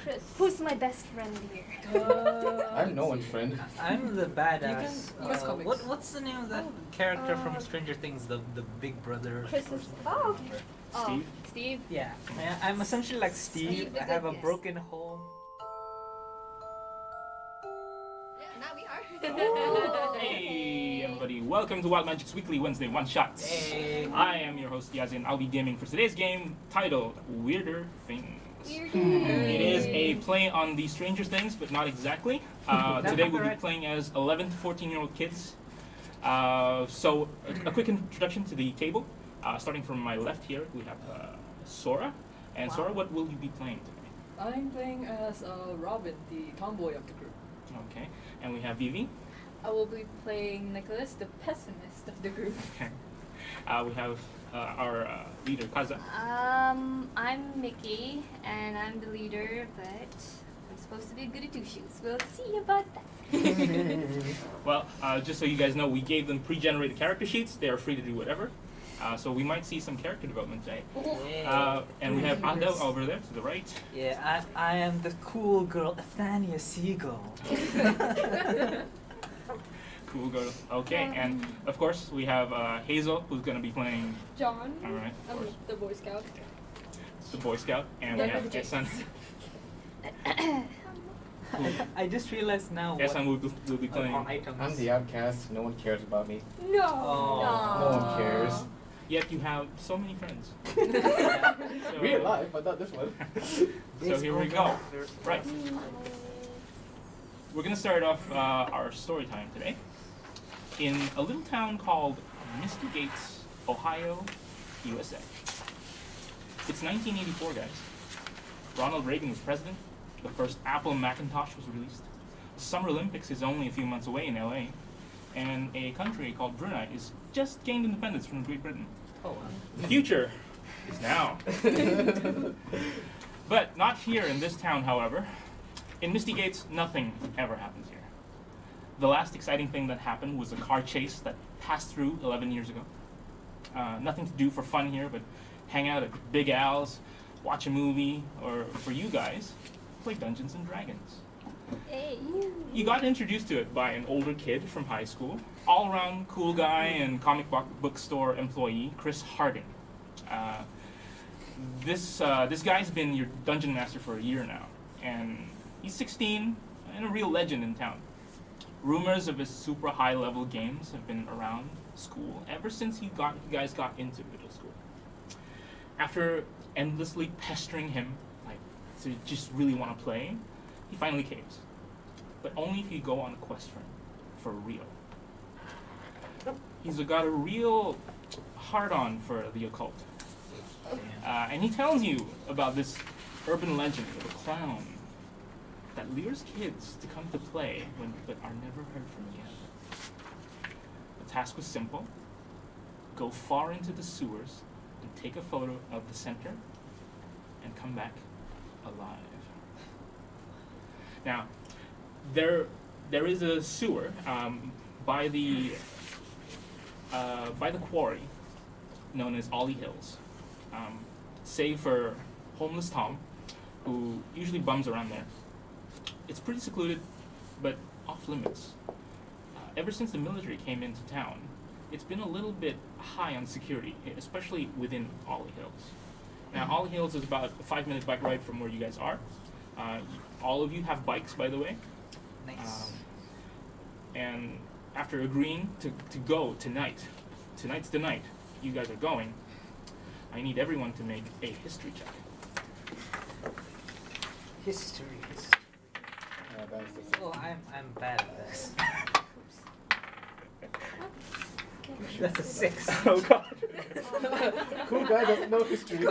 Chris. Who's my best friend here? I'm no one's friend. I'm the badass. Chris Comics. What's the name of that character from Stranger Things? The big brother. Chris is. Oh, okay. Steve? Steve. Yeah, I'm essentially like Steve. Steve the I have a good, yes. broken home. Now we are. Hey everybody, welcome to Wild Magic's Weekly Wednesday One Shots. Hey. I am your host Yazzie and I'll be gaming for today's game titled Weirder Things. It is a play on the Stranger Things, but not exactly. Today we'll be playing as 11 to 14-year-old kids. So a quick introduction to the table. Starting from my left here, we have Sora. And Wow. Sora, what will you be playing today? I'm playing as Robin, the tomboy of the group. Okay. And we have Vivi. I will be playing Nicholas, the pessimist of the group. Okay. We have our leader, Kaza. I'm Mickey, and I'm the leader, but I'm supposed to be good at two shoes. We'll see about that. Well, just so you guys know, we gave them pre-generated character sheets. They are free to do whatever. So we might see some character development today. And we have Adele over there to the right. Yeah, I am the cool girl, Athania Seagull. Cool girl. Okay, and of course we have Hazel, who's going to be playing. John. All right. I'm the Boy Scout. The Boy Scout, and we have Esan. I just realized now Esan will be playing. items. I'm the outcast. No one cares about me. No. Oh. No one cares. Yet you have so many friends. Real life, but not this one. So here we go. Right. We're going to start off our story time today in a little town called Misty Gates, Ohio, USA. It's 1984, guys. Ronald Reagan was president. The first Apple Macintosh was released. The Summer Olympics is only a few months away in LA. And a country called Brunei is just gained independence from Great Britain. Oh, The future is now. But not here in this town, however. In Misty Gates, nothing ever happens here. The last exciting thing that happened was a car chase that passed through 11 years ago. Nothing to do for fun here, but hang out at Big Al's, watch a movie, or for you guys, play Dungeons and Dragons. Hey. You got introduced to it by an older kid from high school, all-around cool guy and comic book store employee, Chris Harding. This guy's been your dungeon master for a year now, and he's 16 and a real legend in town. Rumors of his super high-level games have been around school ever since you guys got into middle school. After endlessly pestering him, like to just really want to play, he finally caves. But only if you go on a quest for real. He's got a real hard-on for the occult. And he tells you about this urban legend of a clown that lures kids to come to play but are never heard from again. The task was simple. Go far into the sewers and take a photo of the center and come back alive. Now, there is a sewer by the quarry known as Ollie Hills, save for homeless Tom, who usually bums around there. It's pretty secluded, but off limits. Ever since the military came into town, it's been a little bit high on security, especially within Ollie Hills. Now, Ollie Hills is about a 5-minute bike ride from where you guys are. All of you have bikes, by the way. nice. And after agreeing to go tonight's the night you guys are going, I need everyone to make a history check. History. That's Oh, I'm bad at this. That's a 6. Oh god. Cool guy doesn't know history.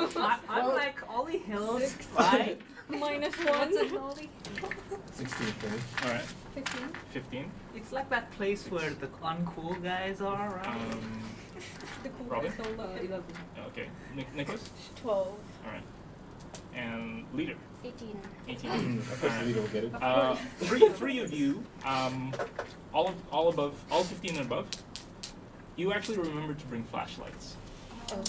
I'm like Ollie Hills, right? Minus one. 16 for me. Alright. 15. 15. It's like that place where the uncool guys are, right? The cool Robin? guys all 11. Okay. Nicholas? 12. Alright. And leader? 18. 18. Of course, the leader will get it. Three of you, all 15 and above, you actually remember to bring flashlights. Oh.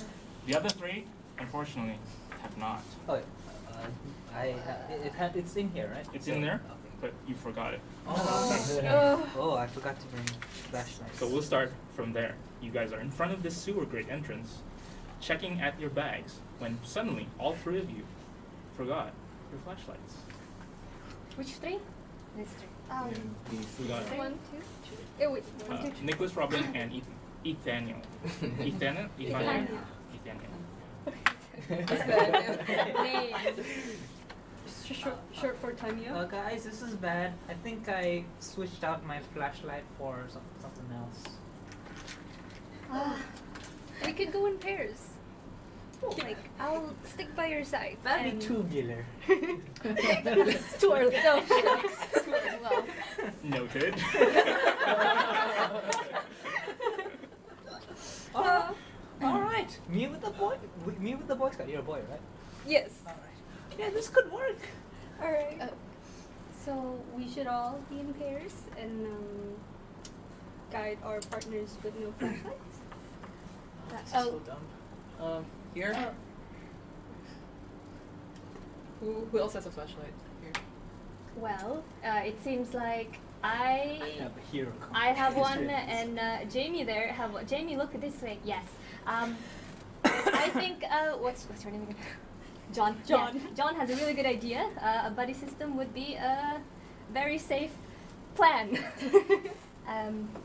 The other 3, unfortunately, have not. Oh, It's in here, right? It's in there, but you forgot it. Oh, I forgot to bring flashlights. So we'll start from there. You guys are in front of this sewer grate entrance, checking at your bags, when suddenly all three of you forgot your flashlights. Which three? This three. We got 1, 2, 3. Oh wait, 1, 2, 3. Nicholas, Robin, and Ethaniel. Ethaniel? Name. Short for Tanya. Guys, this is bad. I think I switched out my flashlight for something else. We could go in pairs. Like, I'll stick by your side. That'd and- be tubular. It's too early. No, well. Noted. All right. Me with the boy. Me with the Boy Scout. You're a boy, right? Yes. All right. Yeah, this could work. Alright. So we should all be in pairs and guide our partners with no flashlights. This is so dumb. Here. Who else has a flashlight? Here. Well, it seems like I have a hero. I have one and Jamie there have one. Jamie, look this way. Yes. I think what's your name again? John. John. Yeah. John has a really good idea. A buddy system would be a very safe plan.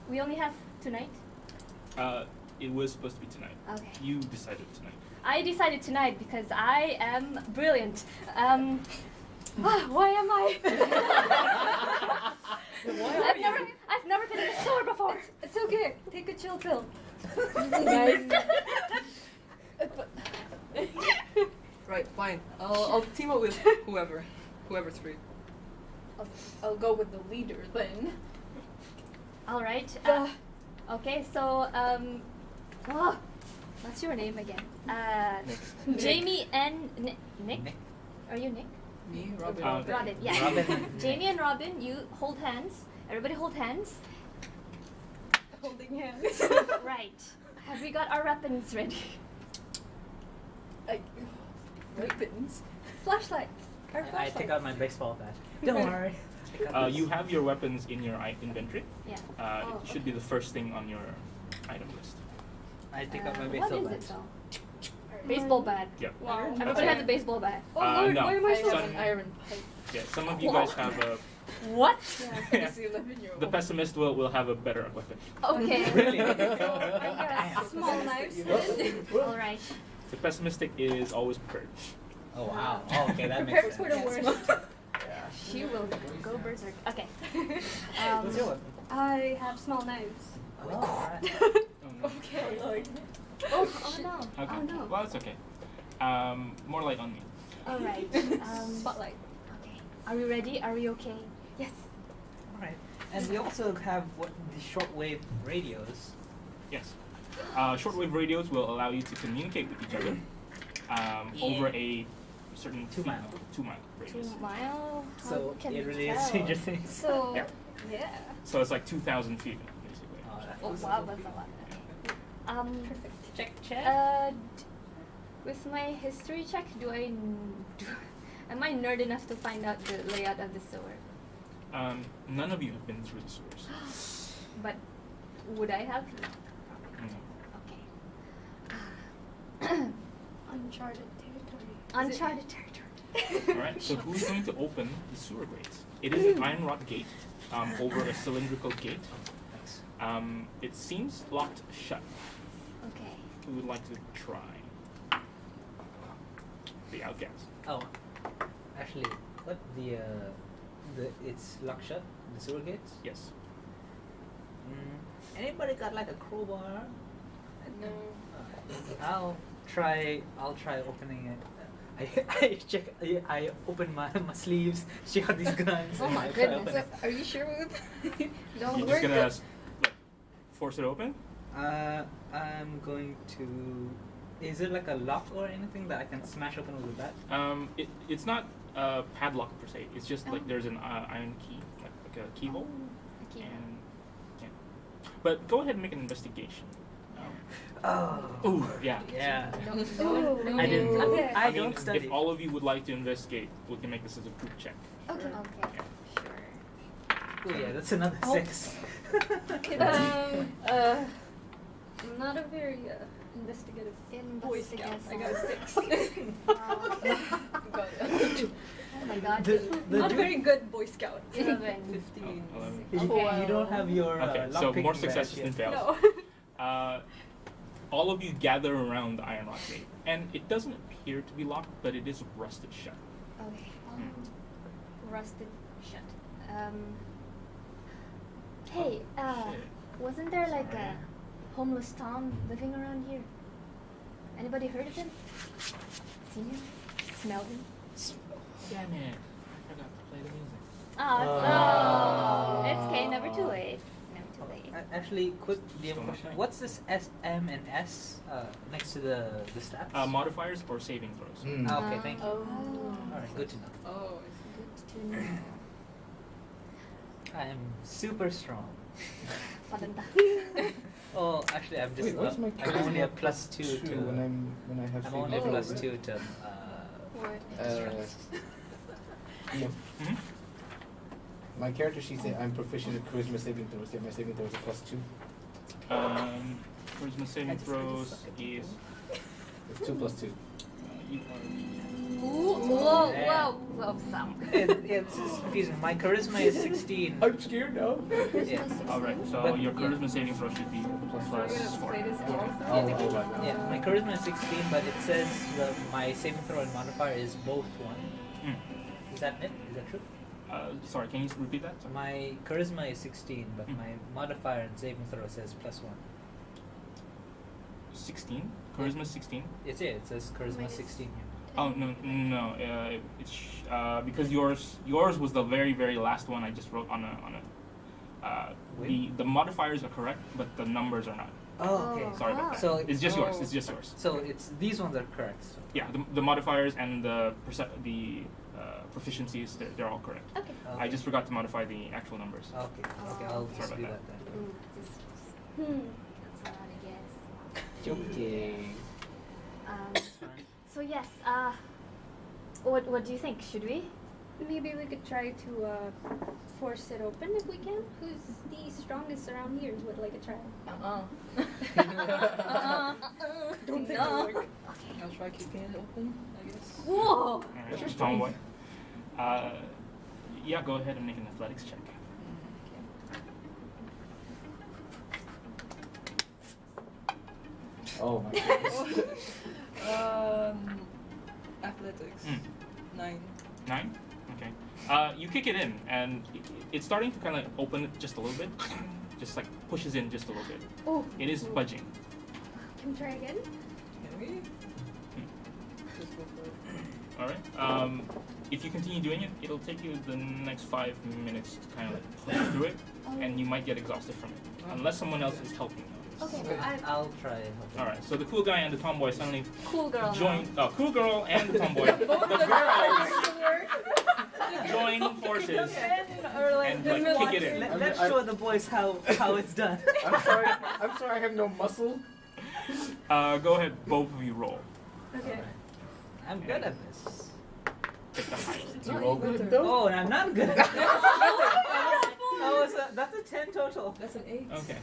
We only have tonight. It was supposed to be tonight. Okay. You decided tonight. I decided tonight because I am brilliant. Why am I? I've never been in a sewer before. It's okay. Take a chill pill. Nice. Right, fine. I'll team up with whoever's free. I'll go with the leader then. All right. Okay. So what's your name again? Jamie and Nick. Are you Nick? Me, Robin. Robin. Yeah. Robin. Jamie and Robin, you hold hands. Everybody hold hands. Holding hands. Right. Have we got our weapons ready? Weapons. Flashlights. Our I flashlights. take out my baseball bat. Don't worry. You have your weapons in your inventory. Yeah. It should be the first thing on your item list. I take out my What baseball is bat. it though? Baseball bat. Yep. Wow. Everybody has a baseball bat. Oh Lord, no. why am I so? Some- Iron pipe. Yeah, some of you guys have a. What? Yeah. This 11-year-old. The pessimist will have a better weapon. Okay. Really? So I got small knives. All right. The pessimistic is always prepared. Oh wow. Oh, okay, that Prepare makes for sense. the worst. Yeah. She will go berserk. Okay. What's your weapon? I have small knives. Oh, alright. Oh, no. Okay. Oh no. Okay. Oh no. Well, it's okay. More light on me. All right. Spotlight. Okay. Are we ready? Are we okay? Yes. Alright. And we also have the shortwave radios. Yes. Shortwave radios will allow you to communicate with each other over a certain 2 mile. 2 mile radius. 2 mile. How So can it we really is tell? Stranger Things. So Yeah. yeah. So it's like 2,000 feet, basically. Oh, that's Oh awesome. wow, that's a lot. Okay. Perfect. Check. With my history check, am I nerd enough to find out the layout of the sewer? None of you have been through the sewers. But would I have? No. Okay. Uncharted territory. Uncharted territory. Alright, so who's going to open the sewer grates? It is an iron rod gate over a cylindrical gate. Thanks. It seems locked shut. Okay. Who would like to try? The outcast. Oh, actually, what the it's locked shut. The sewer gates. Yes. Anybody got like a crowbar? No. I'll try opening it. I check. I open my sleeves. Check out these guns. Oh and my I try goodness. open it. Are you sure with? Don't You're work just gonna like, force it open? I'm going to. Is it like a lock or anything that I can smash open with that? It's not a padlock per se. It's just like Oh. there's an iron key, like a keyhole. Okay. And yeah. But go ahead and make an investigation. Oh. Ooh, yeah. Yeah. Ooh. I didn't. Okay. I mean, don't study. if all of you would like to investigate, we can make this as a group check. Okay. Okay. Sure. Oh yeah, that's another Oh. 6. I'm not a very investigative Boy Scout. I got a Investigation. 6. Got it. Oh my god. The Not a dude- very good Boy Scout. 11. 15. 11. You, Okay. you don't have your Okay, so lockpicking more badge successes yet. than fails. No. All of you gather around the Iron Rock Gate, and it doesn't appear to be locked, but it is rusted shut. Okay. Rusted shut. Hey, Shit. wasn't there like Sorry. a homeless Tom living around here? Anybody heard of him? Seen him? Smelled him? Damn it! I forgot to play the music. Oh, Oh. it's okay. Never too late. Never too late. Actually, quick DM Still question. nothing. What's this S, M, and S next to the stats? Modifiers or saving throws. Ah, okay, thank you. Oh. Alright, good to know. Oh, Good to know. I am super strong. Paganda. Oh, actually, I'm just. Wait, what's my I'm only a plus 2 two to. when I have I'm saving only a throw, plus right? 2 to. What? No. Mhm. My character sheet said I'm proficient at charisma saving throws. Yeah, my saving throws are plus 2. Charisma saving I just throws suck at is. It's 2 plus 2. You Whoa, Yeah. whoa, some. Yeah, this is confusing. My charisma is 16. I'm scared now. Yeah. Alright, so But- your charisma saving throw should be plus We're gonna 4. play this Oh, off. Yeah, my charisma is 16, but it says my saving throw and modifier is both 1. Mm. Is that it? Is that true? Sorry, can you repeat that? Sorry. My charisma is 16, but Mm. my modifier and saving throw says plus 1. 16? Charisma 16? It says charisma Minus 16 here. Oh no! It's because yours was the very last one I just wrote on a. The modifiers are correct, but the numbers are not. Oh, okay. Sorry about that. So It's just yours. Oh. It's just yours. So it's these ones are correct. So. Yeah, the modifiers and the proficiencies they're all correct. Okay. I just forgot to modify the actual numbers. Okay. Okay. I'll Sorry just about do that. that then. That's a lot, I guess. Joking. So yes, what do you think? Should we? Maybe we could try to force it open if we can. Who's the strongest around here? Would like a try. Don't think No. it'll work. I'll try keeping it open, I guess. Whoa! Alright, Tomboy. Yeah, go ahead and make an athletics check. Oh my goodness. Athletics. 9. 9? Okay. You kick it in, and it's starting to kind of open it just a little bit. Just like pushes in just a little bit. Oh. It is budging. Can we try again? Can we? Just go for it. Alright. If you continue doing it, it'll take you the next 5 minutes to kind of like push through it, and you might get exhausted from it. Unless someone else is helping you. Okay. I'll try helping. Alright, so the cool guy and the tomboy suddenly Cool girl. join. Cool girl and the tomboy. The girls join forces and like kick it in. Let's show the boys how it's done. I'm sorry. I'm sorry. I have no muscle. Go ahead, both of you roll. Okay. I'm good at this. Pick the highest. You roll good though. Oh, and I'm not good at this. That's a 10 total. That's an 8. Okay.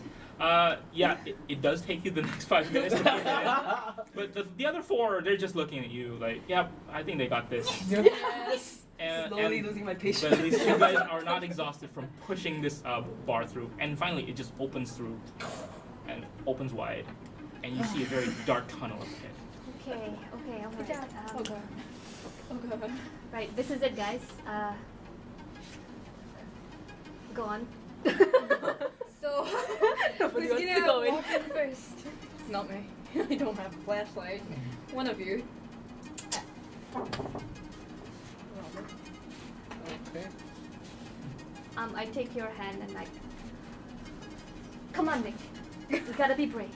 Yeah, it does take you the next 5 minutes to get it in. But the other 4, they're just looking at you like, yeah, I think they got this. Yes! Slowly And losing my but patience. at least you guys are not exhausted from pushing this bar through. And finally, it just opens through and opens wide. And you see a very dark tunnel up ahead. Okay, alright. Good job. Oh god. Oh god. Right, this is it, guys. Go on. So, Nobody who's wants to gonna go in. walk in first? Not me. I don't have a flashlight. One of you. Okay. I take your hand and like, come on, Nick. You gotta be brave.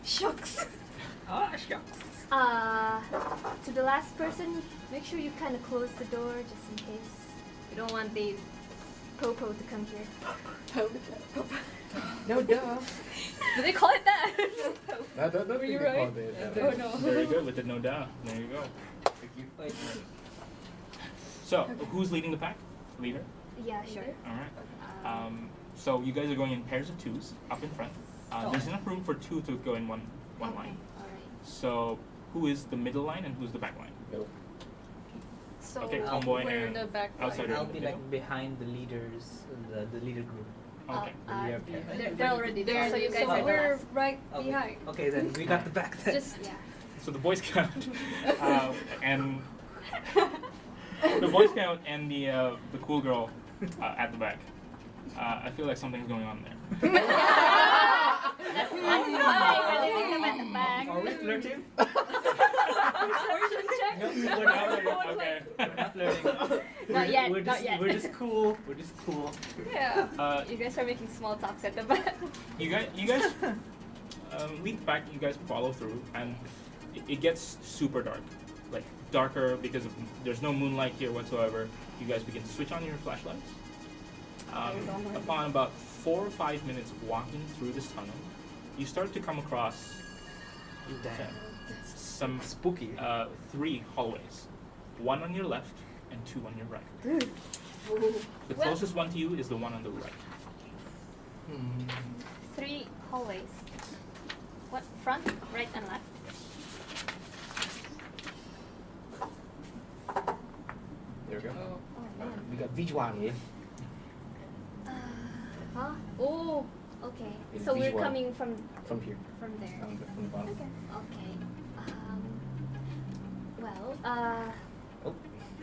Shucks. Ah, shucks. To the last person, make sure you kind of close the door just in case. You don't want the Popo to come here. No, duh. Do they call it that? I don't Were think you they right? called it. Oh no. Very good with the no duh. There you go. Wait, So, who's leading the pack? Leader? Yeah, sure. Alright. So you guys are going in pairs of twos up in front. There's enough room for two to go in one Okay, line. alright. So who is the middle line and who's the back line? Middle. So, Okay, tomboy We're and the back outsider. I'll be middle? like behind the leaders, the leader group. Okay. Yeah, they're already there, so you guys So are the we're last. right Okay. behind. Okay, then we got the back then. Just Yeah. So the Boy Scout and the Boy Scout and the cool girl at the back. I feel like something's going on there. That's why we're leaving them at the back. Are we flirting? Persuasion check? No, we're not flirting. Okay. We're not flirting. Not yet, We're not just, yet. We're just cool. We're just cool. Yeah. You guys are making small talks at the back. You guys lead the pack. You guys follow through, and it gets super dark, like darker because there's no moonlight here whatsoever. You guys begin to switch on your flashlights. Upon about 4 or 5 minutes walking through this tunnel, you start to come across some Spooky. 3 hallways, 1 on your left and 2 on your right. The Well- closest one to you is the one on the right. 3 hallways. What? Front, right, and left? There we go. Oh. Oh man. We got Vijwan. Huh? Oh. Okay. It's So we're visual. coming from From here. from there. From the bottom. Okay. Well, Oh.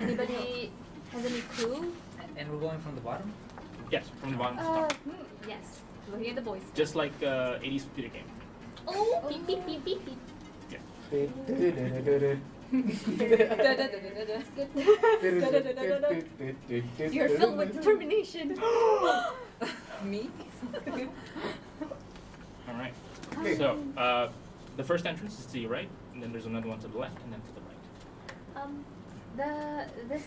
anybody has any clue? And we're going from the bottom? Yes, from the bottom to the top. Yes. Looking at the boys. Just like 80s video game. Oh, beep beep beep beep beep. you're filled with determination. Me? Alright. Okay. So, the first entrance is to your right, and then there's another one to the left, and then to the right. This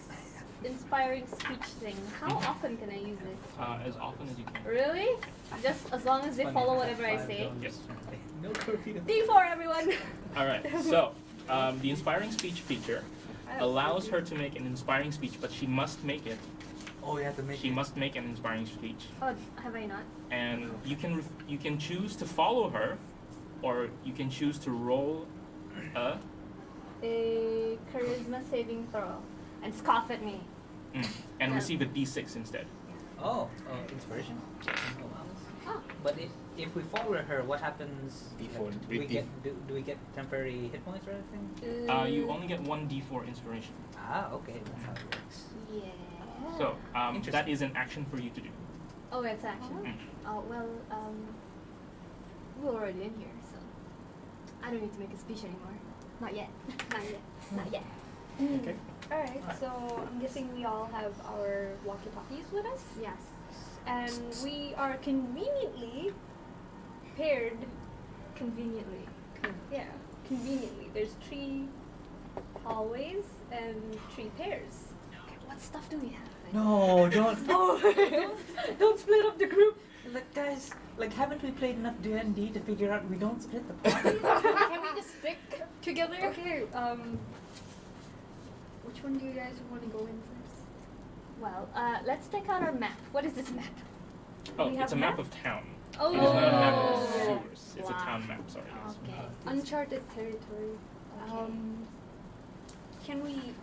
inspiring speech thing. How often can I use it? As often as you can. Really? Just as long as they Funny, follow I whatever I have say. 5 Yes. No torpedo. D4, everyone. Alright, so, the inspiring speech feature allows her to make an inspiring speech, but she must make it. Oh, you have to make She it. must make an inspiring speech. Oh, have I not? And you can choose to follow her, or you can choose to roll a A charisma saving throw and scoff at me. and Yeah. receive a d6 instead. Oh, inspiration. Oh. But if we follow her, what happens? D4. Do we get temporary hit points or anything? You only get 1 d4 inspiration. Ah, okay, that's how it works. Yeah. So, that Interesting. is an action for you to do. Oh, it's action. Mm. Oh well, we're already in here, so I don't need to make a speech anymore. Not yet. Not yet. Not yet. Okay. Alright, so I'm guessing we all have our walkie-talkies with us? Yes. And we are conveniently paired. Conveniently. Yeah, conveniently. There's 3 hallways and 3 pairs. Okay, what stuff do we have? No, don't. Don't split up the group. Like, guys, like, haven't we played enough D&D to figure out we don't split the party? Can we just stick together? Okay, which one do you guys want to go in first? Well, let's take out our map. What is this map? Oh, We have it's a map of town. Oh. It is not a map of Oh. sewers. It's a Wow. town map, sorry. Yes. Okay. Uncharted territory. Okay. Can we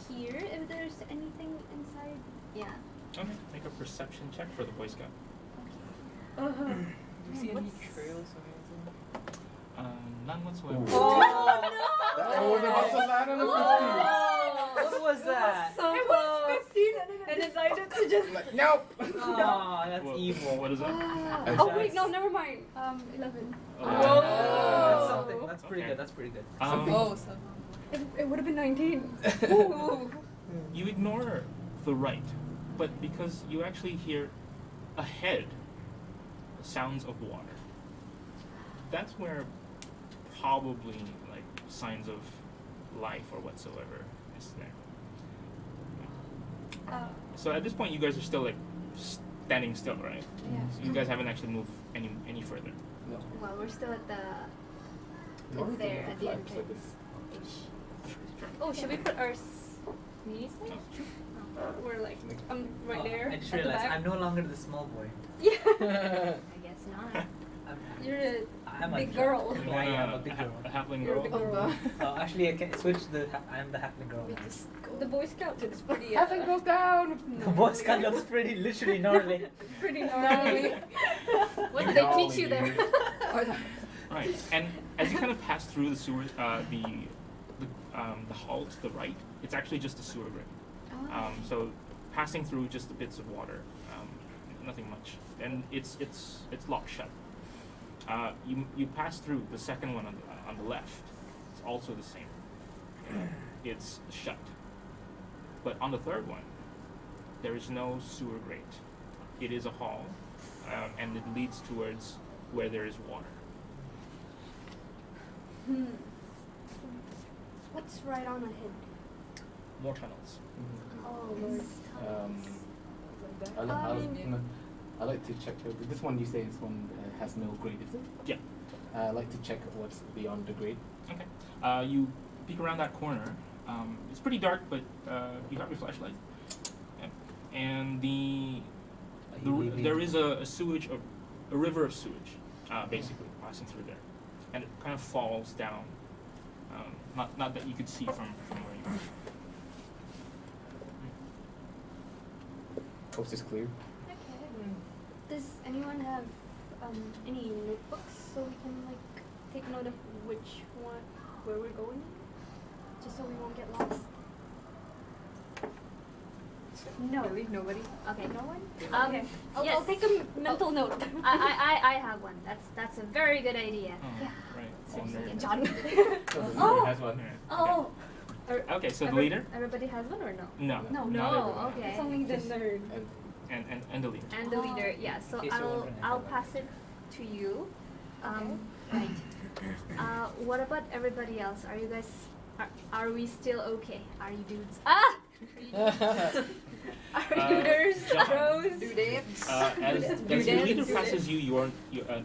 hear if there's anything inside? Yeah. Okay, make a perception check for the Boy Scout. Do you see any What's- trails or anything? None whatsoever. Ooh. Oh, That was about to land on a 50. What was that? So close. 15 and decided to just. Like, nope. Oh, that's What- evil. What is that? Oh wait, no, never mind. 11. Oh, that's something. That's pretty Okay. good. That's pretty good. Oh, so. It would have been 19. You ignore the right, but because you actually hear ahead sounds of water. That's where probably like signs of life or whatsoever is there. So at this point, you guys are still like standing still, right? Yeah. So you guys haven't actually moved any further. No. Well, we're still at the No, we there can at the fly just like entrance. Oh, should we put our mini No, stage? sure. We're like, I'm right Oh, there. I just at the realized back. I'm no longer the small boy. Yeah. I guess not. You're a I'm big a girl. You Yeah, want I'm a big girl. a halfling You're a girl? big girl. Actually, I can switch I'm the halfling girl. We now. just go. The Boy Scout looks pretty. Nothing goes down. The Boy Scout looks pretty, literally gnarly. Pretty gnarly. What You did they know teach you we there? do. Right. And as you kind of pass through the sewer, the hall to the right, it's actually just a sewer grate. So passing through just the bits of water, nothing much, and it's locked shut. You pass through the second one on the left. It's also the same. It's shut. But on the third one, there is no sewer grate. It is a hall, and it leads towards where there is water. What's right on ahead? More tunnels. Oh Lord. I like to check. This one you say this one has no grade, is it? Yeah. I like to check what's beyond the grade. Okay. You peek around that corner. It's pretty dark, but you have your flashlight. Yeah. And there is a sewage, a river of sewage, basically passing through there, and it kind of falls down. Not that you could see from where you are. Coast is clear. Okay. Does anyone have any notebooks so we can like take note of which one, where we're going, just so we won't get lost? No. Really? Nobody? Okay. No one? Okay. I'll Yes. take a mental note. I have one. That's a very good idea. Oh, right. All Seriously, nerd. John. Oh. Has one. Yeah, Oh. Okay, so the leader? Everybody has one or no? No. No. Not No. everyone. Okay. It's only the nerd. And the leader. And the leader, yeah. So In case you're I'll wondering, I I'll have pass it to you. Right. What about everybody else? Are you guys? Are we still okay? Are you dudes? Ah! Are you dudes? John. Bros? Do they? As Do your dance. leader passes you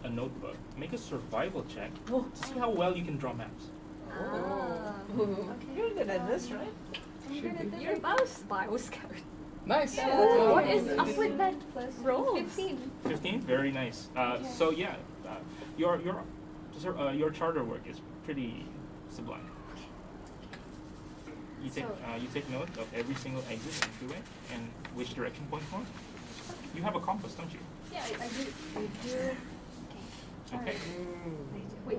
a notebook, make a survival check to see how well you can draw maps. Ah. Ooh. Okay. You're good at this, right? I'm good at this. You're Bio Scout. Nice. What is up with that roll? 15. 15, very nice. Okay. So yeah, your charter work is pretty sublime. You take note of every single exit and entryway and which direction point for. You have a compass, don't you? Yeah, I do. You do. Okay. Wait.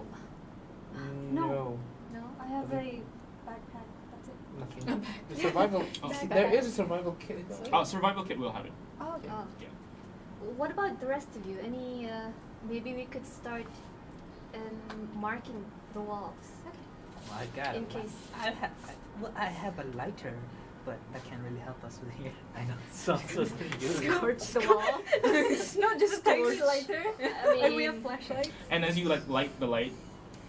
No. No. I have a backpack. That's it. Nothing. The survival. Oh. There is a survival kit. though. Survival kit will have it. Oh, okay. Oh. Yeah. What about the rest of you? Any? Maybe we could start marking the walls I got in it. case. I have a lighter, but that can't really help us with here. I know. So Scorch the wall. It's not just a tiny lighter. I And we have mean- flashlights. And as you light the light,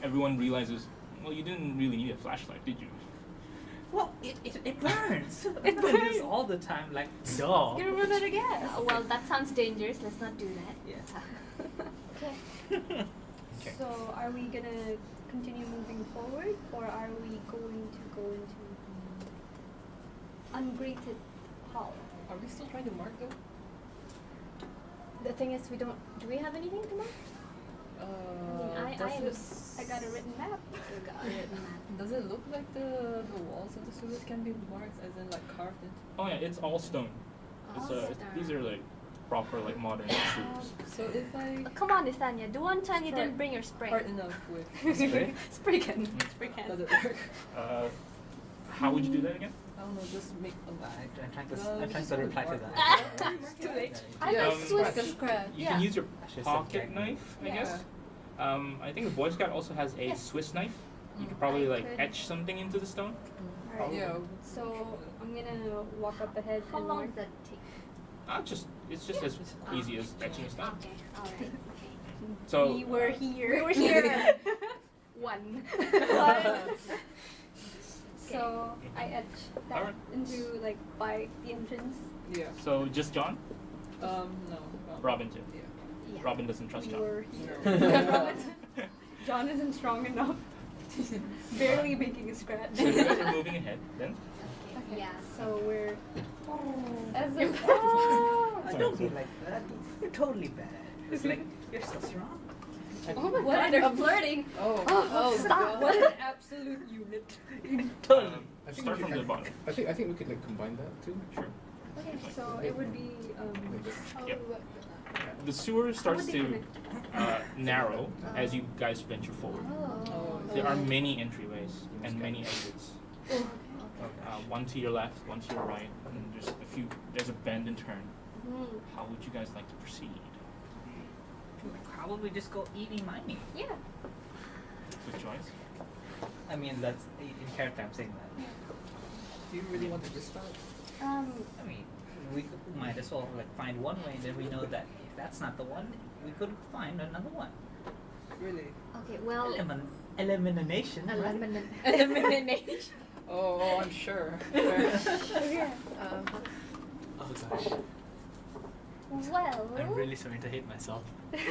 everyone realizes, well, you didn't really need a flashlight, did you? Well, it burns. It burns all the time, like dog. You're gonna run out of gas. Well, that sounds dangerous. Let's not do that. Yeah. Okay. Okay. So, are we gonna continue moving forward, or are we going to go into the ungraded hall? Are we still trying to mark them? The thing is, we don't. Do we have anything to mark? I got a written map. Does it look like the walls of the sewers can be marked, as in like carved in? Oh yeah, it's all stone. These are like proper like modern shoes. So if I Come on, Nathania. The one time you Try didn't bring your spray. hard enough with, Spray? Spray can. Spray can. does it work? How would you do that again? I don't know, just make a bag. I'm trying to reply to that. It's too late. I Yeah, like Swiss. like a scratch. You Yeah. can use your Actually, pocket it's a knife, I Yeah. guess. I think the Boy Scout also has a Yes. Swiss knife. You could I probably like could- etch something into the stone. Alright. Yeah. So I'm gonna walk up ahead How and long mark. does that take? It's just as easy as etching a stone. Okay. All right. Okay. So We were here. We were here. One. So I etch that Alright. into like by the entrance. Yeah. So just John? No. Robin too. Yeah. Yeah. Robin doesn't trust We John. were here. No. John isn't strong enough. Barely making a scratch. So you guys are moving ahead then. Okay. Yeah. So we're as a Don't be like that. You're totally bad. It's like you're so strong. Oh my god, they're flirting. Oh, stop. what an absolute unit. Totally. I think Start we from could- the bottom. I think we could like combine that too. Sure. Okay, so it would be Like this. Yep. The sewer starts to narrow as you guys venture forward. Oh. There are many entryways and many exits. One to your left, one to your right, and there's a few. There's a bend and turn. How would you guys like to proceed? Probably just go eeny miny. Yeah. Good choice. I mean, that's in character. I'm saying that. Do you really want to just start? I mean, we might as well like find one way, and then we know that if that's not the one, we could find another one. Really? Okay. Well. Elimination. right? Elimination. Oh, I'm sure. Yeah. Oh gosh, Well. I'm really starting to hate myself.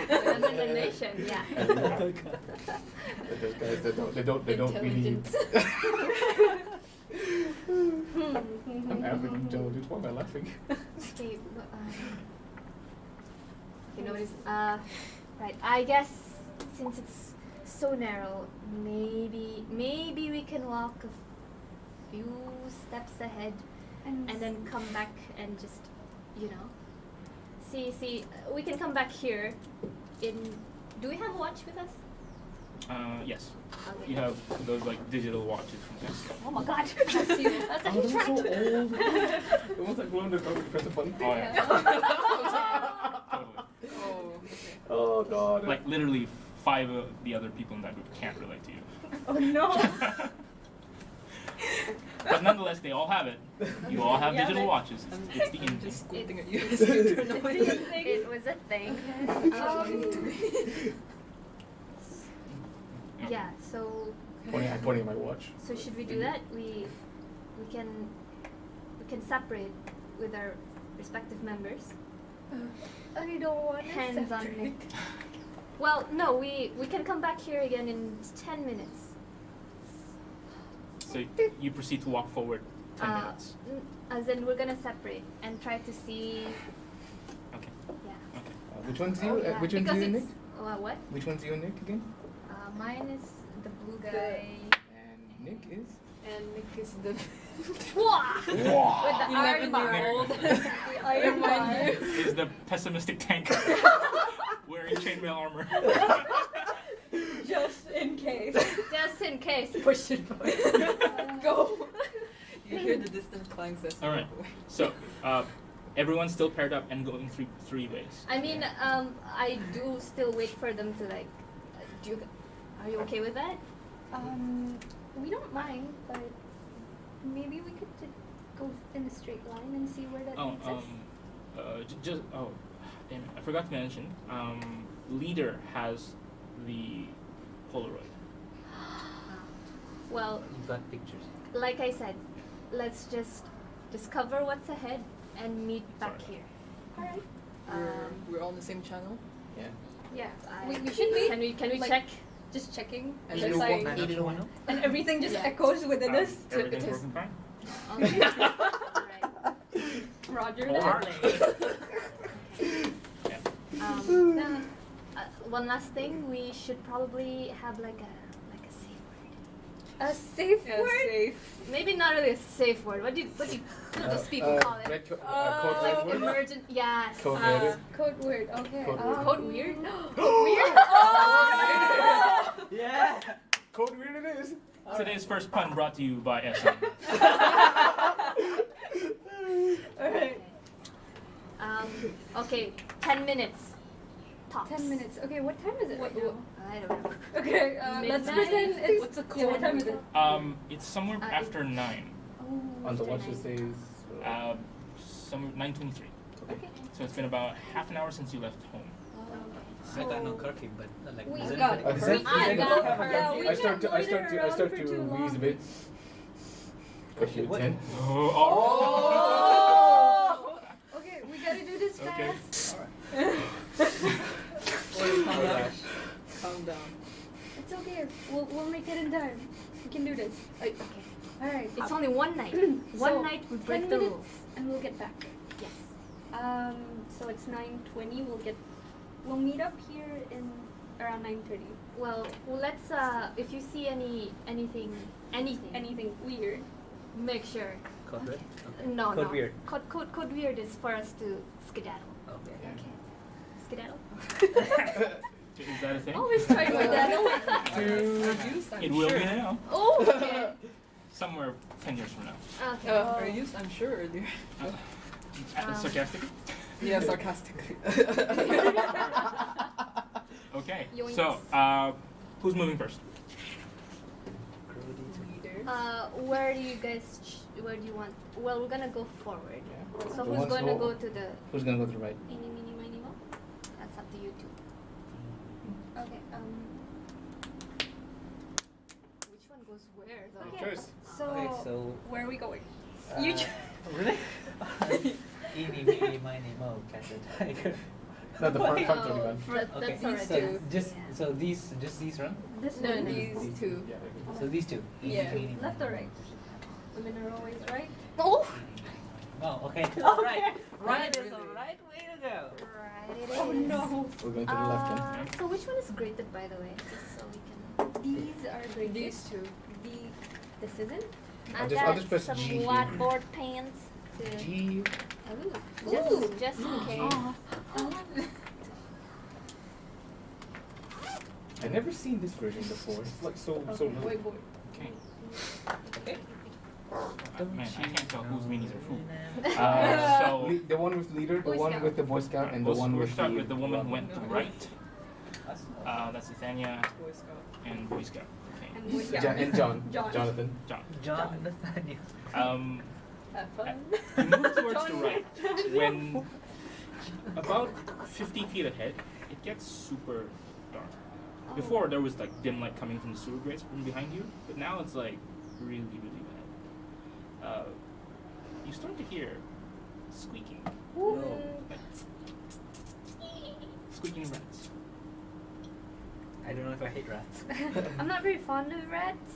Elimination. Yeah. Oh god. Those guys, they don't really. I'm average and intelligent. Why am I laughing? Okay. You notice. Right. I guess since it's so narrow, maybe we can walk a few steps ahead and then come back and just, see. We can come back here. Do we have a watch with us? Yes. Okay. You have those like digital watches from Tesco. Oh my god. That's you. That's a Oh, they're so tractor. old. The ones that glow in the dark, you press a button. Oh yeah. Totally. Oh, okay. Oh god. Like literally 5 of the other people in that group can't relate to you. Oh no. But nonetheless, they all have it. You all have Yeah, digital but- watches. It's the I'm in just thing. squinting at you as you turn away. It was a thing. Yeah. So I'm pointing at my watch. So should we do that? We can separate with our respective members. I don't want to Hands on separate. Nick. Well, no, we can come back here again in 10 minutes. So you proceed to walk forward 10 minutes. As in, we're gonna separate and try to see. Okay. Yeah. Okay. Which one's you? Oh, yeah. Which one's Because you, Nick? it's what? Which one's you, Nick again? Mine is the blue guy. And Nick is. And Nick is the Wah! With the iron bar. 11-year-old. The Iron Man. Is the pessimistic tank wearing chainmail armor? Just in case. Just in case. Push it forward. Go. You hear the distant clangs as All right. So everyone's still paired up and going three ways. I mean, I do still wait for them to like. Are you okay with that? We don't mind, but maybe we could just go in a straight line and see where that leads us. Damn it, I forgot to mention. Leader has the Polaroid. Well, You've got pictures. like I said, let's just discover what's ahead and meet back Sorry. here. Alright. We're all on the same channel. Yeah. Yeah. I- We should be. Can we like, check? Just checking. And Just you like, walk- 90210? and everything just Yeah. echoes within us. Everything's it is- working fine. Okay. Alright. Roger All that. Yeah. One last thing, we should probably have like a safe word. A safe Yeah, word? safe. Maybe not really a safe word. What do those people call it? Code red word? Emergent. Yes. Code red. Code word. Okay. Code word. Code weird. Weird. Yeah. Code weird it is. Today's first pun brought to you by SM. Alright. Okay. 10 minutes. Tops. 10 minutes. Okay, what time is it right now? I don't know. Okay, let's Midnight? pretend it's. What's the Yeah, what code? time is it? It's somewhere it- after 9. Oh, On the after watch it 9. says. Somewhere 9:23. Okay. So it's been about half an hour since you left home. I got no curfew, but like. We does got anybody- Does curfew. that- I got her. Yeah, we I start to can't loiter wheeze around a for too bit. Curfew What? 10. Oh. Oh! Okay, we gotta do this Okay. fast. We can do this. Okay. Alright. It's only one night. One So, night we 10 break the minutes rules. and we'll get back. Yes. So it's 9:20. We'll meet up here in around 9:30. Well, let's if you see anything, Anything weird? make sure. Code red? No, Code no. weird. Code weird is for us to skedaddle. Okay. Okay. Skedaddle. Is that a thing? Always try to skedaddle. Used, I'm It will sure. be now. Oh. Okay. Somewhere 10 years from now. Okay. Are used, I'm sure earlier. Sarcastically? Yeah, sarcastically. Okay. Yoinks. So, who's moving first? Where do you guys? Where do you want? Well, we're gonna go forward. Yeah. So The who's ones gonna who- go to the? Who's gonna go to the right? Eeny, meeny, miny, moe? That's up to you two. Okay. Which one goes where though? Okay. Choice. So, Okay, so where are we going? you really? Eeny, meeny, miny, moe, cat and tiger. No, the front Oh, 21. Okay, That's alright. so just Yeah. these run. This No, one. no. These two. Yeah. So these two. Eeny, Yeah. meeny, Left miny, or right? moe. Women are always right. Oh. Oh, okay. Okay. Right is the right way to go. Right. It is. Oh no. We're going to the left then. So which one is graded, by the way, just so we can. These are great. These two. This isn't. I'll I just got press some G here. whiteboard pants. To, G. just in case. I've never seen this version before. It's like so Okay, little. wait, boy. Okay. Okay. Man, I can't tell whose minis are who. Uh, So, The one with leader, the Boy one Scout. with the Boy Scout, and the we'll, one we'll with start the. with the woman who went to the right. Us? That's Nathania Boy Scout. and Boy Scout. Okay. And Boy Scout. And John. John. Jonathan. John. John Nathaniel. Have fun. You move towards the right. When about 50 feet ahead, it gets super dark. Before there was like dim light coming from the sewer grates from behind you, but now it's like really, really bad. You start to hear squeaking, like squeaking rats. I don't know if I hate rats. I'm not very fond of rats.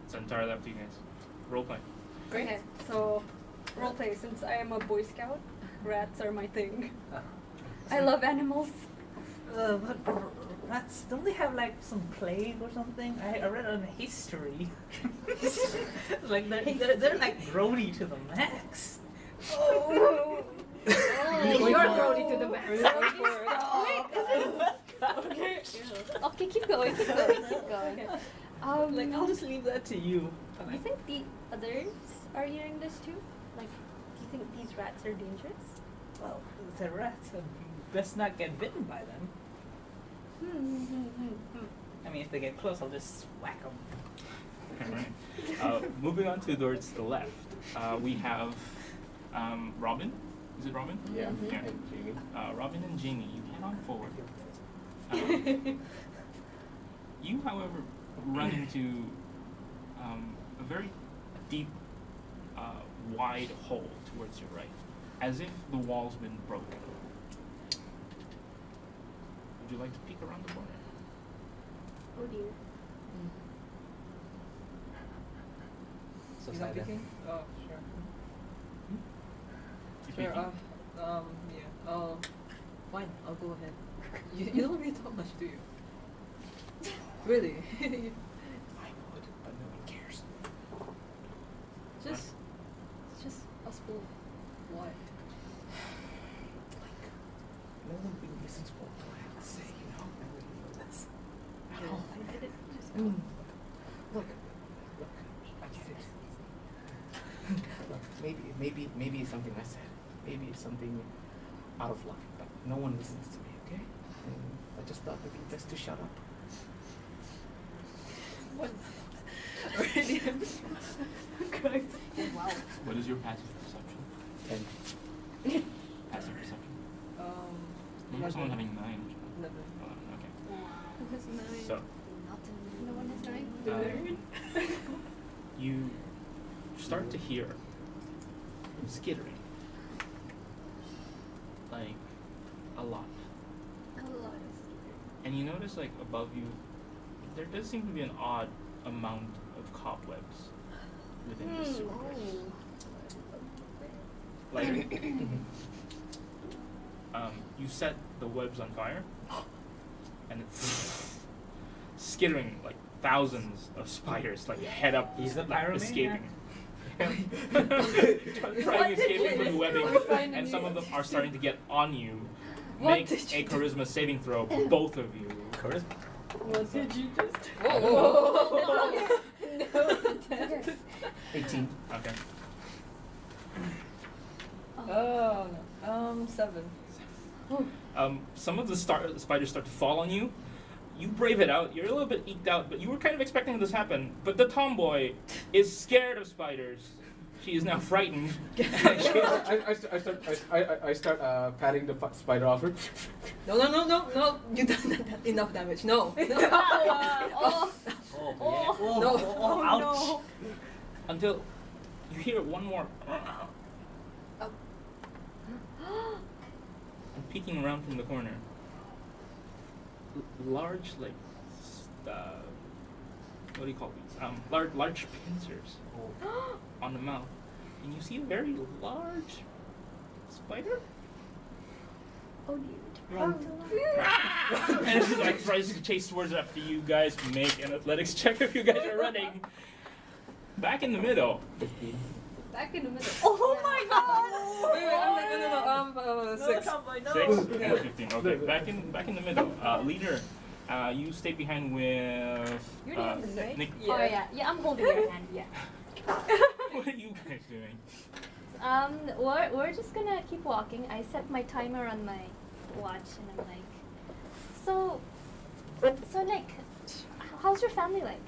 It's entirely up to you guys. Role play. Great. Okay, so roleplay. Since I am a Boy Scout, rats are my thing. I love animals. But rats, don't they have like some plague or something? I read on history. Like they're like grody to the max. Oh. You're grody to the max. Okay. Okay, keep going, keep going, keep going. Like I'll just leave that to you. You think the others are hearing this too? Like, do you think these rats are dangerous? Well, the rats, best not get bitten by them. I mean, if they get close, I'll just whack them. Alright. Moving on towards the left, we have Robin. Is it Robin? Yeah. Yeah. And Jamie. Robin and Jamie, you head on forward. You, however, run into a very deep, wide hole towards your right, as if the wall's been broken. Would you like to peek around the corner? Oh dear. So You not silent. picking? Oh, sure. You Sure, peeking? yeah. Fine, I'll go ahead. You don't really talk much, do you? Really? I would, but no one cares. It's just us both. Why? No one really listens to what I have to say, you know? I really know this. Yeah, I did it. Just Look, I get it. Look, maybe it's something I said. Maybe it's something out of line, but no one listens to me, okay? And I just thought it'd be best to shut up. what? Already. Okay. Wow. What is your passive perception? 10. Passive perception. Remember 11. someone having 9? 11. Okay. Who has 9? So, No one has 9? Uh, you start to hear skittering. Like, a lot. A lot. And you notice, like, above you, there does seem to be an odd amount of cobwebs within the sewers. Like, you set the webs on fire, and it's skittering like thousands of spiders, like head up, He's a like, pyromaniac. escaping. Trying escaping from the webbing, and some of them are starting to get on you. Make a charisma saving throw, both of you. Charisma. What did you just? Whoa. Yes. 18. Okay. Oh no. 7. Some of the spiders start to fall on you. You brave it out. You're a little bit eked out, but you were kind of expecting this to happen. But the tomboy is scared of spiders. She is now frightened. I start patting the spider off her. No. You done that enough damage. No. Oh, Oh, No. Ouch. Until you hear one more. And peeking around from the corner. Large, like, what do you call these? Large pincers on the mouth. And you see a very large spider. Oh, dude. And it's like tries to chase towards it after you guys make an athletics check if you guys are running. Back in the middle. Back in the middle. oh my God! Wait, I'm like, no. 6. Six and 15. Okay, back in the middle. Leader, you stay behind with You're the youngest, right? Nick. Oh yeah, I'm holding your hand. Yeah. What are you guys doing? We're just gonna keep walking. I set my timer on my watch, and I'm like, so Nick, how's your family like?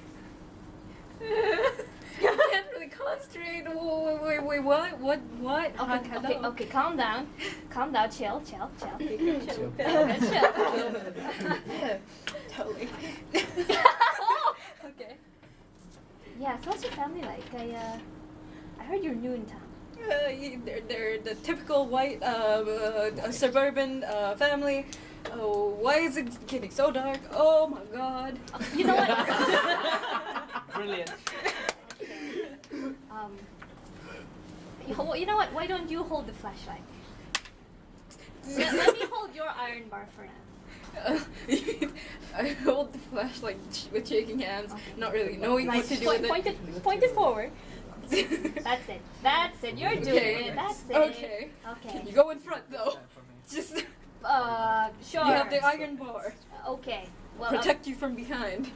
I can't really concentrate. Wait, what? Okay, calm down, chill. Chill. Totally. Okay. Yeah, so what's your family like? I heard you're new in town. They're the typical white suburban family. Oh, why is it getting so dark? Oh my God. You know what? Brilliant. You know what? Why don't you hold the flashlight? Let me hold your iron bar for now. I hold the flashlight with shaking hands, Okay. not really knowing what to do with it. Point it forward. That's it. You're doing it. That's it. Okay. Okay. You go in front though. Just Sure. you have the iron bar. Okay. Well, Protect you from behind.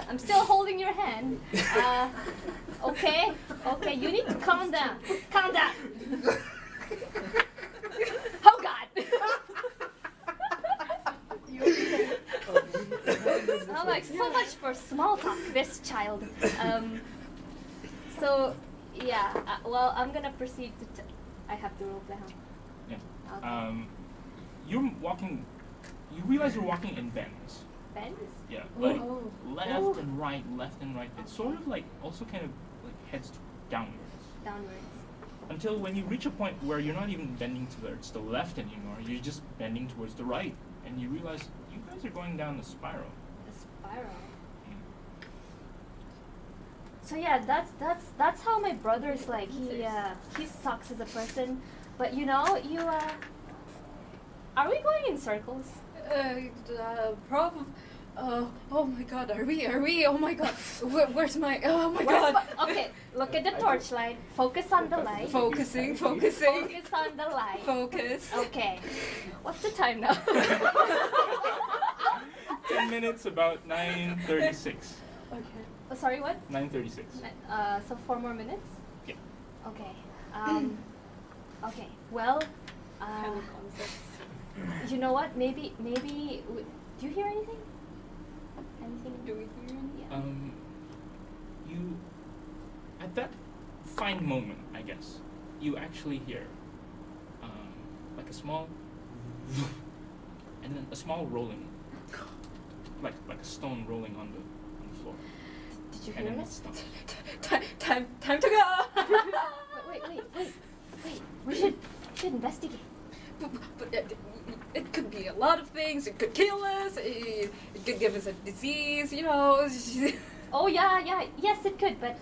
I'm still holding your hand. Okay. You need to calm down. Calm down. Oh God. I'm like, so much for small talk, this child. So, yeah. Well, I'm gonna proceed to. I have to roleplay, huh? Yeah. Okay. You're walking. You realize you're walking in bends. Bends? Yeah, like Oh. left and right, left and right. It's sort of like also kind of like heads downwards. Downwards. Until when you reach a point where you're not even bending towards the left anymore, you're just bending towards the right, and you realize you guys are going down a spiral. A spiral. So yeah, that's how my brother's like. He sucks as a person, but you know, are we going in circles? Problem. Oh my God, are we? Oh my God, where's my? Oh my God. Okay, look at the torchlight. Focus on the light. Focusing. Focus on the light. Focus. Okay. What's the time now? 10 minutes, about 9:36. Okay. Oh, sorry, what? 9:36. So 4 more minutes? Yeah. Okay. Okay. Well, you know what? Maybe. Do you hear anything? Anything? Do we hear anything? Yeah. You, at that fine moment, I guess, you actually hear, like a small, and then a small rolling, like a stone rolling on the floor, Did you and hear then it? it stops. Time to go. Wait. We should investigate. But it could be a lot of things. It could kill us. It could give us a disease, you know. Oh yeah, yes it could, but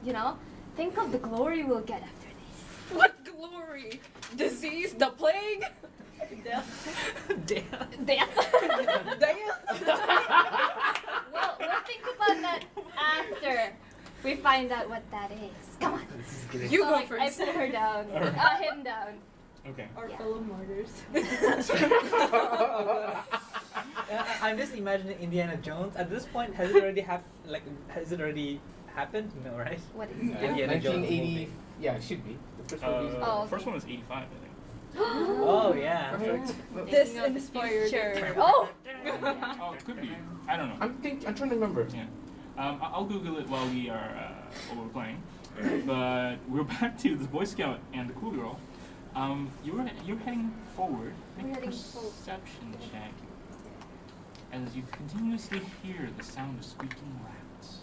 you know, think of the glory we'll get after this. What glory? Disease? The plague? Death. Death. Damn. We'll think about that after we find out what that is. Come on. This is getting. You So, go like, first. I pull her down. Him down. Okay. Our Yeah. fellow martyrs. I'm just imagining Indiana Jones. At this point, has it already has it already happened? No, right? What is Indiana Jones 1980. movie. Yeah, it should be. The first one is. Oh, okay. First one was 85, I think. Oh yeah. Perfect. This Thinking of the inspired. future. Oh! Oh, it could be. I don't know. I'm trying to remember. Yeah. I'll Google it while we're playing. But we're back to the Boy Scout and the cool girl. You're heading forward. We're Make a heading forward. perception check as you continuously hear the sound of squeaking rats.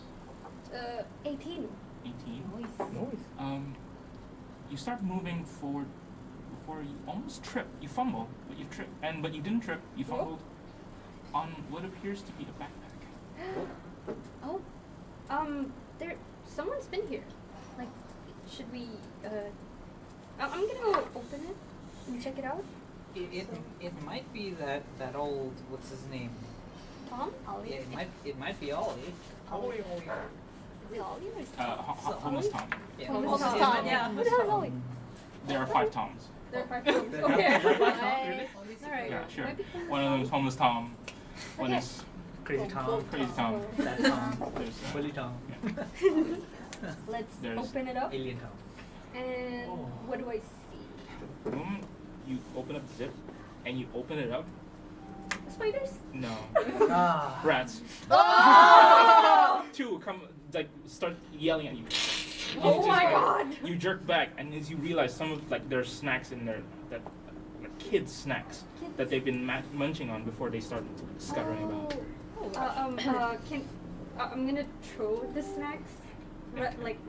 18. 18. Noise. You start moving forward before you almost trip. You fumble, but you trip, but you didn't trip. You fumbled on what appears to be a backpack. Oh. Someone's been here. Like, should we, I'm gonna go open it and check it out. It might be that old, what's his name? Tom? Ollie? Yeah, it might be Ollie. Ollie. Is it Ollie or is it Tom? Homeless Tom. Yeah. Homeless Tom. Tom. Yeah. Who the hell is Ollie? There are 5 Toms. There are 5 times. There Okay. are 5 times. Alright. Yeah, sure. Maybe One of them is Homeless Tom. One Okay. is Crazy Tom. Crazy Tom. That Tom. There's Willy Tom. Let's There's- open it up. Alien Tom. And Oh. what do I see? the moment you open up the zip and you open it up, Spiders? no. Ah. Rats. Oh! 2 come, like, start yelling at you. Oh my god! You jerk back, and as you realize some of, like, there's snacks in there that, like, kids' snacks that they've been munching on before they start scuttering about. I'm gonna throw the snacks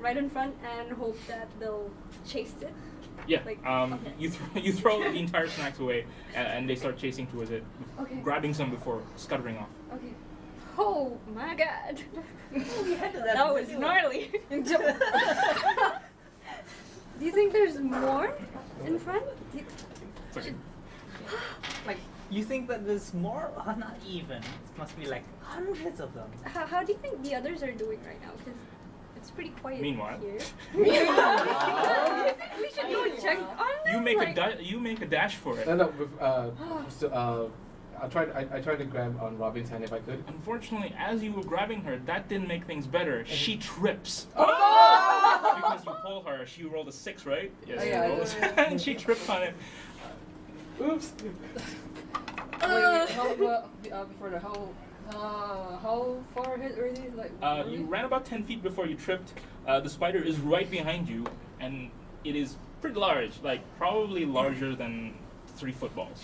right in front and hope that they'll chase it. Yeah. Like, Okay. You throw the entire snacks away, and they start chasing towards it, Okay. grabbing some before scuttering off. Okay. Oh my god. That That was gnarly. Do you think there's more in front? It's okay. Like, you think that there's more? Not even. It must be like hundreds of them. How do you think the others are doing right now? Because it's pretty quiet Meanwhile. here. Do you think we should go check on them? You make like, you make a dash for it. No. I tried to grab on Robin's hand if I could. Unfortunately, as you were grabbing her, that didn't make things better. She trips. Oh! Because you pull her, she rolled a 6, right? Yes, Oh, she yeah, rolled a I 6. And she trips on it. Oops. Wait, how before that? How far ahead are they? Like. You ran about 10 feet before you tripped. The spider is right behind you, and it is pretty large, like probably larger than 3 footballs.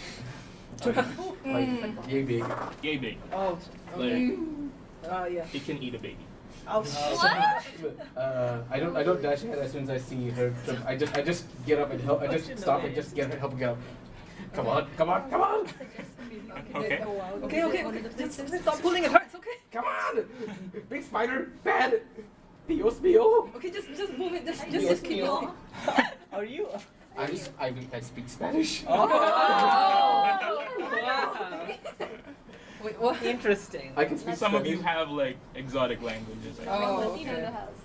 Like yay big. Yay big. Oh. Like, Yeah. it can eat a baby. I don't dash ahead as soon as I see her. I just get up and help. I just stop and just get her, help her get up. Come on! Okay. Okay. Just stop pulling it hard. It's okay. Come on! Big spider, bad. Dios mío. Okay, just move it. Just keep going. Are you? I speak Spanish. Oh! Wow. Wait, what? Interesting. I can speak Some of Spanish. you have like exotic languages. I think. Oh, Latino in okay. the house.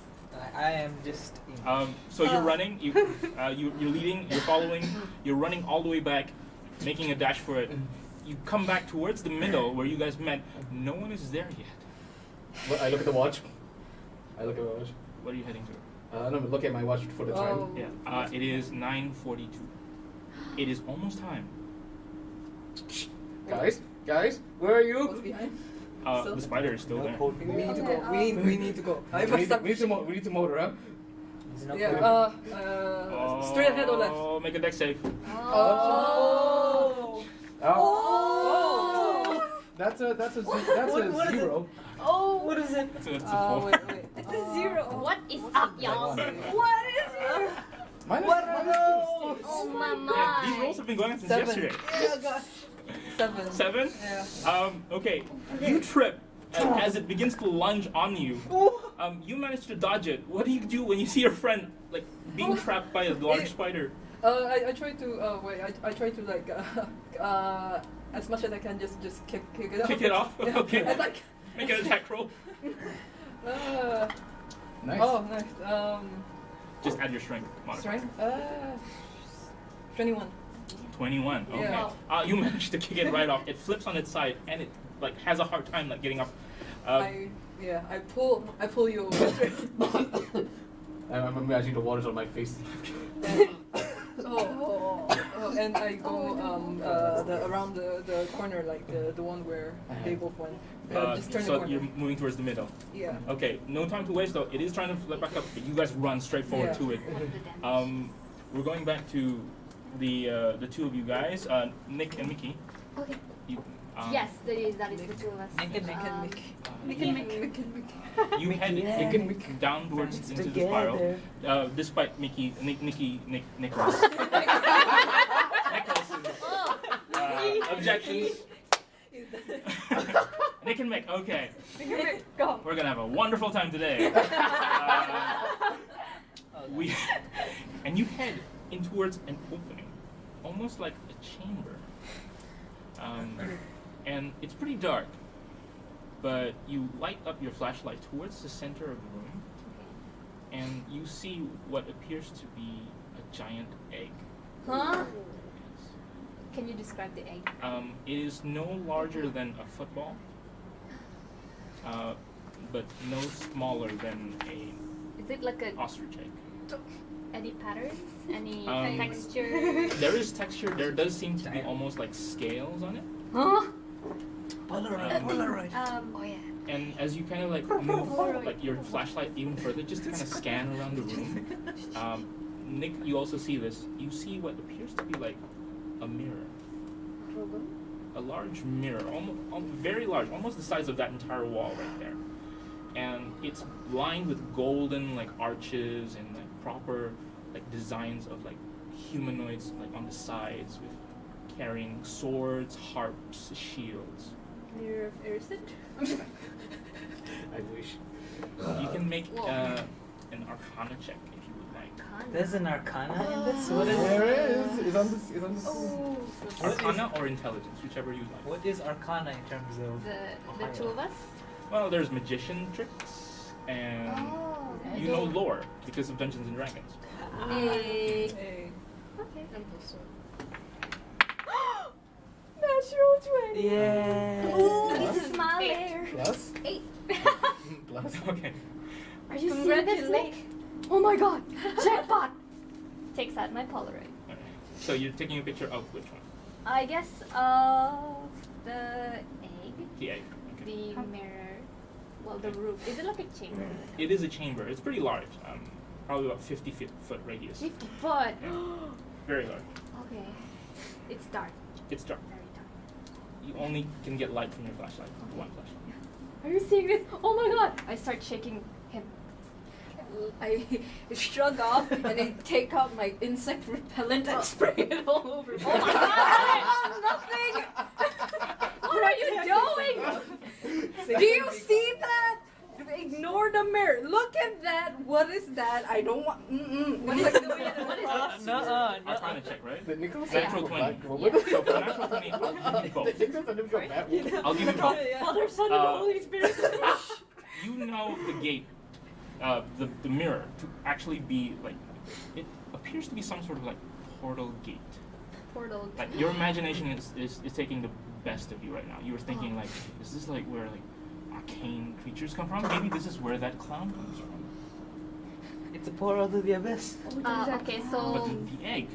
I am just. So you're running, you're leading, you're following, you're running all the way back, making a dash for it. You come back towards the middle where you guys met. No one is there yet. Well, I look at the watch. What are you heading to? No, but look at my watch for the time. Oh. Yeah. It is 9:42. It is almost time. Guys, where are What's you? behind? The spider is still there. We need to go. We need to go. We need to motor, huh? Yeah. Straight ahead or left? Oh, make a deck save. Oh. Oh. That's a What is it? 0. Oh, what is it? So it's a 4. Wait. It's a 0. What is up, y'all? What is it? Minus What minus are those? Oh my Yeah, these my. rolls have been going on since 7. yesterday. Yeah, gosh. 7. 7? Yeah. Okay. You trip as it begins to lunge on you. You manage to dodge it. What do you do when you see your friend like being trapped by a large spider? I try to I try to like as much as I can just kick it off. Kick it off? Yeah. Okay. It's like Make an attack roll. Nice. Oh, nice. Just add your strength modifier. Strength. 21. 21. Okay. Yeah. You manage to kick it right off. It flips on its side and it like has a hard time like getting up. I pull you over. I'm imagining the water's on my face. And I go around the corner, like the one where they both went. Just turn the so corner. you're moving towards the middle. Yeah. Okay, no time to waste though. It is trying to flip back up, but you guys run straight forward Yeah. to it. We're going back to the two of you guys, Nick and Mickey. Okay. You, Yes, that is the two of us. Nick and You head downwards into the spiral, despite Nicholas's objections. Nick and Mick, okay. Go. We're gonna have a wonderful time today. And you head in towards an opening, almost like a chamber. And it's pretty dark, but you light up your flashlight towards the center of the room, and you see what appears to be a giant egg. Huh? Can you describe the egg? It is no larger than a football, but no smaller than Is it like a ostrich egg. any patterns? Any Um, texture? There is texture. There does seem to be almost like scales on it. Huh? Polaroid. Oh yeah. And as you kind of like move like your flashlight even further, just to kind of scan around the room, Nick, you also see this. You see what appears to be like a mirror. A large mirror, almost very large, almost the size of that entire wall right there. And it's lined with golden like arches and like proper like designs of like humanoids like on the sides with carrying swords, harps, shields. Mirror of Ericid. I wish. You can make an Arcana check if you would like. There's an Arcana in this? What is There it? is. It's on this. It's on this. Arcana or Intelligence, whichever you like. What is Arcana in terms of? The two of us? Well, there's magician tricks, and Oh. you know lore because of Dungeons and Dragons. Hey. Hey. Okay. Natural 20. Yeah. Ooh, this is my lair. Plus? 8. Plus? Okay. Are you seeing this, Nick? Oh my god! Jackpot! Takes out my Polaroid. Okay. So you're taking a picture of which one? I guess of the egg, The egg. Okay. the mirror, well, the roof. Is it like a chamber? It is a chamber. It's pretty large. Probably about 50 foot radius. 50 foot. Yeah. Very large. Okay. It's dark. It's dark. Very dark. You only can get light from your flashlight. One flashlight. Are you seeing this? Oh my god! I start shaking him. I shrug off and I take out my insect repellent and spray it all over. Oh my god! Nothing! What are you doing? Do you see that? Ignore the mirror. Look at that. What is that? I don't want. What is Like, what is this? Arcana check, right? The Nicholas Natural 20. So for natural 20, I'll give you both. The Nicholas and him bad woman. I'll give you both. Father, Son, and Holy Spirit. You know the gate, the mirror, to actually be like, it appears to be some sort of like portal gate. Portal. Like your imagination is taking the best of you right now. You were thinking like, is this like where like arcane creatures come from? Maybe this is where that clown comes from. It's a portal to the abyss. Okay, But so the egg,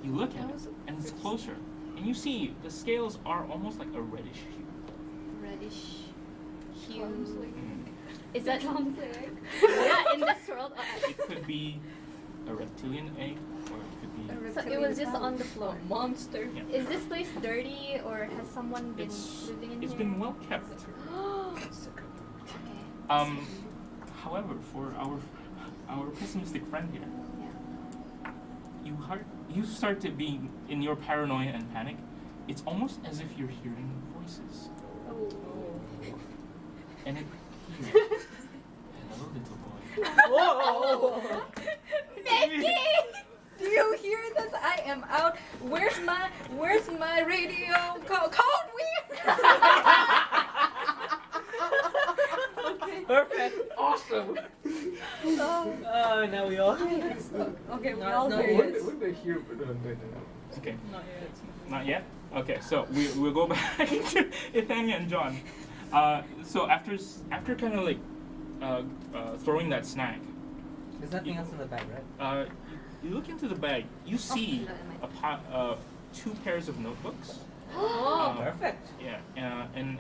you look at it and it's closer, and you see the scales are almost like a reddish hue. reddish hue. Mm. Is that yeah, in this world? It could be a reptilian egg, or it could be. So it was just on the floor. Monster. Yeah. Is this place dirty or has someone been living in It's here? been well kept. Okay. However, for our pessimistic friend here, Yeah. you start to be in your paranoia and panic. it's almost as if you're hearing voices. Oh. And it hears, hello, little boy. Whoa! Becky! Do you hear this? I am out. Where's my radio? Code weird. Okay. Perfect. Awesome. Oh, now we all. Okay, we No, all no, hear what- it. What did I hear? Okay, Not yet. not yet? Okay, so we'll go back to Ethania and John. So after kind of like throwing that snack, There's nothing else in the bag, right? you look into the bag. You see two pairs of notebooks. Oh, perfect. Yeah, an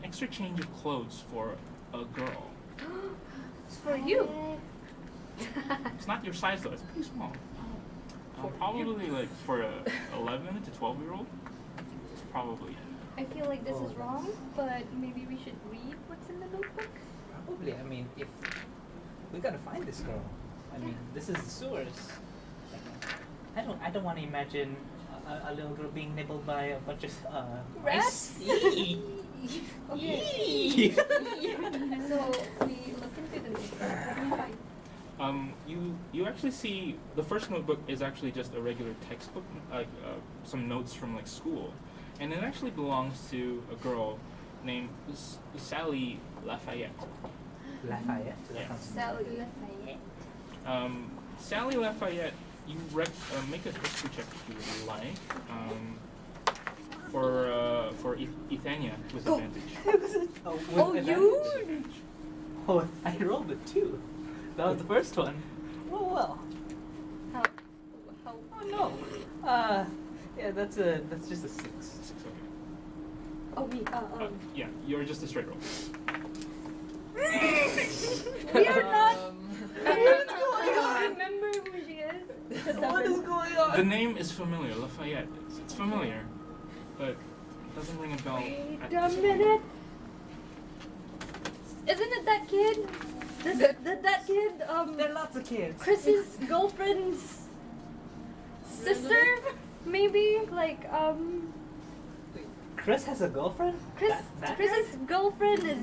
extra change of clothes for a girl. It's for you. It's not your size though. It's pretty small. Probably like for a 11 to 12-year-old. It's probably. I feel like this is wrong, but maybe we should read what's in the notebook. Probably. I mean, if we gotta find this girl. I mean, this is the sewers. I don't want to imagine a little girl being nibbled by a bunch of Rats? Eee. Okay. So we look into the notebook. What do we find? You actually see the first notebook is actually just a regular textbook, like some notes from like school, and it actually belongs to a girl named Sally Lafayette. Lafayette. Yeah. Sally Lafayette. Sally Lafayette, you make a history check if you would like. For Ethania with advantage. Oh, you? Oh, I rolled a 2. That was the first one. Oh well. How? Oh no. Yeah, that's just a 6. 6, okay. Oh, me. Yeah, you're just a straight roll. We are not. I don't remember who she is. What is going on? The name is familiar, Lafayette. It's familiar, but it doesn't ring a bell. Wait at a this point. minute. Isn't it that kid? That kid? There are lots of kids. Chris's girlfriend's sister? Maybe? Like, Chris has a girlfriend? That guy? Chris's girlfriend is,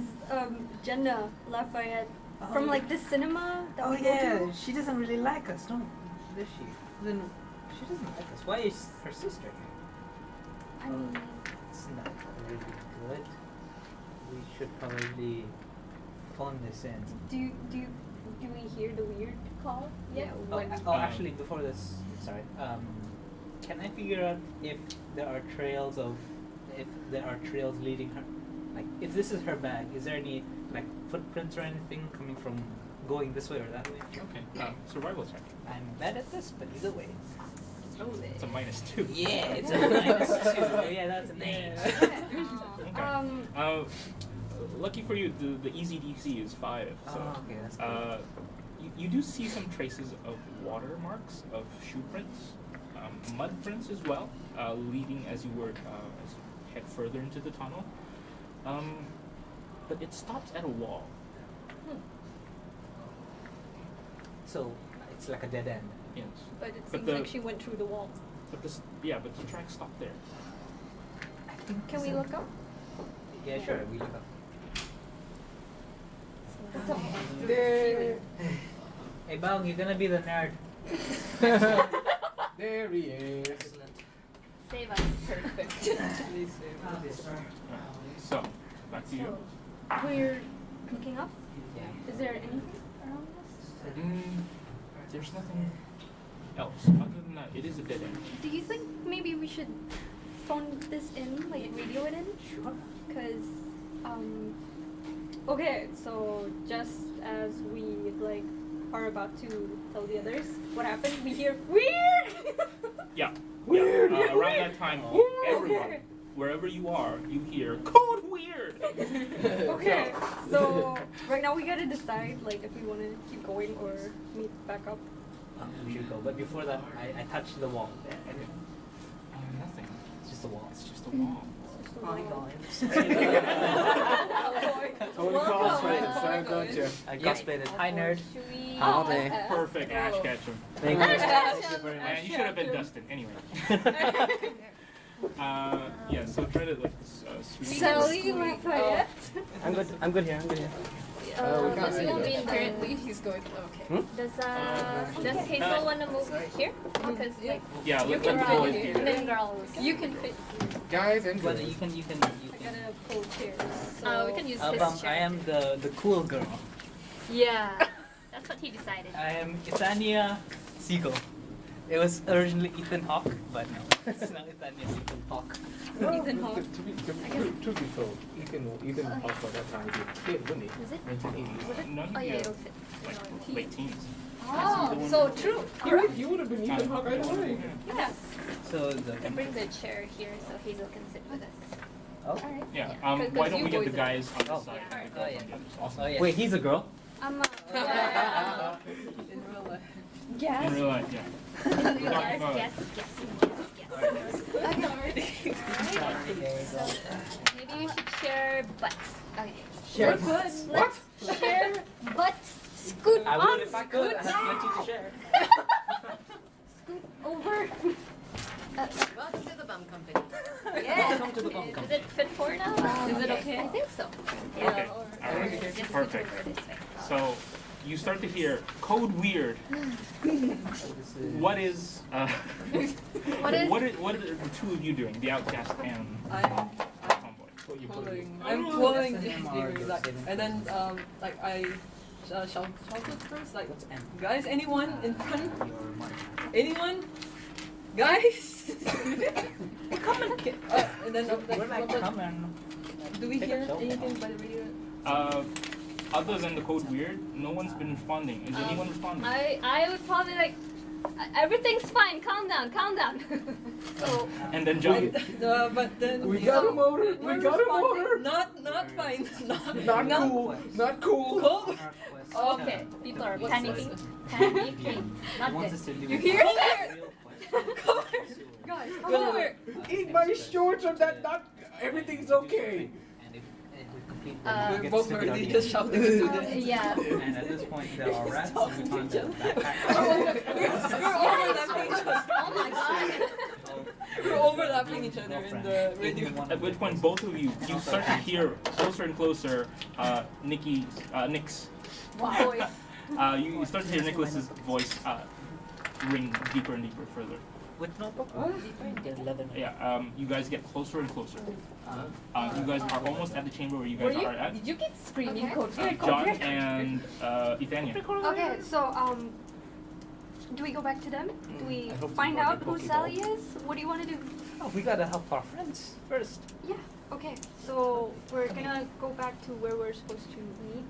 Jenna Lafayette. From, like, this cinema that Oh we go yeah, to. she doesn't really like us, does she? Then she doesn't like us. Why is her sister? I mean, It's not really good. We should probably phone this in. do we hear the weird call? Yeah. When, Actually, before this, sorry. Can I figure out if there are trails leading her? Like, if this is her bag, is there any like footprints or anything coming from going this way or that way? Okay, survival check. I'm bad at this, but either way. It's a -2. Yeah, it's a -2. Yeah, that's a name. Okay. Lucky for you, the easy DC is 5. So, Okay, that's good. you do see some traces of watermarks of shoe prints, mud prints as well, leading as you head further into the tunnel. But it stops at a wall. So it's like a dead end. Yes. but it But seems the- like she went through the wall. But the tracks stop there. I think Can we look up? Yeah, sure. We look up. What's up? There. Hey, Bang, you're gonna be the nerd. There he is. Save us. Perfect. So, back to you. We're looking up. Yeah. Is there anything around us? There's nothing else. Other than that, it is a dead end. Do you think maybe we should phone this in, like radio it in? Sure. Cause, Okay, so just as we like are about to tell the others what happened, we hear weird. Yeah. Weird. Around that time, everyone, wherever you are, you hear code weird. Okay, so right now we gotta decide like if we want to keep going or meet back up. We should go. But before that, I touched the wall. Yeah, and Nothing. it's just a wall. It's just a wall. Oh, Tony calls right inside, don't you? I cosplayed. Hi, nerd. should we? All day. Perfect, Ash Ketchum. Thank you. Thank you very Man, you should have been Dustin. Anyway. Yeah, so try to like sweep. Sally Lafayette. I'm good. I'm good here. I'm good here. We can't see will you. be in the, Apparently he's going. Okay. does Hazel want to move here? Because like Yeah, You let can the ride boys it. be and there. then girls. You can fit. Guys and Well, girls. you can. I gotta pull chairs. So We can use I his chair. am the cool girl. Yeah, that's what he decided. I am Ithania Seagull. It was originally Ethan Hawke, but no, it's now Ithania Seagull Hawke. Ethan Hawke. To be told, Ethan Hawke by that time was a kid, wasn't he? Is it? 1980s. No, Oh yeah, yeah, it'll fit. like late teens. Oh, so true. You would have been Ethan Hawke right away. Yes. So We the can bring the chair here so Hazel can sit with us. oh Alright. Yeah. Yeah. Why 'Cause don't you we get the boys are- guys on the Oh. side? Yeah. and the girls on the other side? oh yeah. Wait, he's a girl. In real life. In Yes. real life, yeah. Yes, yes, yes, yes. So maybe we should share butts. Okay. Share Let's share butts. Scoot I on. would if I could. I have plenty to share. Scoot over. Welcome to the bum company. Yeah. Welcome to the bum Is company. it fit for now? Is it okay? I think so. Okay. Or Alright. just scoot Perfect. over this way. So you start to hear code weird. What is What is- what are the two of you doing? The outcast and I'm tomboy. pulling. I'm pulling. Like, and then like I shout it first. Like, guys, anyone in front? Anyone? Guys, come and and then We're like, come and do we take a hear show. anything by the radio? Other than the code weird, no one's been responding. Is anyone responding? I would probably like everything's fine. Calm down. Calm down. So And then John. But then We got a motor. We we're got a responding. motor. Not fine. Not cool. Not cool. Cool. okay, people are panicking. Panicking. Not Wants good. us to do You it. hear it? Real Guys, Go come over. Eat my shorts or that not everything's okay. And if we complete Uh, then We're we both get already to just shouting into the. Yeah. And at this point there are rats and we found the backpack. We're overlapping each other. Oh my god. We're overlapping each other in the radio. At which point, both of you start to hear closer and closer Nick's. Voice. You start to hear Nicholas's voice ring deeper and deeper further. With notebook? There's leather. Yeah, you guys get closer and closer. You guys are almost at the chamber where you guys are at. Did you keep screaming? Okay. Code Red, code John Red. and Ethania. Okay, so do we go back to them? Do we I hope find somebody out who Pokeball. Sally is? What do you want to do? Oh, we gotta help our friends first. Yeah. Okay. So we're gonna go back to where we're supposed to meet.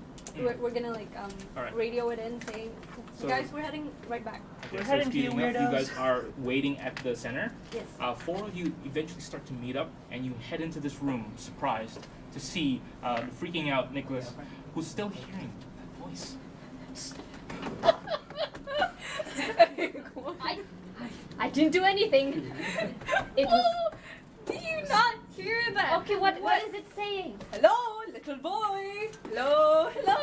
We're gonna like Alright. radio it in saying, So- guys, we're heading right back. Okay, We're so heading to you, speeding up, you guys weirdos. are waiting at the center. Yes. Four of you eventually start to meet up, and you head into this room, surprised to see the freaking out Nicholas, who's still hearing that voice. I didn't do anything. It was Do you not hear that? okay. What is it saying? Hello, little boy. Hello, hello.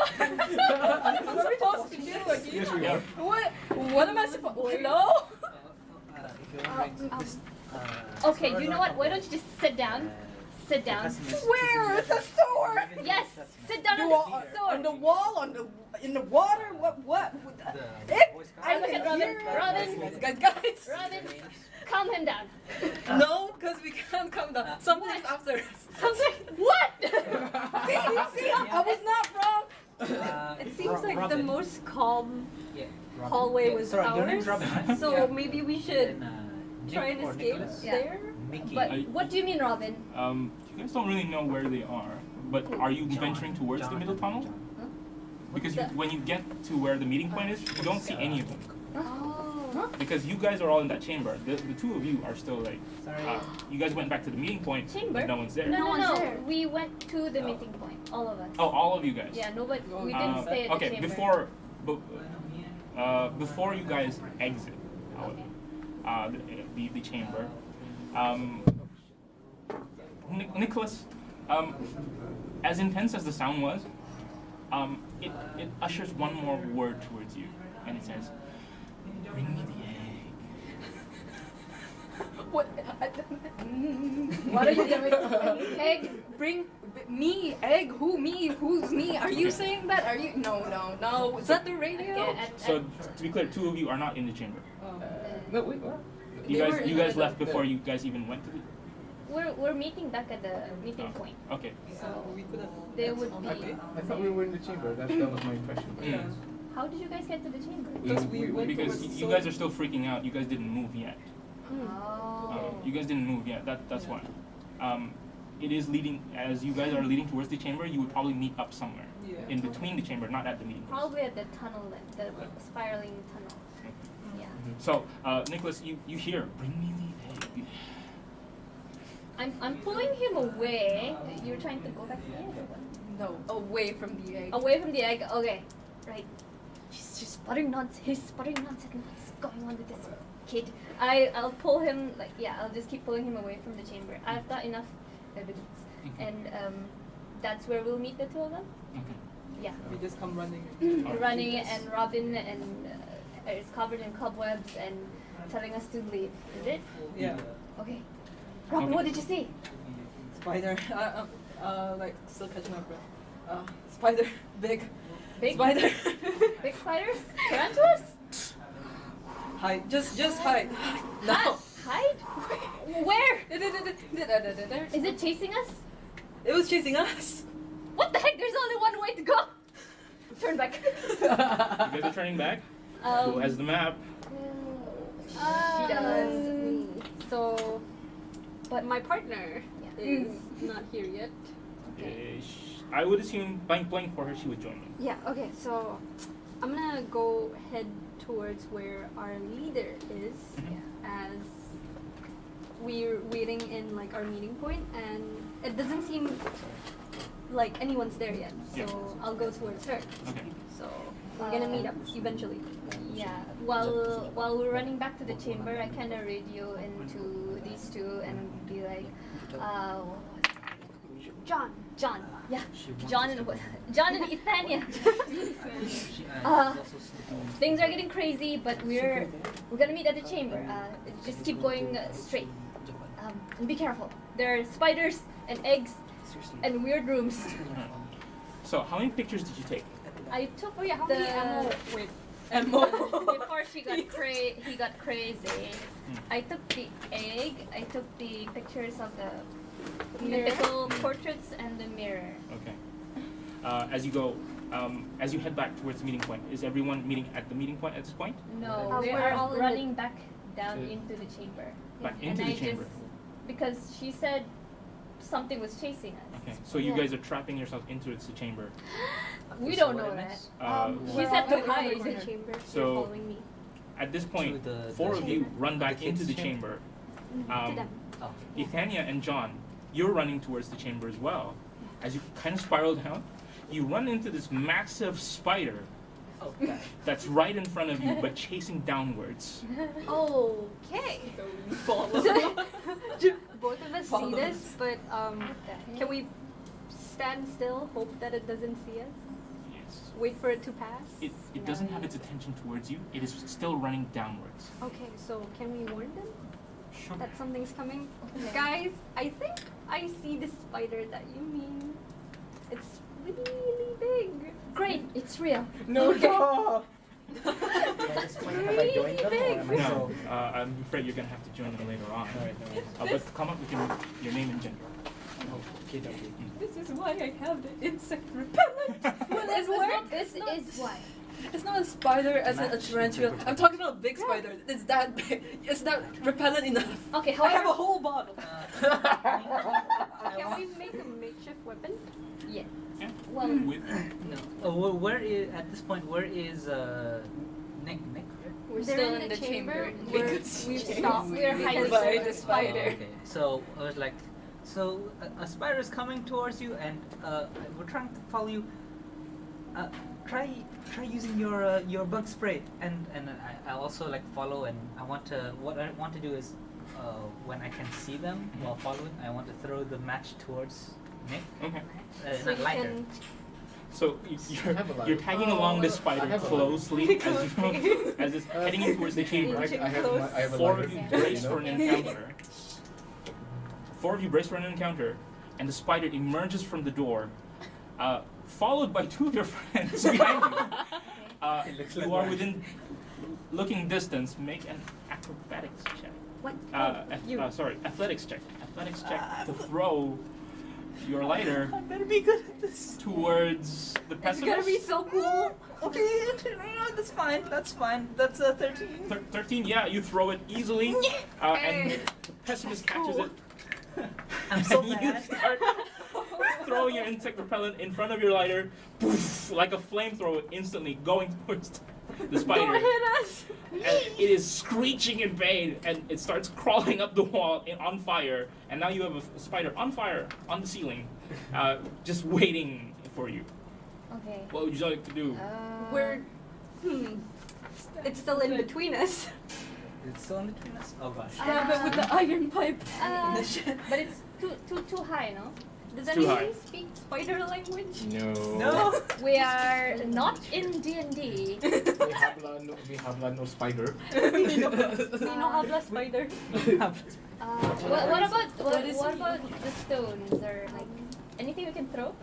I'm supposed to do it. Yes, we are. What am I supposed? Hello. If you're wondering, this, Okay, you know what? Why don't you just sit down? Sit down. Where? It's a store. Yes, sit down on You the are sword. on the wall, in the water. What? I look at Robin. hear it. Robin, Guys. Robin, calm him down. No, because we can't come down. Something's after us. Something. What? See, I was not wrong. It seems like the Robin. most calm Yeah, Robin. hallway Yeah, was sorry, your name's ours. Robin, right? So Yeah. maybe we should Then, try and Jake or escape Nicholas? there. Mickey. But what do you mean, Robin? You guys don't really know where they are, but are you venturing towards the middle tunnel? Because when you get to where the meeting point is, you don't see any of them. Oh. Because you guys are all in that chamber. The two of you are still like, Sorry. you guys went back to the meeting point, Chamber? but no one's there. No, No no, one's no. there. We went to the meeting point, all of us. Oh, all of you guys. Yeah, nobody. We didn't stay at the Okay, chamber. before you guys exit out, the chamber, Nicholas, as intense as the sound was, it ushers one more word towards you, and it says, "Bring me the egg." What? What are you doing? Egg, bring me. Egg, who me? Who's me? Are you saying that? Are you? No. Is that the radio? Okay, So to be clear, two of you are not in the chamber. No, wait, what? You guys left before you guys even went to the. we're meeting back at the meeting point. Okay. So we could have. there would be. I thought we were in the chamber. That was my impression. Mm. How did you guys get to the chamber? Because we went Because towards you guys are still freaking out. You guys didn't move yet. Oh. You guys didn't move yet. That's why. It is leading as you guys are leading towards the chamber. You would probably meet up somewhere in between the chamber, not at the meeting place. Probably at the tunnel, the spiraling tunnel. Yeah. So, Nicholas, you hear, bring me the egg. I'm pulling him away. You're trying to go back to the egg or what? No, away from the egg. Away from the egg. Okay. Right. She's sputtering nonsense. He's sputtering nonsense. What's going on with this kid? I'll pull him. I'll just keep pulling him away from the chamber. I've got enough evidence, and that's where we'll meet the two of them. Okay. Yeah. We just come running. Running, and Robin is covered in cobwebs and telling us to leave. Is it? Yeah. Okay. Robin, Okay. what did you see? Spider. Like still catching up. Spider. Big. Big Spider. Big spiders? Tarantulas? Hide. Just hide. No. Hide? Where? Is it chasing us? It was chasing us. What the heck? There's only one way to go. Turn back. You guys are turning back. Who has the map? She does. So, but my partner is not here yet. I would assume blank for her, she would join you. Yeah, okay, so I'm gonna go head towards where our leader is as we're waiting in like our meeting point, and it doesn't seem like anyone's there yet. So Yeah. I'll go towards her. Okay. So we're gonna meet up eventually. Yeah. While we're running back to the chamber, I kind of radio into these two and be like, John. Yeah. John and Ethania. Things are getting crazy, but we're gonna meet at the chamber. Just keep going straight. And be careful. There are spiders and eggs and weird rooms. So, how many pictures did you take? I took How many ammo? Wait. Ammo. before he got crazy. I took the egg. I took the pictures of the mythical portraits and the mirror. Okay. As you go, as you head back towards the meeting point, is everyone meeting at the meeting point at this point? No, we we're are all in running back down into the chamber. Back And into the I chamber. because she said something was chasing us. Okay. So you guys are trapping yourself into the chamber. We don't know that. She said to hide. The chamber. So- You're following me. At this point, To the- four the of you chamber? run back The into kids' the chamber. To them. Ethania and John, you're running towards the chamber as well. As you kind of spiral down, you run into this massive spider that's right in front of you, but chasing downwards. Okay. Both of us see this, but can we stand still, hope that it doesn't see us? Yes. Wait for it to pass? It doesn't have its attention towards you. It is still running downwards. Okay, so can we warn them Sure. that something's coming? Guys, I think I see the spider that you mean. It's really big. Great, it's real. No, Okay. no. Really big. No, I'm afraid you're gonna have to join them later on. But come up with your name and gender. This is why I have the insect repellent. Well, this is why. It's not a spider as in a tarantula. I'm talking about a big spider. It's that big. It's not repellent enough. Okay, I have a however, whole bottle. Can we make a makeshift weapon? yeah. Yeah. Well, With No. Where is at this point? Where is Nick? Nick? We're They're still in in the the chamber. chamber. We've stopped. We're hiding by from the spider. Okay. So I was like, so a spider is coming towards you, and we're trying to follow you. Try using your bug spray, and I also like follow, and what I want to do is when I can see them while following, I want to throw the match towards Nick. okay. So Not you lighter. can So I have a ladder. you're tagging along this I spider have a closely as it's heading in towards the chamber. I have a Four ladder. of you Yeah. brace for an encounter. Four of you brace for an encounter, and the spider emerges from the door, followed by two of your friends behind you. It looks You like are one. within looking distance. Make an acrobatics check. What? Athletics check. Athletics check to throw your lighter I better be good at this. towards the It's pessimist. gonna be so cool. Okay, that's fine. That's fine. That's 13. 13, yeah, you throw it easily, and the pessimist catches it. I'm so And you mad. start throwing your insect repellent in front of your lighter, poof, like a flamethrower, instantly going towards the spider. Don't hit us. And it is screeching in pain, and it starts crawling up the wall on fire. And now you have a spider on fire on the ceiling, just waiting for you. Okay. What would you like to do? We're. It's still in between us. It's still in between us. Oh gosh. Stab it with the iron pipe. But it's too high, no? Does Too high. anybody speak spider language? No. No. We are not in D&D. We have no spider. We know habla spider. What about What is what it? about the stones or like anything we can throw?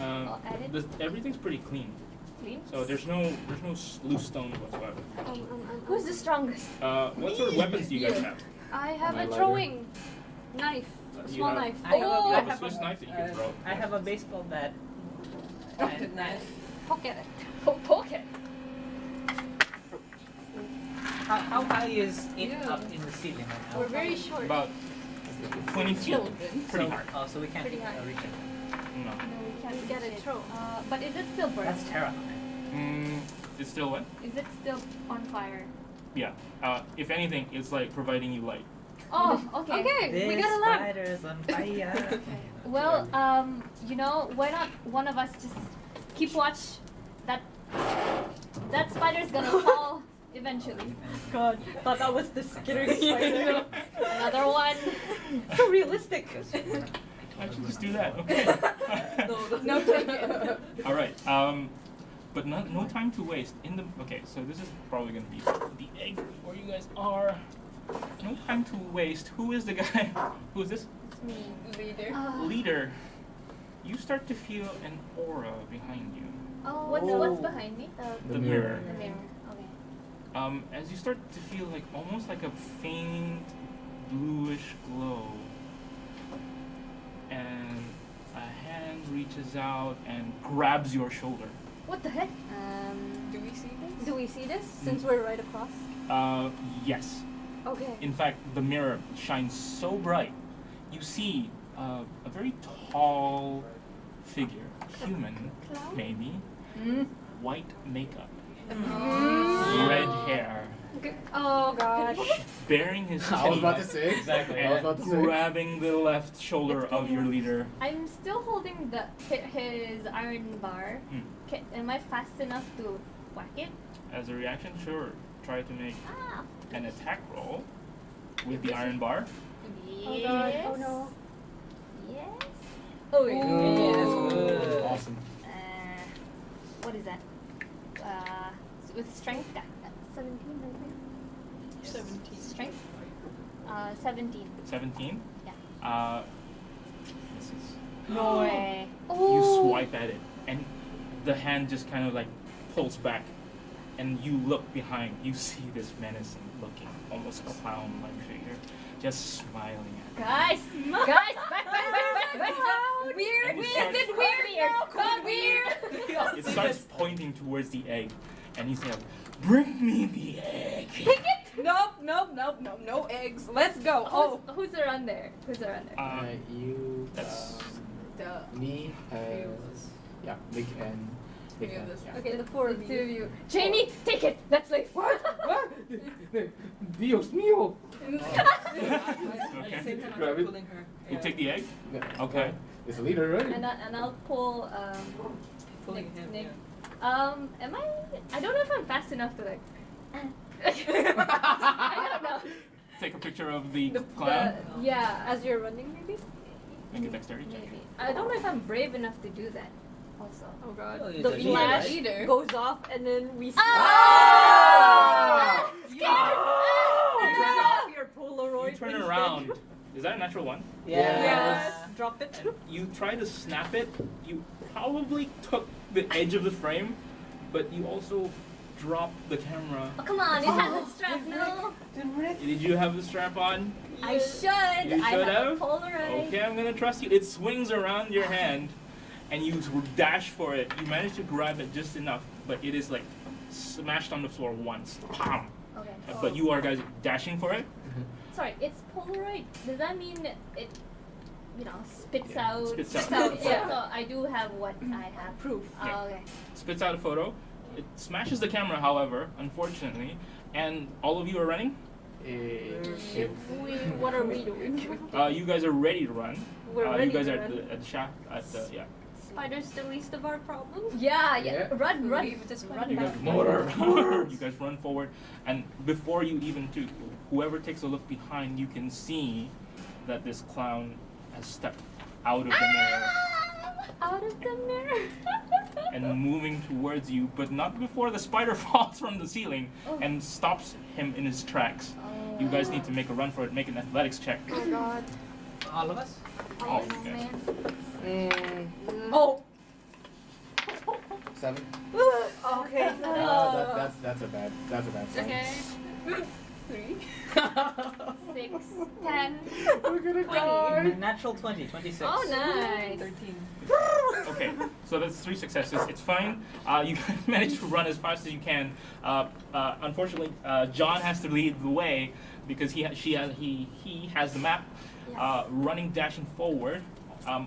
I'll add it. Everything's pretty clean, Clean. so there's no loose stones whatsoever. Who's the strongest? What sort of weapons do you guys have? I have My a lighter. throwing knife. A You small have- knife. I have a- You I have a have Swiss a- knife that you can throw. I have a baseball bat. Pocket knife. Poke at it. Poke it. How high is it Yeah. up in the ceiling right now? We're very short. About 20 feet. Children. Pretty so, hard. Oh, so we can't Pretty high. reach it. No. No, we can't We get reach it it. throw. But is it still burning? That's terrifying. It's still what? Is it still on fire? Yeah. If anything, it's like providing you light. Oh, okay. Okay, This we got a lamp. spider's on fire. Well, you know, why not one of us just keep watch? That spider's gonna fall eventually. God, thought that was the scary spider. Another one. So realistic. Actually, just do that. Okay. No, take it. All right. But no time to waste. Okay, so this is probably gonna be the egg where you guys are. No time to waste. Who is the guy? Who is this? It's me. Leader. Leader. You start to feel an aura behind you. Oh, what's behind me? The mirror. The mirror. Okay. As you start to feel like almost like a faint bluish glow, and a hand reaches out and grabs your shoulder. What the heck? Do we see this? Do we see this since we're right across? Yes. Okay. In fact, the mirror shines so bright. You see a very tall figure, human, maybe, white makeup, red hair, Oh gosh. bearing his I was chin about to say. Exactly. I was and about to say. grabbing the left shoulder of your leader. I'm still holding his iron bar. Am I fast enough to whack it? As a reaction, sure, try to make Ah. an attack roll with the iron bar. Yes. Oh god. Oh no. Yes. Oh Yes, good. Awesome. What is that? With strength, 17, I think. 17. Strength. 17. 17. Yeah. This is. No way. You swipe at it, and the hand just kind of like pulls back, and you look behind. You see this menacing-looking, almost clown-like figure, just smiling at you. Guys, back. Weird. And it Is starts- it weird now? Come weird. It starts pointing towards the egg, and he's like, "Bring me the egg." Nope. No eggs. Let's go. Oh. Who's around there? You. That's Me. Yeah. Big and. Big Three of hand. us. Yeah. Okay, the four of Two of you. you. Jamie, take it. Let's leave. What? Dios mío. At the same time, Grab I'm it. pulling her. You take the egg. Yeah. Okay. It's a leader, right? And I'll pull Pulling him. Nick. Yeah. Am I don't know if I'm fast enough to like I don't know. Take a picture of the The- clown. yeah, As you're running, maybe. Make a dexterity check. maybe. I don't know if I'm brave enough to do that. also. Oh god. Oh, you're The the flash leader. goes off and then we see. Ah! You turn, Off your you Polaroid. turn instead. around. Is that a natural one? Yes. Drop it. And you try to snap it. You probably took the edge of the frame, but you also dropped the camera. Oh, come on, it has a strap, no? Did you have the strap on? I should. You I should have a have? Polaroid. Okay, I'm gonna trust you. It swings around your hand, and you dash for it. You manage to grab it just enough, but it is like smashed on the floor once. Pam! Okay. But you are guys dashing for it. Sorry, it's Polaroid. Does that mean it, spits Yeah, out? spits out. Yeah, so I do have what I have. Proof. Yeah. Oh, okay. Spits out a photo. It smashes the camera, however, unfortunately, and all of you are running. What are we doing? You guys are ready to run. We're ready You guys to are run. at the shaft. Yeah. Spider's the least of our problems. Yeah. Yeah. Run. Just You guys, you guys run forward, and before you even do, whoever takes a look behind, you can see that this clown has stepped out of the mirror Out of the mirror. and moving towards you, but not before the spider falls from the ceiling and stops him in his tracks. You guys need to make a run for it. Make an athletics check. Oh god. All of us? Oh, Oh, okay. man. Oh. 7. Okay. That's a bad sign. Okay. 3, 6, 10, We're gonna 20. Natural 20, 26. Oh, nice. 13. Okay, so that's 3 successes. It's fine. You guys managed to run as fast as you can. Unfortunately, John has to lead the way because he has the map. Running, dashing forward,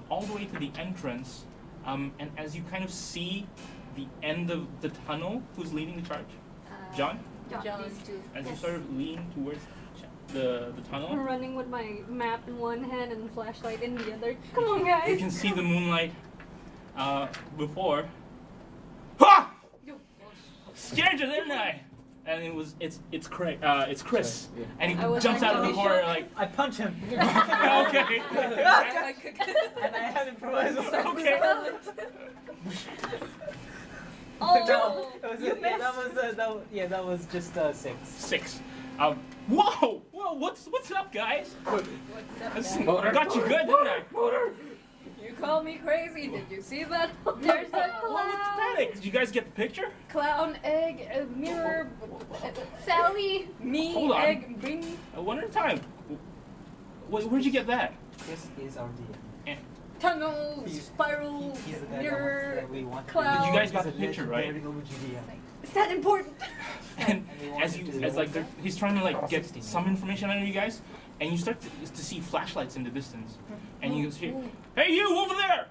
all the way to the entrance. And as you kind of see the end of the tunnel, who's leading the charge? John? John. As you sort of lean towards the I'm tunnel, running with my map in one hand and flashlight in the other. Come on, you guys. can see the moonlight before. Ha! Scared you, didn't I? And it's Chris, Yeah. and he I was jumps out of the actually corner shocked. like, I punch him. okay. And I have improvised. Okay. Oh, That was just 6. 6. Whoa! What's up, guys? Motor. I got you good, didn't I? You call me crazy. Did you see that? there's a What's clown. that? Did you guys get the picture? Clown, egg, mirror, Sally. me, Hold on. egg, bring. One at a time. Where'd you get that? Chris is our DM. Tunnel, He's- spiral, He's the guy mirror, that we want. cloud. But you guys got He's the a picture, right? legendary OGDM. Is that important? And we want as you you, to- as like he's trying to like get 16. some information out of you guys, and you start to see flashlights in the distance, and you hear, "Hey, you over there!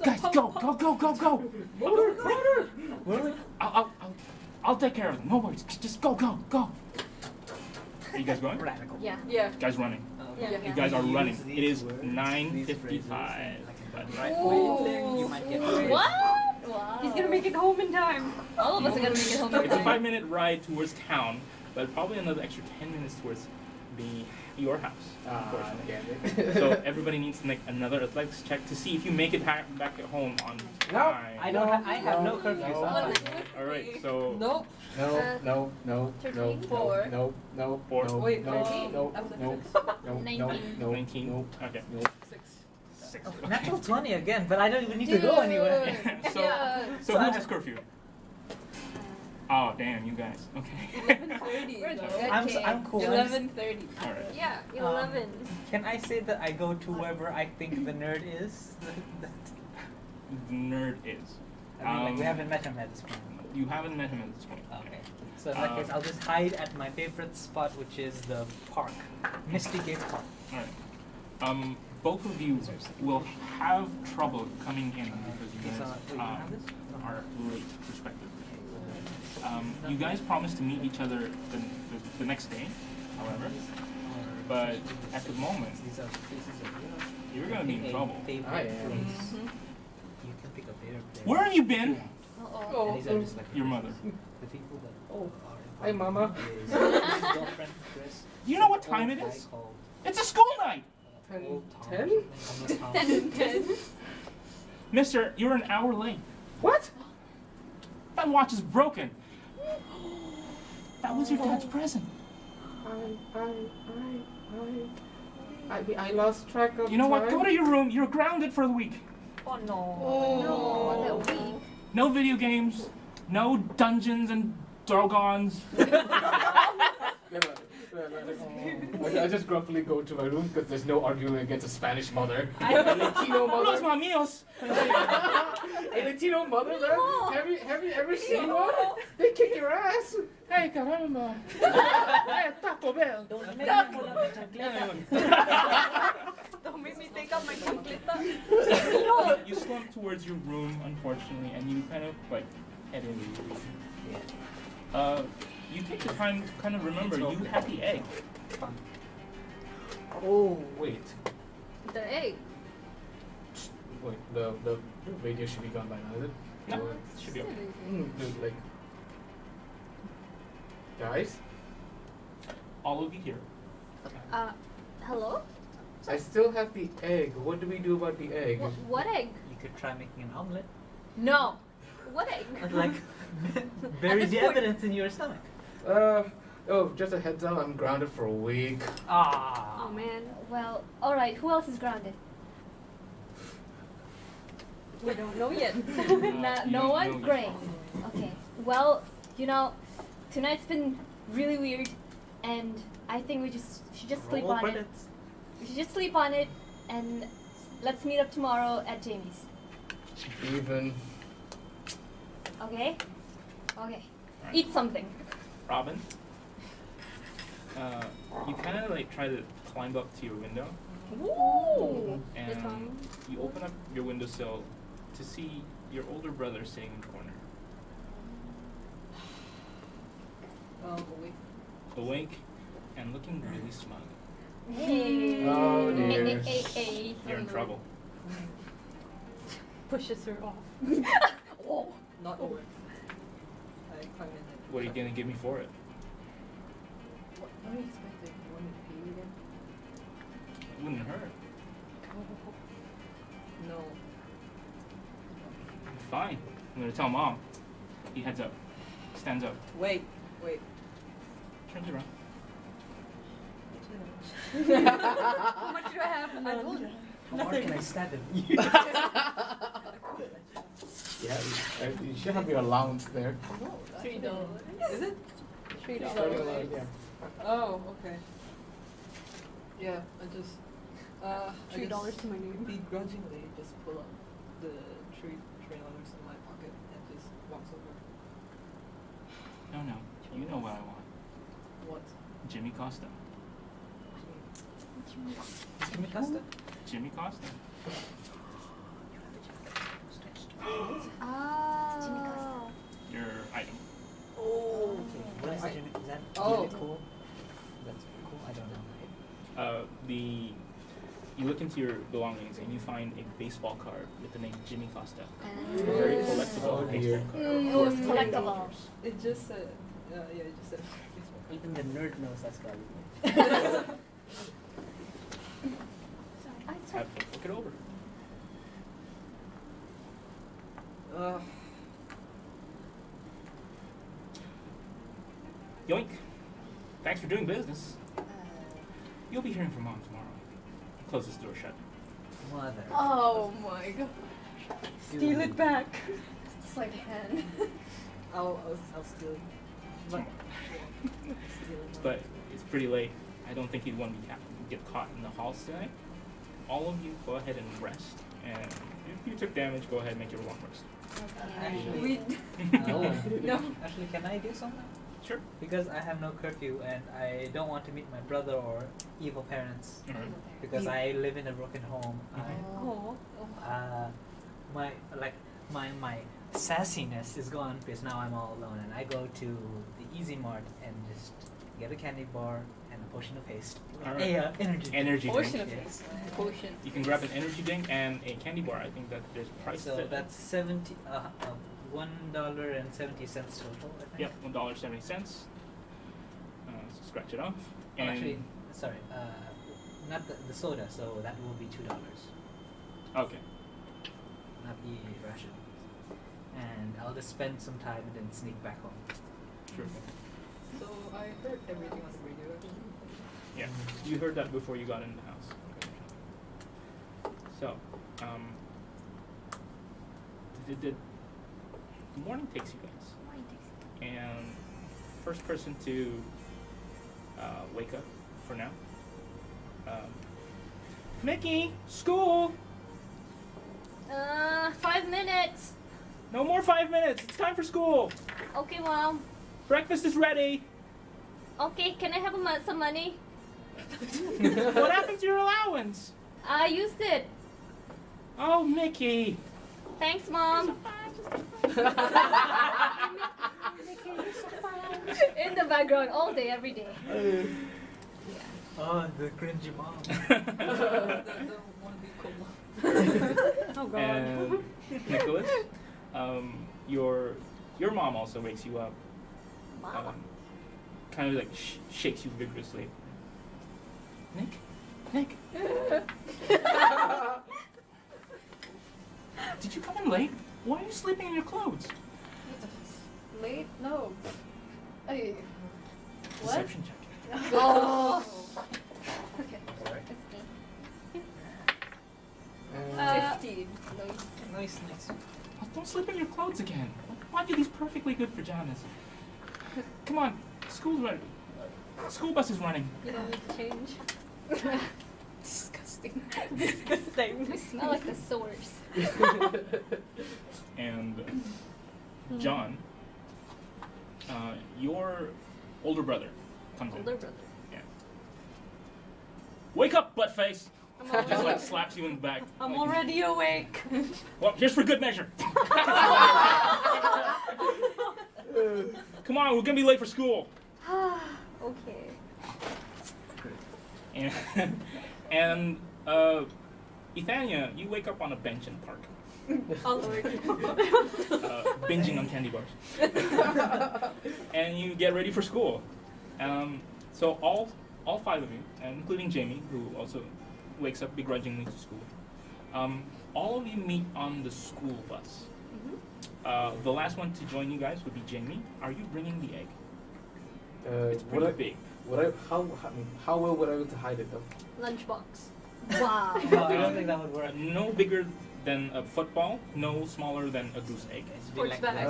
Guys, go! I'll take care of them. No worries. Just go. Are you guys going? Radical. Yeah. Yeah. Guys running. Yeah. You guys are Use running. these It is words, 9:55. these Right? You might get What? Wow. He's gonna make it home in time. All of us are gonna make it home. It's a 5-minute ride towards town, but probably another extra 10 minutes towards your house. unfortunately. So everybody needs to make another athletics check to see if you make it back at home on time. I have no curfew. No. So I'm fine. All right, so Nope. No. 13? No. Four. Wait, No. 13? No. No. 19. Okay. 6. 6. Okay. Natural 20 again, but I don't even need to go anywhere. so Yeah. so who has curfew? Oh damn, you guys. Okay. 11:30. I'm cool. 11:30. All right. Yeah, 11. Can I say that I go to wherever I think the nerd is? The nerd is. I mean, like, we haven't met him at this point. You haven't met him at this point. Okay. So in that case, I'll just hide at my favorite spot, which is the park, Misty Gates Park. All right. Both of you will have trouble coming in because you So, guys wait, you have this? are late, respectively. You guys promised to meet each other the next day, however, but at the moment, you're gonna be in trouble. I am. You can pick a favorite place. Where have you been? And these are just like Your mother. the people that Oh. are Hi, Mama. is his girlfriend, Chris. Do you know what This time old it guy is? called 10 It's a school night! Old Tom, 10? homeless Tom. Mister, you're an hour late. What? That watch is broken. That was your dad's present. I lost track of You know what? time. Go to your room. You're grounded for the week. Oh no. No, that week. No video games. No Dungeons and Dragons. I just grumpily go to my room because there's no arguing against a Spanish mother. A Latino Los mother. mamios. A Latino mother, man. Have you ever seen one? They kick your ass. Hey, caramba. Hey, Taco Bell. Don't make me pull out the chancleta. Don't make me take out my chancleta. You slump towards your room, unfortunately, and you kind of like head into your room. You take the time to kind of remember you had the egg. Oh wait, The egg. the radio should be gone by now, is it? No, Or- it should be okay. Dude, like, guys, All of you here. Hello? I still have the egg. What do we do about the egg? What egg? You could try making an omelet. No. What egg? Like, bury this the point- evidence in your stomach. Just a heads up, I'm grounded for a week. Ah. Oh man. Well, alright, who else is grounded? We don't know yet. No, You no don't one? know yet. Great. Okay. Well, tonight's been really weird, and I think we should just sleep Roll on it. credits. We should just sleep on it, and let's meet up tomorrow at Jamie's. Even. Okay? Okay. Alright. Eat something. Robin, you kind of like try to climb up to your window, Ooh. and you open up your windowsill to see your older brother sitting in the corner, Wait. awake and looking really smug. Hey. Oh, dear. Hey. You're in trouble. Pushes her off. Oh. Not over. I climb in and. What are you gonna give me for it? What are you expecting? You want me to pay you again? It wouldn't hurt. No. Fine. I'm gonna tell Mom. He heads up, stands up, Wait. turns around. How much do I have? I told you. How hard can I stab him? Yeah, you should have your allowance there. No, $3. Is it? $3. Starting allowance, yeah. Oh, okay. Yeah, I just. $3 to my name. Begrudgingly, just pull up the $3 in my pocket and just walks over. No. You know what I want. What? Jimmy Costa. Jimmy Costa? Jimmy Costa. Ah. Your item. Oh. What is Jimmy? Is that Oh. Jimmy cool? That's cool. I don't know. You look into your belongings and you find a baseball card with the name Jimmy Costa. And A very Oh, collectible dear. baseball card. collectible. It just said. It just said. Even the nerd knows that's valuable. Look it over. Yoink. Thanks for doing business. You'll be hearing from Mom tomorrow. Close this door shut. Mother. Oh my god. Steal it back. It's like a hand. I'll steal it. But, but it's pretty late. I don't think you'd want to get caught in the halls tonight. All of you go ahead and rest. And if you took damage, go ahead and make your long rest. Actually, No. Actually, can I do something? Sure. Because I have no curfew and I don't want to meet my brother or evil parents. Alright. Because I live in a broken home. Oh. My sassiness is gone because now I'm all alone and I go to the Easy Mart and just get a candy bar and a potion of haste. Alright. Energy. Energy Potion drink. of Yes. haste. Potion. You can grab an energy drink and a candy bar. I think that there's a price So to that's $1.70 total, I think. Yep, $1.70. So scratch it off. Oh, And actually, sorry, not the soda, so that will be $2. okay. not be Russian. And I'll just spend some time and then sneak back home. Sure. So I heard everything on the radio actually. Yeah, you heard that before you got in the house. So, the morning takes you guys, and first person to wake up for now. Mickey, school. 5 minutes. No more 5 minutes. It's time for school. Okay, Mom. Breakfast is ready. Okay, can I have some money? What happened to your allowance? I used it. Oh, Mickey. Thanks, Mom. In the background all day, every day. Oh, the cringy mom. The one big cola. Oh god. And Nicholas, your mom also wakes you up. Kind of like shakes you vigorously. Nick. Did you come in late? Why are you sleeping in your clothes? Late? No. Hey. What? Deception check. Oh. Okay. Uh, 15. Nice. Oh, don't sleep in your clothes again. Why do these perfectly good pajamas? Come on, school's ready. School bus is running. You don't need to change. Disgusting. Disgusting. I smell like the sores. And John, your older brother comes Older in. brother. Yeah. Wake up, buttface! I'm Just like already, slaps you in the back. I'm Like, already awake. well, here's for good measure. Come on, we're gonna be late for school. Okay. And Ethania, you wake up on a bench in the park, Oh lord. binging on candy bars, and you get ready for school. So all five of you, including Jamie, who also wakes up begrudgingly to school, all of you meet on the school bus. The last one to join you guys would be Jamie. Are you bringing the egg? It's pretty big. How well would I be able to hide it though? Lunchbox. Wow. No, I don't think that would work. No bigger than a football, no smaller than a goose egg. Sports bag.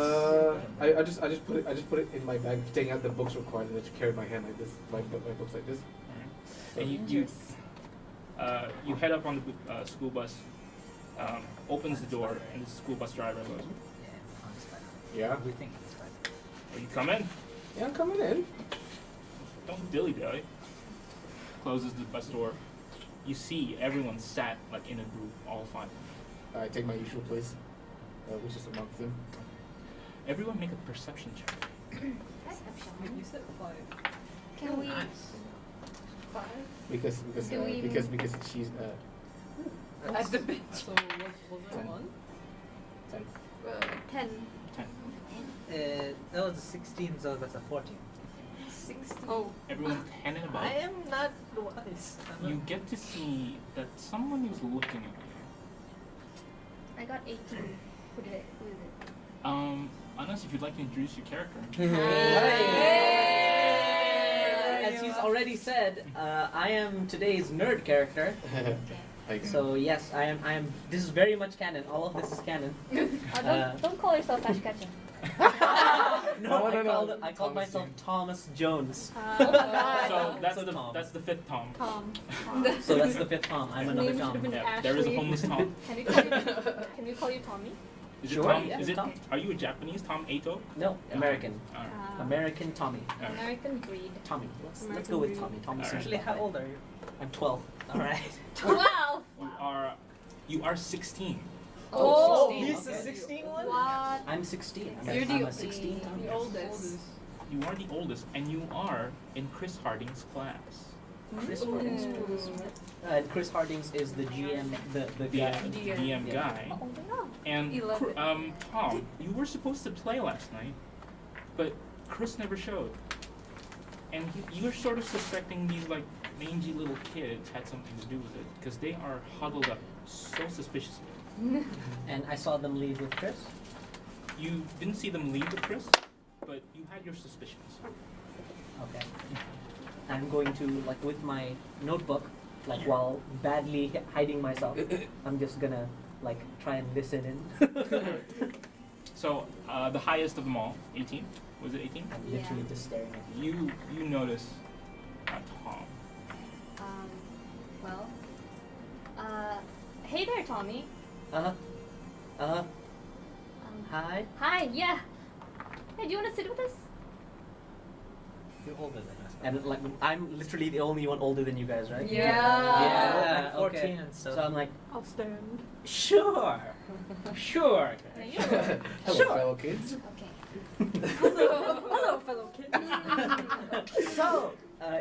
I just put it in my bag, taking out the books required, and just carry my hand like this, my books like this. And you head up on the school bus, opens the door, and the school bus driver goes, Yeah. We think it's fine. "Are you coming?" Yeah, I'm coming in. Don't dilly-dally. Closes the bus door. You see everyone sat like in a group, all five. I take my usual place, which is amongst them. Everyone make a perception check. Wait, you said 5. Can we? 5? Because Do we- she's At the bench. So was it 10. 1? 10. 10. 10. That was a 16, so that's a 14. 16. Oh. Everyone 10 and above. I am not wise. You get to see that someone is looking at you. I got 18. Who is it? Unless if you'd like to introduce your character. As he's already said, I am today's nerd character. So yes, I am. This is very much canon. All of this is canon. Don't call yourself Ash Ketchum. No, No. I called myself Thomas Jones. Oh my god. So Tom. that's the fifth Tom. Tom. So that's the fifth Tom. I'm His another name should Tom. have been Yeah, there is a Ashley. homeless Tom. Can we call you Tommy? Is Sure, it Tom? yeah, Is it? Tom. Are you a Japanese Tom Ato? No, American. Alright. American Tommy. Alright. American breed. Tommy. Let's American go with breed. Tommy. Tommy. Alright. seems Actually, about how right. old are you? I'm 12. All right. Wow. You are 16. Oh, 16. he's the 16 one. What? I'm 16. You're I'm the- a 16 Tommy. The oldest. You are the oldest, and you are in Chris Harding's class. Chris Harding's. Chris Harding's is the GM, the guy. The DM Yeah. guy. Oh no. And 11. Tom, you were supposed to play last night, but Chris never showed. And you're sort of suspecting these like mangy little kids had something to do with it, because they are huddled up so suspiciously. And I saw them leave with Chris. You didn't see them leave with Chris, but you had your suspicions. Okay. I'm going to, like, with my notebook, like, while badly hiding myself, I'm just gonna, like, try and listen in. So, the highest of them all, 18. Was it 18? I'm literally Yeah. just staring at you. You notice Tom. Well, hey there, Tommy. Uh-huh. Uh-huh. Um, Hi. Hi, yeah. Hey, do you want to sit with us? You're older than us. And, like, I'm literally the only one older than you guys, right? Yeah. Yeah, I'm 14 okay. and stuff. So I'm like, I'll stand. sure. Sure. Hello, Sure. fellow kids. Okay. Hello, fellow kids. So,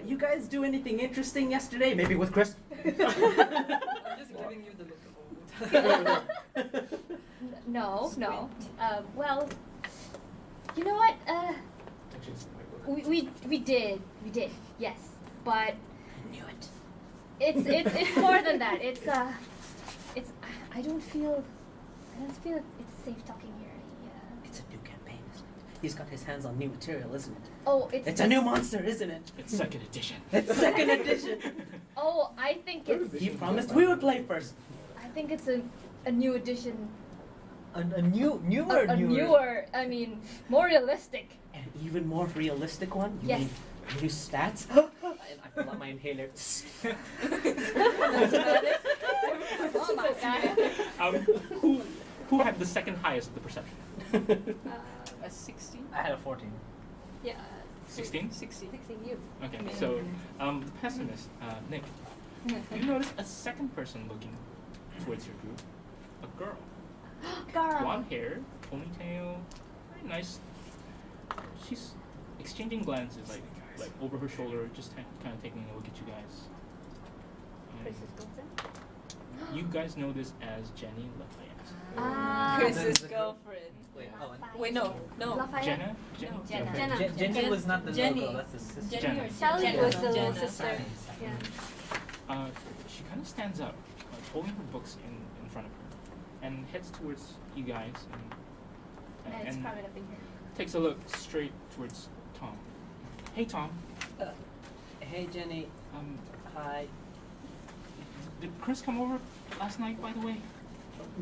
you guys do anything interesting yesterday? Maybe with Chris? I'm just giving you the look of old. No. Well, you know what? Actually, it's my book. We did, yes. But I knew it. It's more than that. It's I don't feel it's safe talking here. It's a new campaign, isn't it? He's got his hands on new material, isn't it? Oh, It's a new monster, isn't it? It's second edition. It's second edition. Oh, I think it's He promised we would play first. I think it's a new edition. A newer. A newer, I mean, more realistic. An even more realistic one? You Yes. mean new stats? And I pull out my inhaler. Oh my god. Who had the second highest of the perception? A 16? I had a 14. Yeah. 16? 16. 16 you. Okay, so the pessimist, Nick, you notice a second person looking towards your group. A girl. Girl. Blonde hair, ponytail, very nice. She's exchanging glances, like over her shoulder, just kind of taking a look at you guys. Princess Golden. You guys know this as Jenny Lafayette. Chris's girlfriend. Wait, Wait, no. Lafayette. Jenna? Jenna. Jenny was not the Jenny. logo, that's the sister. Jenny or Sally Jenna? was the little Jenna. sister. Yeah. She kind of stands up, holding her books in front of her, and heads towards you guys, It's and crowded up in here. takes a look straight towards Tom. Hey, Tom. Hey, Jenny. Hi. Did Chris come over last night, by the way?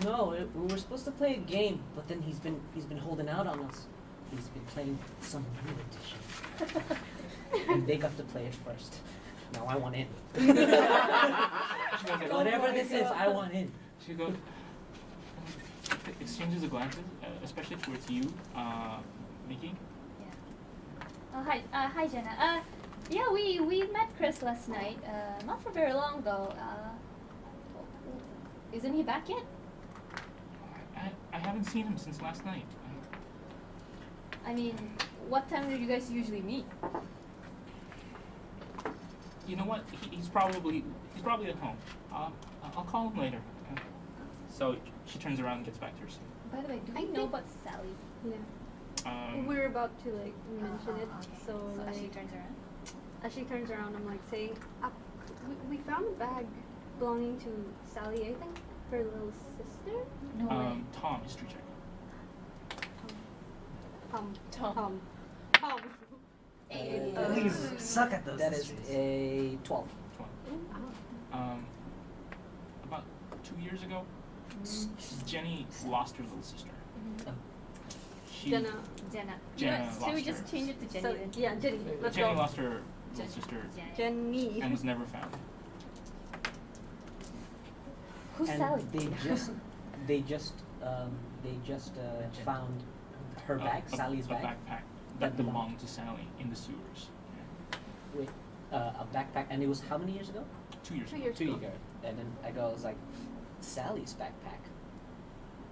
No, we were supposed to play a game, but then he's been holding out on us. He's been playing some new edition, and they got to play it first. Now I want in. Whatever this is, I want in. She goes, exchanges of glances, especially towards you, Mickey. Oh, hi, Jenna. Yeah, we met Chris last night. Not for very long though. Isn't he back yet? I haven't seen him since last night. I mean, what time do you guys usually meet? You know what? He's probably at home. I'll call him later. So she turns around and gets back to her seat. By the way, do I we know think- about Sally? Yeah. We're about to like mention it, so as she like turns around. as she turns around, I'm like saying, we found a bag belonging to Sally, I think, her little sister. No way. Tom, history check. Tom. Hey. Please suck at those. That is a 12. 12. About 2 years ago, Jenny lost her little sister. She, Jenna. Jenna. Jenna Should lost we just her. change it to Jenny So, then? yeah, Jenny. Let's Jenny go. lost her little sister Jenny. and was never found. Who's And Sally? they just found her bag, Sally's a bag. backpack That that belonged to Sally in the sewers. Wait, a backpack, and it was how many years ago? 2 years 2 ago. years 2 ago. years ago. And then I was like, Sally's backpack.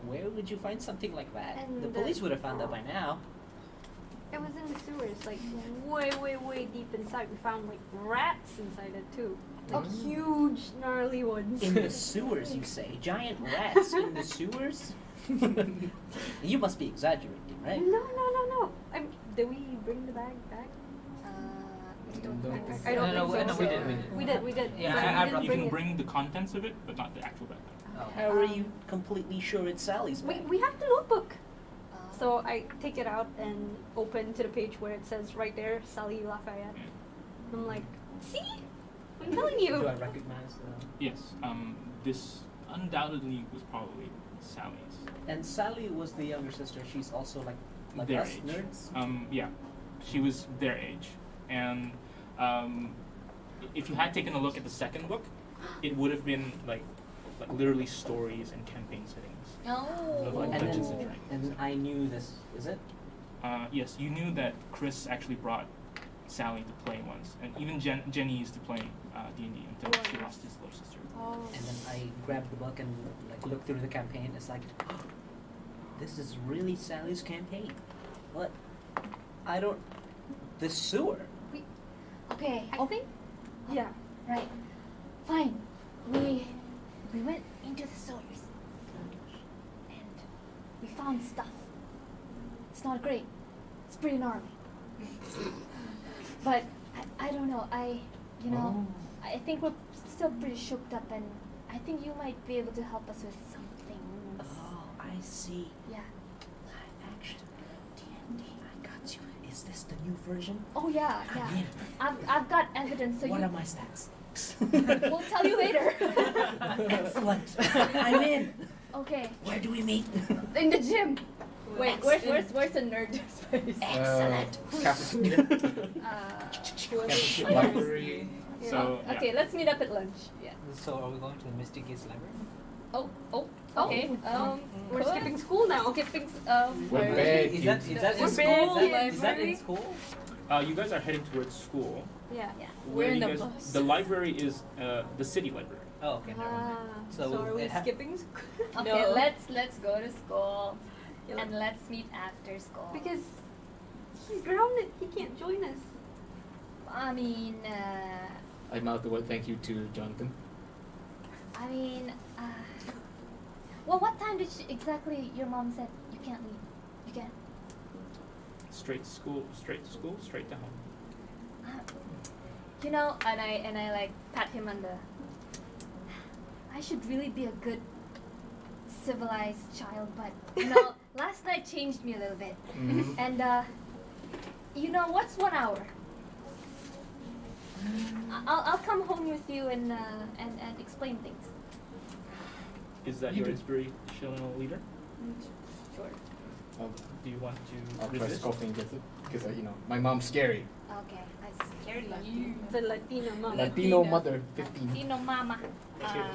Where would you find something like that? And The police would have found that by now. It was in the sewers, like way deep inside. We found like rats inside it too. Like huge, gnarly ones. In the sewers, you say? Giant rats in the sewers? You must be exaggerating, right? No. Did we bring the bag back? We don't I don't No, think so. we did. We did. Yeah, but I we brought didn't You bring can it. bring the contents of it, but not the actual backpack. How are you completely sure it's Sally's bag? We have the notebook. Uh, So I take it out and open to the page where it says right there, Sally Lafayette. I'm like, see? I'm telling you. Do I recognize the... Yes. This undoubtedly was probably Sally's. And Sally was the younger sister. She's also like Their us, age. nerds? Yeah. She was their age. And if you had taken a look at the second book, it would have been like literally stories and campaign settings. Of like And Dungeons then, and Dragons. and then I knew this, is it? Yes, you knew that Chris actually brought Sally to play once, and even Jenny used to play D&D until she lost his little sister. Oh. And then I grabbed the book and like looked through the campaign. It's like, this is really Sally's campaign. But I don't... The sewer. Okay. I think, yeah. Right. Fine. We went into the sewers and we found stuff. It's not great. It's pretty gnarly. But I don't know. I think we're still pretty shooked up, and I think you might be able to help us with some things. Oh, I see. Yeah. Live action. D&D, I got you. Is this the new version? Oh yeah, I'm yeah. in. I've got evidence. So What you. are my stats? We'll tell you later. Excellent. I'm in. Okay. Where do we meet? In the gym. Wait, where's the nerd space? Excellent. Cafeteria. Whoever- Library. So yeah. Okay, let's meet up at lunch. Yeah. So are we going to the Misty Gates library? Oh, okay. We're cool. skipping school now. We're where- bad. Is that in We're school? big Is that in library. school? You guys are heading towards school. Yeah. We're in you the guys, bus. The library is the city library. Oh, okay. Never mind. Ah. So are we it ha- skipping school? Okay, No. let's go to school Yeah. and let's meet after school. Because he's grounded. He can't join us. I mean, I mouth the word thank you to Jonathan. Well, what time did exactly your mom said you can't leave? You can't. Straight to school, straight to home. You know, and I like pat him on the. I should really be a good, civilized child, but you know, last night changed me a little bit. Mhm. And you know, what's 1 hour? I'll come home with you and explain things. Is that You your do- inspirational leader? Sure. Do you want to I'll try resist? scoffing against it because my mom's scary. Okay, I scared you. The Latina mom. Latino mother, 15. Latino mama. That's really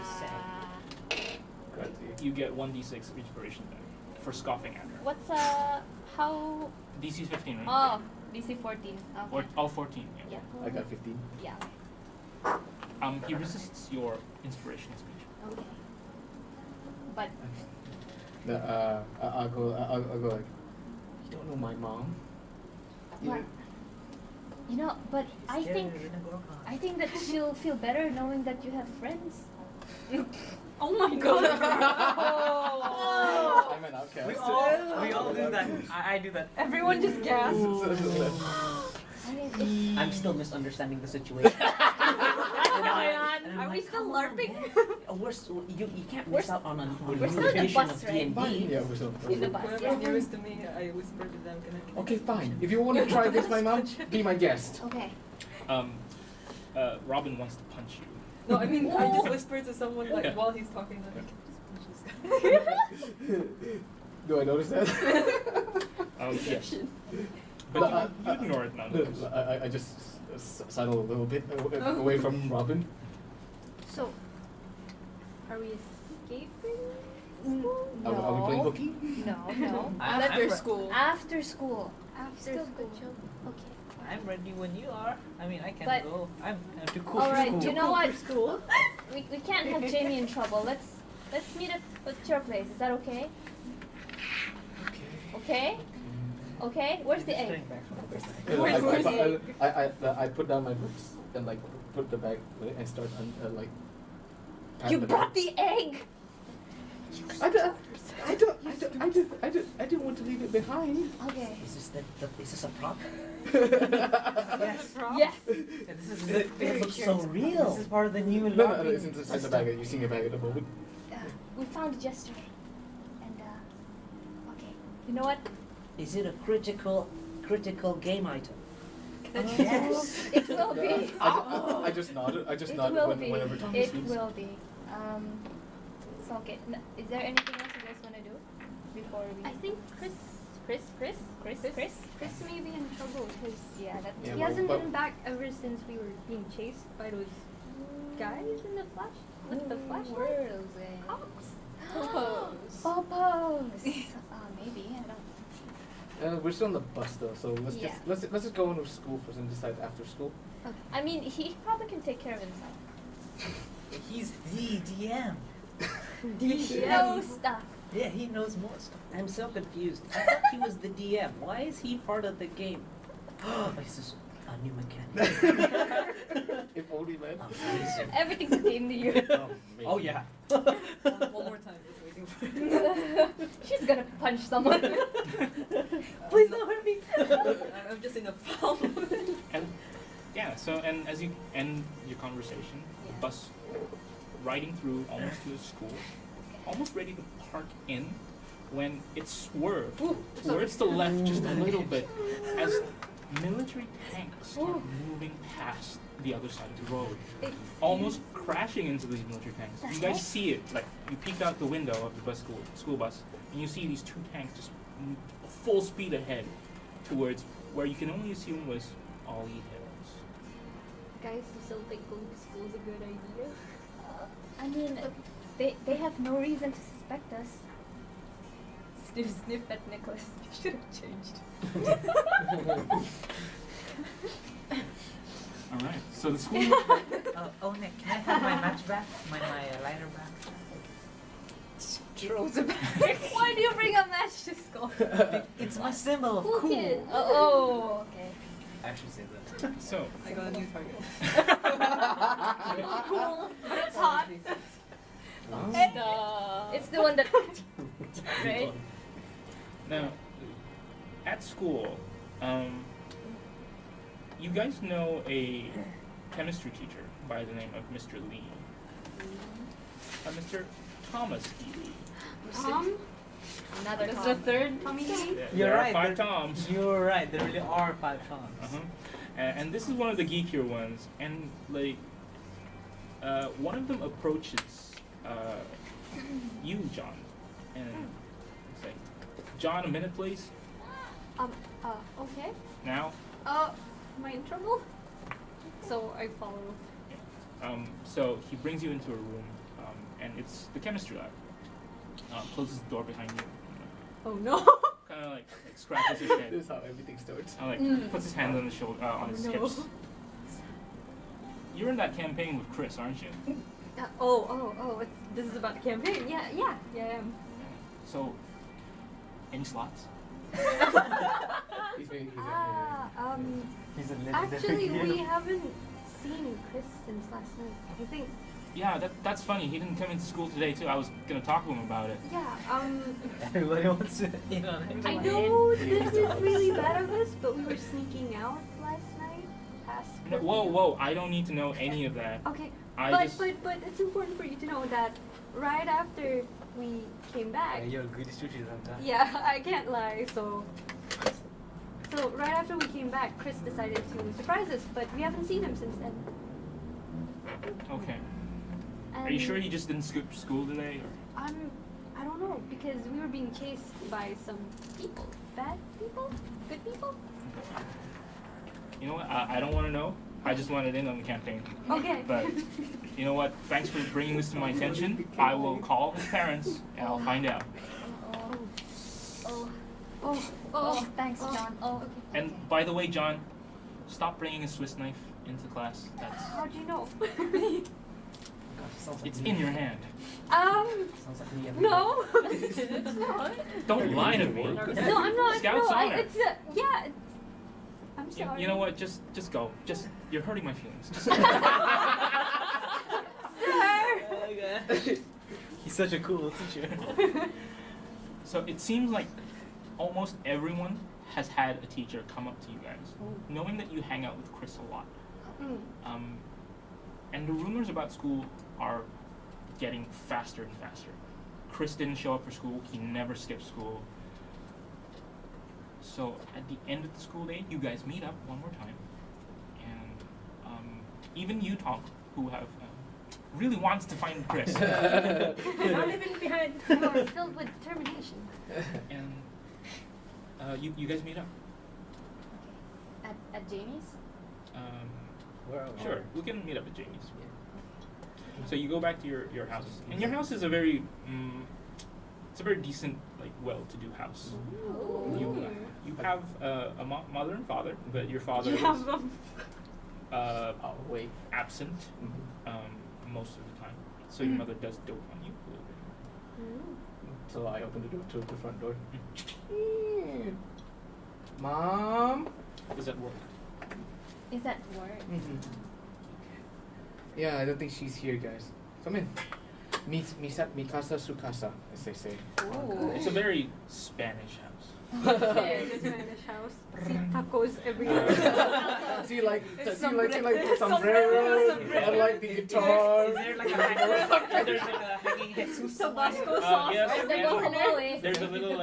You get 1d6 inspiration back for scoffing at her. What's how? DC's 15, right? Oh, DC 14. Okay. Or 14, yeah. Yeah. I got 15. Yeah. He resists your inspirational speech. Okay. But I'll go like, you don't know my mom. what? You know, but I think that she'll feel better knowing that you have friends. Oh my god. I'm an outcast. We all do that. I do that. Everyone just gasped. I mean, I'm still misunderstanding the situation. And I'm Are we like, still "Come on, LARPing?" man. You can't miss out on a we're new still in the edition bus, of right? D&D. Yeah, we're so in the bus. Whoever's Yeah. nearest to me, I whisper to them, can I Okay, fine. If you want to try this, my mom, be my guest. Okay. Robin wants to punch you. No, I mean, I just whisper to someone like Yeah. while he's talking, like, I can just punch this guy. Do I notice that? Yes. But No, you ignore it nonetheless. I just sidle a little bit away from Robin. So, are we escaping? Are we playing hooky? No, no. After school. After school. After Still school. good joke. Okay. I'm ready when you are. I mean, I can But- go. I'm too cool All for right. school. You know what? We can't have Jamie in trouble. Let's meet at your place. Is that okay? Okay. Okay. Where's the egg? Turning back from the I put down my books and like put the bag away and start like. pat You the brought bag. the egg. I didn't want to leave it behind. Okay. Is this a prop? Yes. Yes. Yeah, this is It looks so real. This is part of the new No, lobby. it's inside the bag. You see the bag at the moment. found it yesterday. And okay. You know what? Is it a critical game item? Yes. It will be. I just nodded. I just It nodded will be. whenever Tom It speaks. will be. So okay. Is there anything else you guys want to do before we? I think Chris may be in trouble because Yeah, that. Yeah, he well, hasn't but- been back ever since we were being chased by those guys in the flash with the flashlights. Cops. Popos. Maybe I don't. We're still on the bus though, so let's Yeah. let's just go into school first and decide after school. Okay. I mean, he probably can take care of himself. He's the DM. He knows stuff. Yeah, he knows more stuff. I'm so confused. I thought he was the DM. Why is he part of the game? Is this a new mechanic? If only, man. Amazing. Everything's a game to you. Oh yeah. One more time, just waiting for She's gonna punch someone. Please don't hurt me. I'm just in a foul mood. And yeah, so and as you end your conversation, the bus riding through almost to the school, almost ready to park in, when it swerved towards the left just a little bit as military tanks start moving past the other side of the road, almost crashing into these military tanks. You guys see it, like you peek out the window of the school bus, and you see these two tanks just full speed ahead towards where you can only assume was Ollie Hills. Guys, you still think going to school is a good idea? I mean, they have no reason to suspect us. Sniff, sniff at Nicholas. You should have changed. All right, so the school. Nick, can I have my match back? My lighter back? Throws it back. Why do you bring a match to school? It's my symbol of Cool cool. kid. Oh, okay. I actually say that. So I got a new target. Cool, but it's hot. It's the one that. Right? now, at school, you guys know a chemistry teacher by the name of Mr. Lee. Mr. Thomas E. Lee. Tom? Another That's Tom. the third Tommy Lee? There You're are right. 5 Toms. You're right. There really are 5 Toms. Uh-huh. And this is one of the geekier ones, and like, one of them approaches you, John, and it's like, John, a minute, please. Okay. Now. Am I in trouble? So I follow. So he brings you into a room, and it's the chemistry lab. Closes the door behind you. Oh no! Kind of like scratches his head. This is how everything starts. And like puts his hand on his shoulder, on his no. hips. You're in that campaign with Chris, aren't you? This is about the campaign. Yeah, I am. So, any slots? He's He's a legendary Actually, hero. we haven't seen Chris since last night. I think. Yeah, that's funny. He didn't come into school today too. I was gonna talk to him about it. Yeah. Everybody wants to in on it. I know this is really bad of us, but we were sneaking out last night. Past. No, whoa! I don't need to know any of that. Okay. I But it's important for you to know that right after we came back. You're a good student sometimes. Yeah, I can't lie. So right after we came back, Chris decided to surprise us, but we haven't seen him since then. Okay. Are you sure he just didn't skip school today? Or? I don't know, because we were being chased by some people. Bad people? Good people? You know what? I don't want to know. I just wanted in on the campaign. Okay. But you know what? Thanks for bringing this to my attention. I will call his parents and I'll find out. Oh, thanks, John. Oh, okay. And by the way, John, stop bringing a Swiss knife into class. That's How'd you know? it's in your hand. Sounds like me every No. It's not. Don't lie to me. No, I'm not. Scouts no, honor. it's yeah. I'm sorry. You know what? Just go. Just you're hurting my feelings. Just Sir. He's such a cool teacher. So it seems like almost everyone has had a teacher come up to you guys, knowing that you hang out with Chris a lot. And the rumors about school are getting faster and faster. Chris didn't show up for school. He never skipped school. So at the end of the school day, you guys meet up one more time, and even you, Tom, who have really wants to find Chris, Not leaving behind. You are filled with determination. and you guys meet up. At Jamie's? Sure, we can meet up at Jamie's. So you go back to your house, and your house is a very it's a very decent, like, well-to-do house. Ooh. You have a mother and father, but your father You is have them. absent most of the time. So your mother does dote on you a little bit. So I open the door to the front door. Mom. Is that work? Is that work? Yeah, I don't think she's here, guys. Come in. Mi casa su casa, as they say. It's a very Spanish house. Yeah, the Spanish house. See tacos everywhere. See like sombrero, and like the guitar. Is there like a hanging Jesus? Tabasco sauce. Yes, The and guacamole. there's a little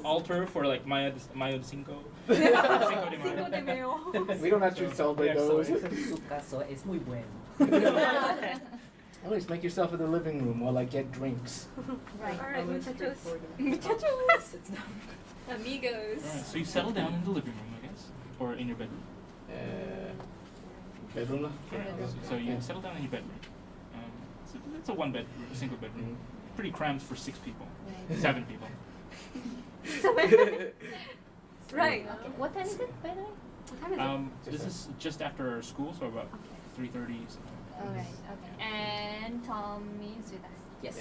altar for like Mayo de Cinco. Cinco de Mayo. We don't actually celebrate those. Su caso es muy bueno. Always make yourself in the living room while I get drinks. Right. Alright, muchachos. Sits down. Amigos. Alright, so you settle down in the living room, I guess, or in your bedroom. Bedroom lah. Alright, so you settle down in your bedroom. It's a one bedroom, a single bedroom. Pretty cramped for 6 people, 7 people. Right. Okay. What time is it, by the way? What time is it? This is just after school, so about 3:30. Alright, okay. And Tommy is with us. Yes.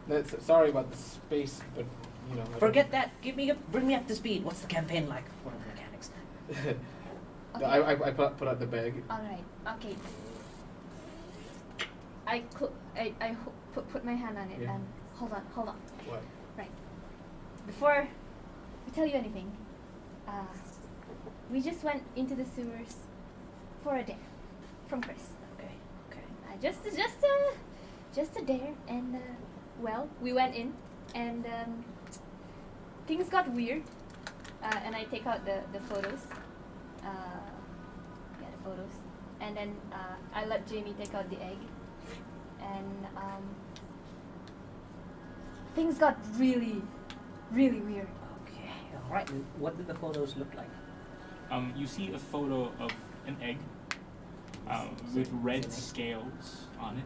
Okay. Sorry about the space, but you know. Forget that. Bring me up to speed. What's the campaign like? What are the mechanics? Okay. I put out the bag. Alright, okay. I put my hand on it Yeah. and hold on. What? Right. Before we tell you anything, we just went into the sewers for a dare from Chris. Okay. Just a dare, and well, we went in, and things got weird, and I take out the photos, the photos, and then I let Jamie take out the egg, and things got really, really weird. Okay. All right. And what did the photos look like? You see a photo of an egg with red scales on it.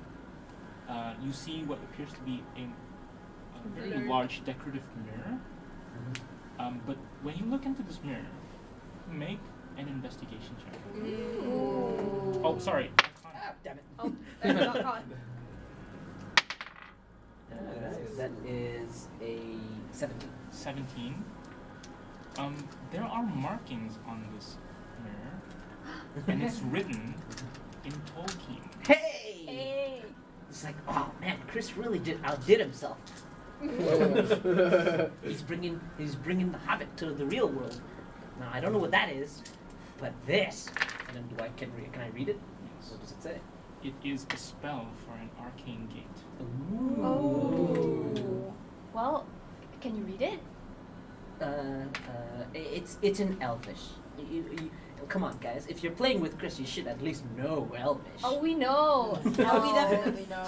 You see what appears to be a very large decorative mirror. But when you look into this mirror, make an investigation check. Ooh. Oh, sorry. Damn it. Oh, got caught. That is a 17. 17. There are markings on this mirror, and it's written in Tolkien. Hey! Hey. It's like, oh man, Chris really outdid himself. He's bringing the Hobbit to the real world. Now I don't know what that is, but this. And then can I read it? What does it say? It is a spell for an arcane gate. Ooh. Oh. Well, can you read it? It's in Elvish. Come on, guys. If you're playing with Chris, you should at least know Elvish. Oh, we know. We definitely know.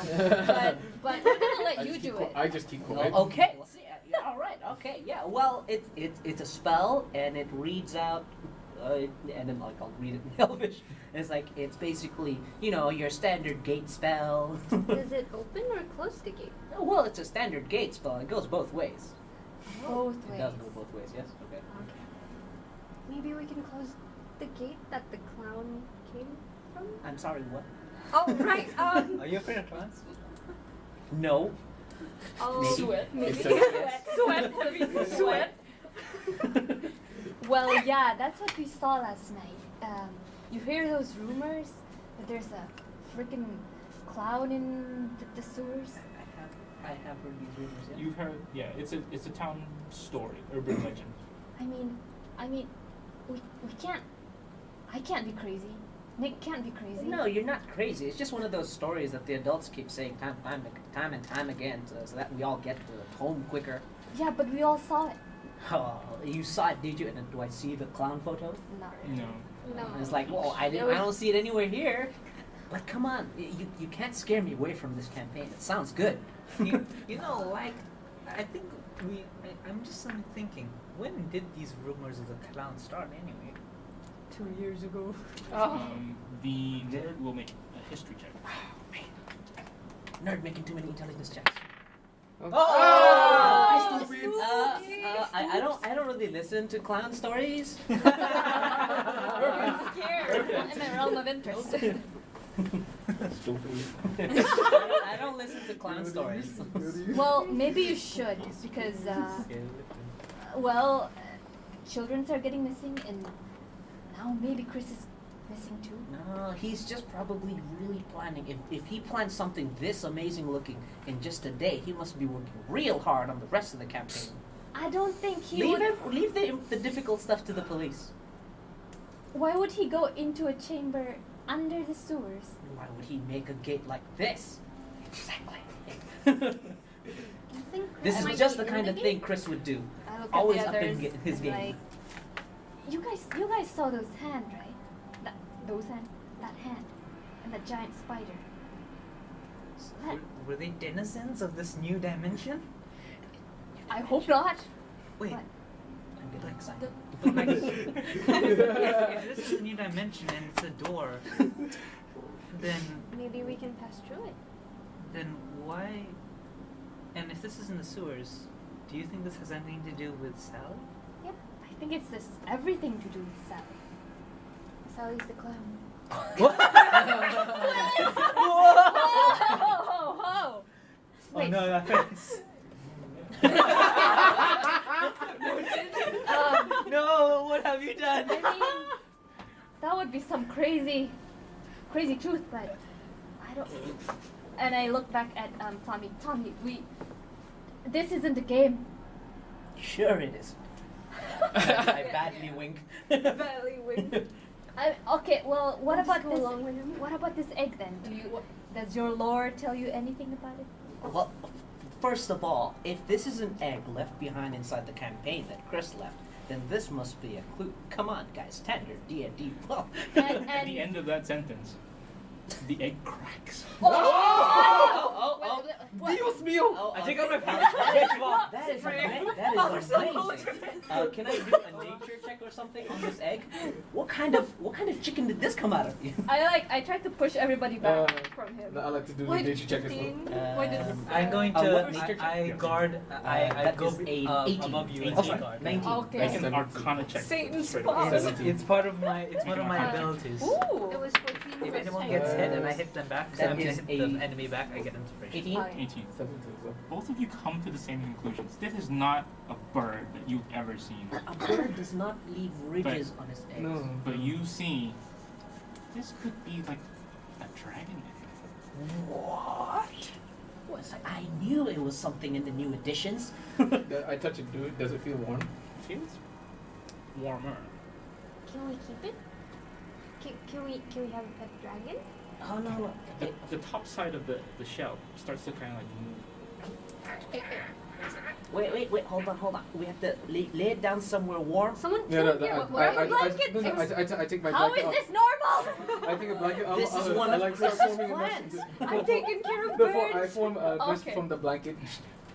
But we're gonna let you do it. I just keep Oh, quiet. okay. Well, see, yeah, all right. Okay. Yeah. Well, it's a spell, and it reads out, and then like I'll read it in Elvish. And it's like it's basically your standard gate spell. Does it open or close the gate? Oh, well, it's a standard gate spell. It goes both ways. Both It ways. does go both ways. Yes. Okay. Maybe we can close the gate that the clown came from? I'm sorry. What? Oh, right. Are you afraid of clowns? No. Oh, Maybe. Sweat. It's Sweat. Heavy sweat. Well, yeah, that's what we saw last night. You hear those rumors that there's a freaking clown in the sewers? I have heard these rumors. Yeah. You've heard, yeah. It's a town story, urban legend. I mean, we can't. I can't be crazy. Nick can't be crazy. No, you're not crazy. It's just one of those stories that the adults keep saying time and time again, so that we all get home quicker. Yeah, but we all saw it. Oh, you saw it, did you? And do I see the clown photo? Not really. No. No. And it's like, well, I don't see it anywhere here. But come on, you can't scare me away from this campaign. It sounds good. You know, like, I think I'm just thinking, when did these rumors of the clown start anyway? 2 years ago. The nerd will make a history check. Nerd making too many intelligence checks. Oh! Stupid. I don't really listen to clown stories. In my realm of interest. I don't listen to clown stories. Well, maybe you should, because, well, children are getting missing, and now maybe Chris is missing too. No, he's just probably really planning. If he plans something this amazing looking in just a day, he must be working real hard on the rest of the campaign. I don't think he Leave would... leave the difficult stuff to the police. Why would he go into a chamber under the sewers? Why would he make a gate like this? Exactly. I think Chris This might is just be the in kind the of game. thing Chris would do. I look Always at up the in others his game. like, you guys saw those hands, right? Those hands, that hand, and that giant spider. Were they denizens of this new dimension? I hope not. Wait, What? I'm getting excited. but like, if this is a new dimension and it's a door, then Maybe we can pass through it. why? And if this is in the sewers, do you think this has anything to do with Sally? Yeah, I think it's this everything to do with Sally. Sally's the clown. Ho! Wait. no, that face. No, what have you done? I mean, that would be some crazy truth, but I don't. And I look back at Tommy. Tommy, this isn't a game. Sure it is. I badly wink. Badly wink. Okay, well, what about go this? along with him. What about this egg then? Does your lore tell you anything about it? Well, first of all, if this is an egg left behind inside the campaign that Chris left, then this must be a clue. Come on, guys, standard D&D. Well, And, At the end of that sentence, the egg cracks. Dios mío! I take out my pouch. That is amazing. Can I do a nature check or something on this egg? What kind of chicken did this come out of you? I tried to push everybody back from him. I like to do the Why did nature check as well. 15? Why did I'm going what to. nature check? I guard. I that go is a 18. above you. 18. As a guard. 19. Okay. Make an Arcana check. Satan's straight paw. away. It's part of my. It's one of my abilities. Ooh. It was 14 If plus anyone 10. gets hit and I hit them back, so That I'm gonna is hit a- the enemy back, I get inspiration. 18? Okay. 18. 17 as well. Both of you come to the same conclusions. This is not a bird that you've ever seen. A bird does not leave ridges on its eggs. No. But you see, this could be like a dragon egg. What? I knew it was something in the new editions. I touch it, dude. Does it feel warm? Feels warmer. Can we keep it? Can we have a dragon? Oh no. The top side of the shell starts to kind of like move. Wait, hold on. We have to lay it down somewhere warm. Someone No, take no, care I of a blanket. I take my How blanket is off. this normal? I take a blanket off. This is one I of like start Chris's forming a plans. nest. I'm taking care of Before I birds. form a nest Okay. from the blanket.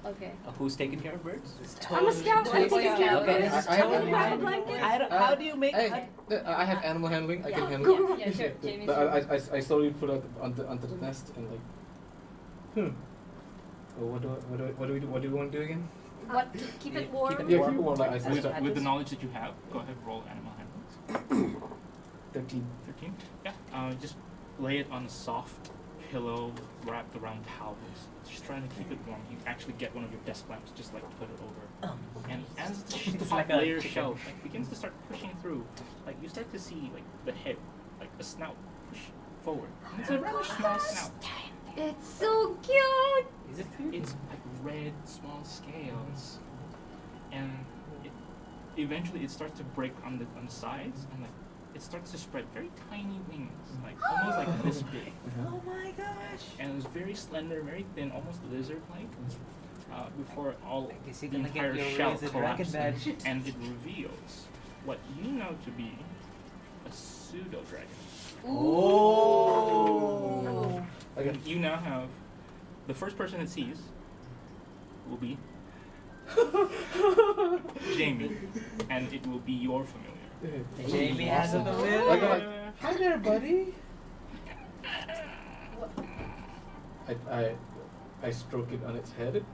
Okay. Who's taking care of birds? I'm a scout. I'm taking care of Okay, birds. this is I have totally animal fine. blanket. How do you make? Hey, I have animal handling. I can handle it. Yeah, sure. Jamie's I slowly put it onto the nest and like. Oh, what do we want to do again? What? Keep it warm? Keep Yeah, keep it warm. Like I With, said. with the knowledge that you have, go ahead, roll animal handling. 13. 13? Yeah. Just lay it on a soft pillow wrapped around towels. Just trying to keep it warm. You actually get one of your desk lamps, just like put it over. And as the top like a layer chicken. shell like begins to start pushing through, like you start to see like the head, like a snout push forward. And it's a rather small snout. It's so cute. Is it cute? It's like red, small scales, and eventually it starts to break on the sides, and like it starts to spread very tiny wings, like almost like this big. Oh my gosh! And it was very slender, very thin, almost lizard-like. Before all Is he the gonna get entire your shell Raise the Dragon collapses, badge? and it reveals what you know to be a pseudo dragon. Oh. Okay. You now have the first person it sees will be Jamie, and it will be your familiar. Jamie has a Like, familiar. hi there, buddy. I stroke it on its head.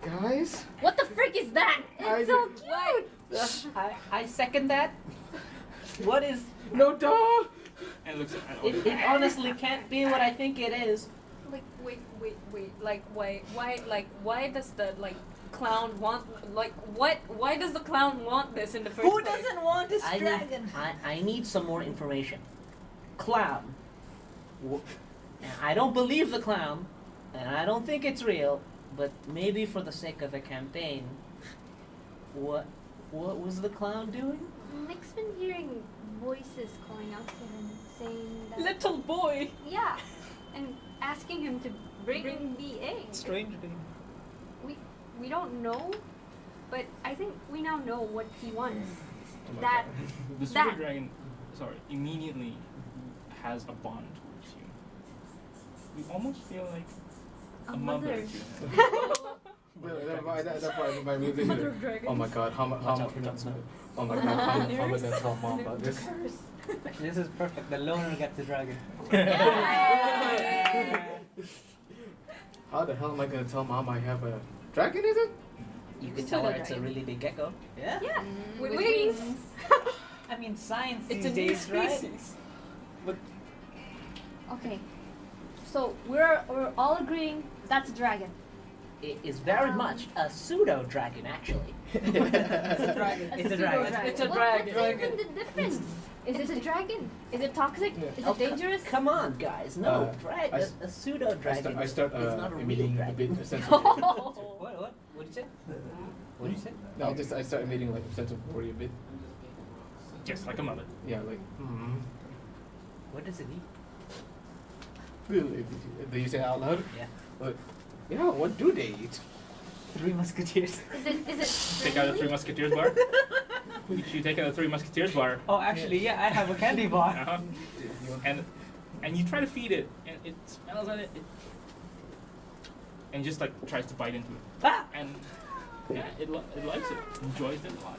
Guys, What the frick is that? I- It's so cute. I second that. What is? no dog. And it looks at It honestly can't be what I think it is. Like, wait. Like, why does the clown want? Like, what? Why does the clown want this in the first Who place? doesn't want this I dragon? need, I need some more information. Clown. And I don't believe the clown, and I don't think it's real. But maybe for the sake of the campaign, what was the clown doing? Nick's been hearing voices calling out to him, saying that. Little boy. Yeah, and asking him to bring the egg. Strange thing. We don't know, but I think we now know what he wants. Oh my That God. The super that- dragon, immediately has a bond towards you. You almost feel like a mother to him. Mother of dragons. Oh my god, how Watch much? out for Jon Snow. Oh my god, how am I gonna tell mom about this? Actually, this is perfect. The loner gets the dragon. How the hell am I gonna tell mom I have a dragon? Is it? You could tell her it's a really big gecko. Yeah. yeah, With with wings. wings. I mean, science It's these a new days, right? species. Okay. So we're all agreeing that's a dragon. It is very much a pseudo dragon, actually. It's a dragon. It's a pseudo dragon. It's a What- dragon. What's even the difference? It's a dragon. Is it toxic? Yeah. Is Oh, it dangerous? Come on, guys. No, I s- a pseudo dragon. I start is not a real emitting a dragon. bit of sense of What? What did you say? What did you say? No, I start emitting like a sense of worry a bit. Just like a mother. Yeah, like What does it eat? Do you say it out loud? Yeah. What? Yeah, what do they eat? Three Musketeers. Is it Take out a Three Musketeers bar. You take out a Three Musketeers bar. Oh, actually, yeah, I have a candy bar. Uh-huh. And you try to feed it, and it smells at it, and just like tries to bite into it. Ah! And yeah, it likes it, enjoys it a lot.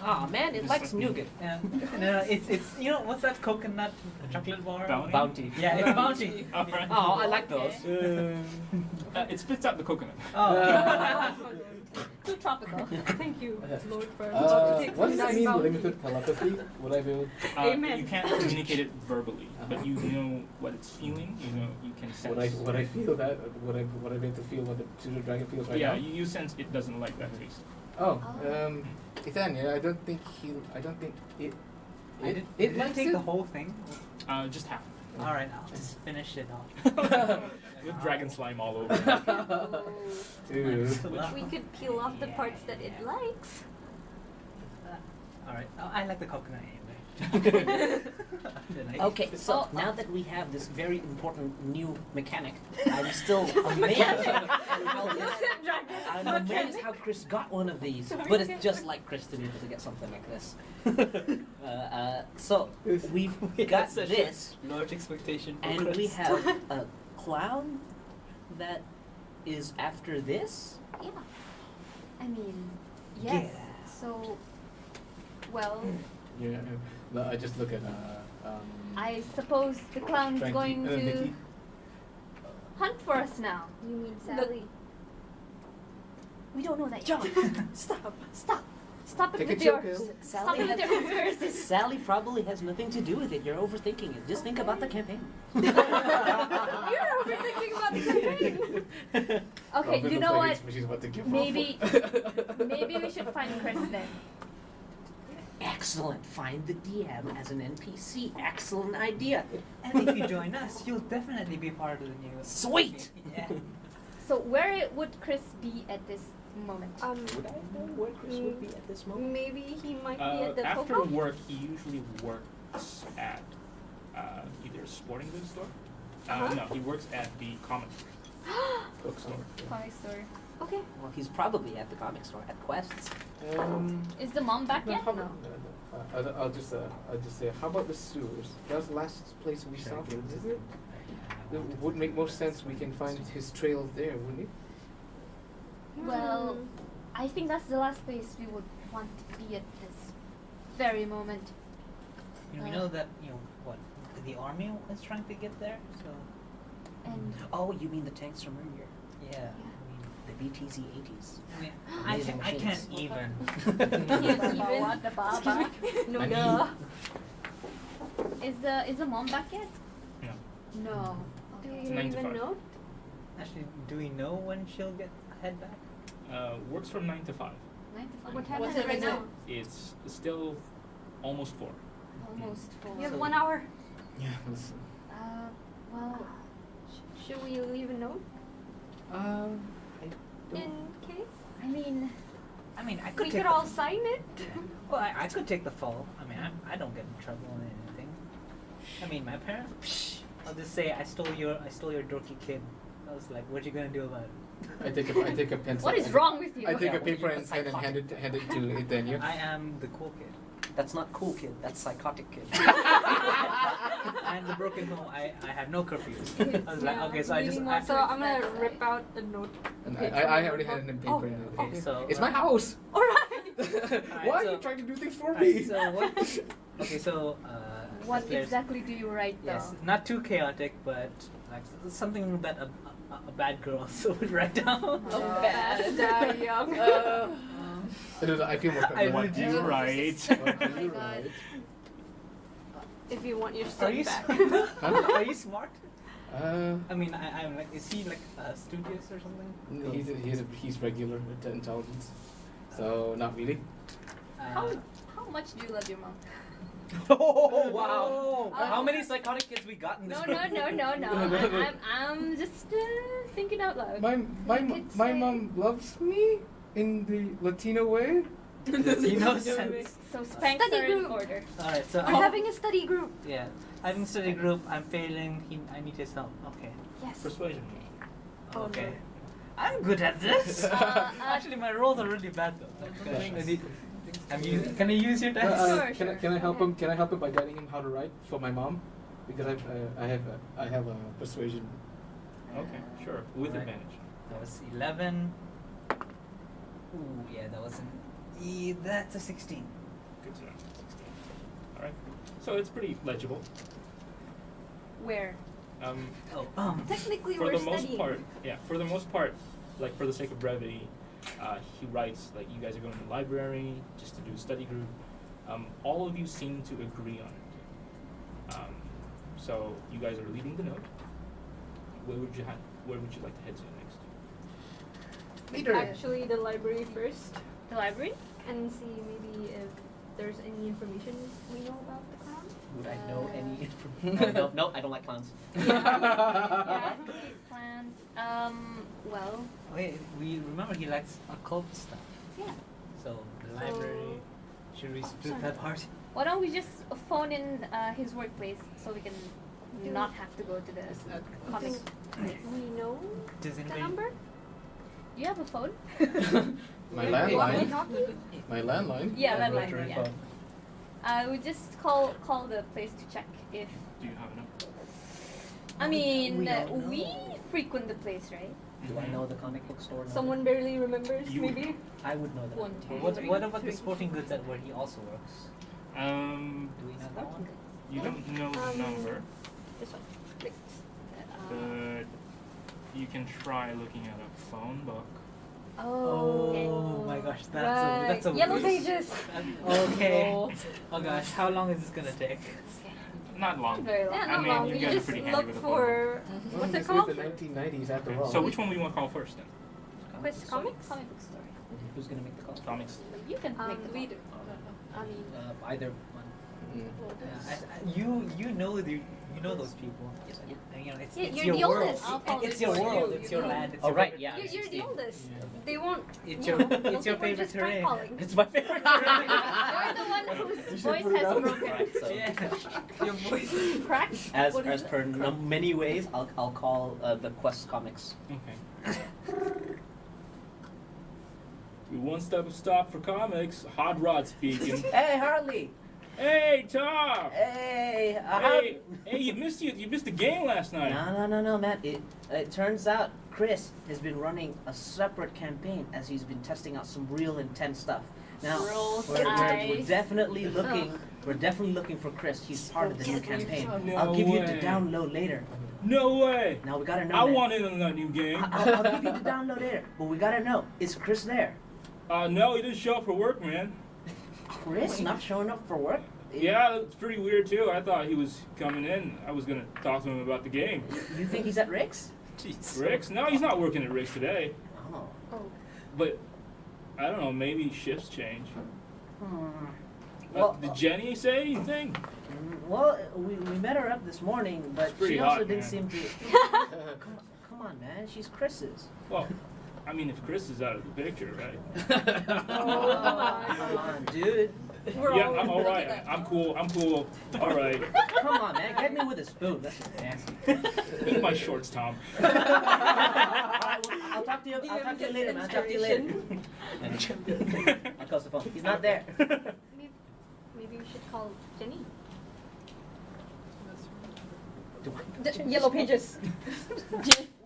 Ah, man, it Just likes like- nougat. Yeah. No, it's you know what's that coconut chocolate bar? Bounty. Yeah, it's bounty. Alright. Oh, I like those. It spits out the coconut. Oh. Too tropical. Thank you, Lord, for What does it mean, bounty. limited telepathy? Would I be able Amen. You can't communicate it verbally, but you know what it's feeling. You know you can sense. would I feel that? Would I be able to feel what the pseudo dragon feels right Yeah, now? you sense it doesn't like that taste. Oh, Ethan, yeah, I don't think it. Did likes take it? the whole thing. Just half. All right, I'll just finish it off. With dragon slime all over. Ew. We could peel off the parts that it likes. All right, I like the coconut anyway. Okay, so now that we have this very important new mechanic, I'm still amazed. I'm amazed how Chris got one of these, but it's just like Chris to be able to get something like this. So we've got this, large expectation. For and we Chris. have a clown that is after this. Yeah. I mean, yes. Yeah. So, well, Yeah, no, I just look at I suppose the clown's Frankie, going to Mickey. hunt for us now. you mean Sally? We don't know that yet. John, stop. Stop it Take a with your chill pill. stop it with your conspiracies. Sally probably has nothing to do with it. You're overthinking it. Just think about the campaign. You're overthinking about the campaign. Okay, Robin you looks know like what? she's about to give Maybe up. maybe we should find Chris then. Excellent. Find the DM as an NPC. Excellent idea. And if you join us, you'll definitely be part of the new. Sweet. Yeah. So where would Chris be at this moment. Would I know where Chris would be at this moment? Maybe he might be at the After Coco. work, he usually works at either a sporting goods store. No, he works at the comic bookstore. Comic store. Okay. Well, he's probably at the comic store at Quests. Is the mom back yet? No. I'll just say, how about the sewers? That's the last place we saw him, isn't it? It would make most sense. We can find his trail there, wouldn't it? Well, I think that's the last place we would want to be at this very moment. We know that, you know, what, the army is trying to get there, so... And Oh, you mean the tanks from earlier? Yeah. The BTZ 80s. I mean, Amazing I can't machines. even. What the baba? No, I mean- duh. Is the mom back yet? No. No. Do Okay. you 9 to even 5. know? Actually, do we know when she'll head back? Works from 9 to 5. 9 to 5. What time What's is it it right is now? It's still almost 4. Almost 4. You have So- 1 hour. Yeah. Listen. Well, Should we leave a note I don't. in case? I mean, I could We take could the all sign it. Well, I could take the fall. I mean, I don't get in trouble or anything. I mean, my parents. Psh, I'll just say I stole your dorky kid. I was like, what you gonna do about it? I take a pencil. what is and- wrong with you? I take Yeah, a what do you paper mean, and pen and hand psychotic? it to Daniel. I am the cool kid. That's not cool, kid. That's psychotic, kid. I'm the broken home. I have no curfews. I was like, Yeah, okay, so I just. leaning more I, so I'm gonna rip out a note. And page I from already the had it in notebook. paper. and Oh, everything. so It's my house. Alright. Why are so- you trying to do things for alright, me? so what? Okay, so. What there's- exactly do you write though? Yes, not too chaotic, but like something that a bad girl also would write down. Oh, Bad Daddy Young. I feel more I What would do you write? What you write? If you want your Are son you back. Huh? are you smart? Uh, I mean, I'm like, is he like studious or something? he's regular at intelligence, so not really. How much do you love your mom? Oh wow! How many psychotic kids we got in this No, room? no. I'm just thinking out loud. My mom loves me in the Latino way. Latino sense. So spanks Study are in group. order. All right, so We're having a study group. yeah, having study group. I'm failing. I need his help. Okay. Yes. Persuasion. Oh, Okay. I'm good at this. Actually, my rolls are really bad though. Can I use your dice? Sure, Can I help him? Can I help him by guiding him how to write for my mom? Because I have a persuasion. Okay, sure. With Right. advantage. That was 11. Ooh, yeah, that was that's a 16. Good to know. 16. Alright. So it's pretty legible. Where? Oh, Technically, For we're the most studying. part, yeah, for the most part, like for the sake of brevity, he writes like you guys are going to the library just to do a study group. All of you seem to agree on it. So you guys are leaving the note. Where would you like to head to next? Later. Actually, the library first, The library? and see maybe if there's any information we know about the clown. Would I know any information? No, I don't like clowns. Yeah. Plans. Well. wait, we remember he likes occult stuff. Yeah. So the library. Should we split sorry. that part? Why don't we just phone in his workplace so we can not have to go to the comic place? We know Does the anybody? number. Do you have a phone? My landline. Walkie-talkie? My landline. Yeah, Or landline. rotary Yeah. phone? We just call the place to check if. Do you have enough? I mean, We don't we know. frequent the place, right? Do I know the comic book store? number? Someone barely remembers, You- maybe. I would know that. One, Well, two, what about three. the sporting goods at where he also works? Do we know that one? You don't know the number, This one. Like, but you can try looking at a phone book. Oh my gosh, that's a Yellow waste. pages. Okay. Oh gosh, how long is this gonna take? Not long. Very long. Yeah, I not mean, long. you We guys are just pretty handy look with a for Well, what's this it called? is the 1990s after all. So which one do you want to call first then? Quest Comics. Comic book store. Who's gonna make the call? Comics. You can make the We call. do. I mean, Either one. Mm. You know You know those people. Yes, I do. And, you know, it's, Yeah, it's you're your the world. oldest. I'll call It's it your for world. you. It's your land. It's Oh, your right, favorite- yeah. You're the oldest. Yeah. They won't. It's you your know, it's those your people are favorite just prank terrain. calling. It's my favorite terrain. You're the one whose voice put it has out. broken. Alright, so Yeah. Your voice. Cracked? as per many ways, I'll call the Quest comics. Okay. We one step stop for comics. Hot Rod speaking. Hey Harley! Hey Tom. Hey! Hey, you missed the game last night. No, man. It turns out Chris has been running a separate campaign as he's been testing out some real intense stuff. Now Roll we're eyes. definitely looking for Chris. He's part of the new campaign. No I'll give you the way. download later. No way. Now we gotta know. I that. want in on that new game. I'll give you the download later, but we gotta know. Is Chris there? No, he didn't show up for work, man. Chris not showing up for work? Yeah, it's pretty weird too. I thought he was coming in. I was gonna talk to him about the game. You think he's at Rick's? Jeez. Rick's? No, he's not working at Rick's today. Oh. But I don't know. Maybe shifts change. Well, Did Jenny say anything? Well, we met her up this morning, but pretty she also hot, didn't man. seem to. Come on, man. She's Chris's. Well, I mean, if Chris is out of the picture, right? Come on, dude. Yeah, I'm all right. I'm cool. All right. Come on, man. Get me with a spoon. That's just nasty. Eat my shorts, Tom. Alright, well, I'll talk to you. I'll talk to you later, man. I'll talk to you later. I'll close the phone. He's not there. Maybe we should call Jenny. Do I? Yellow Pages.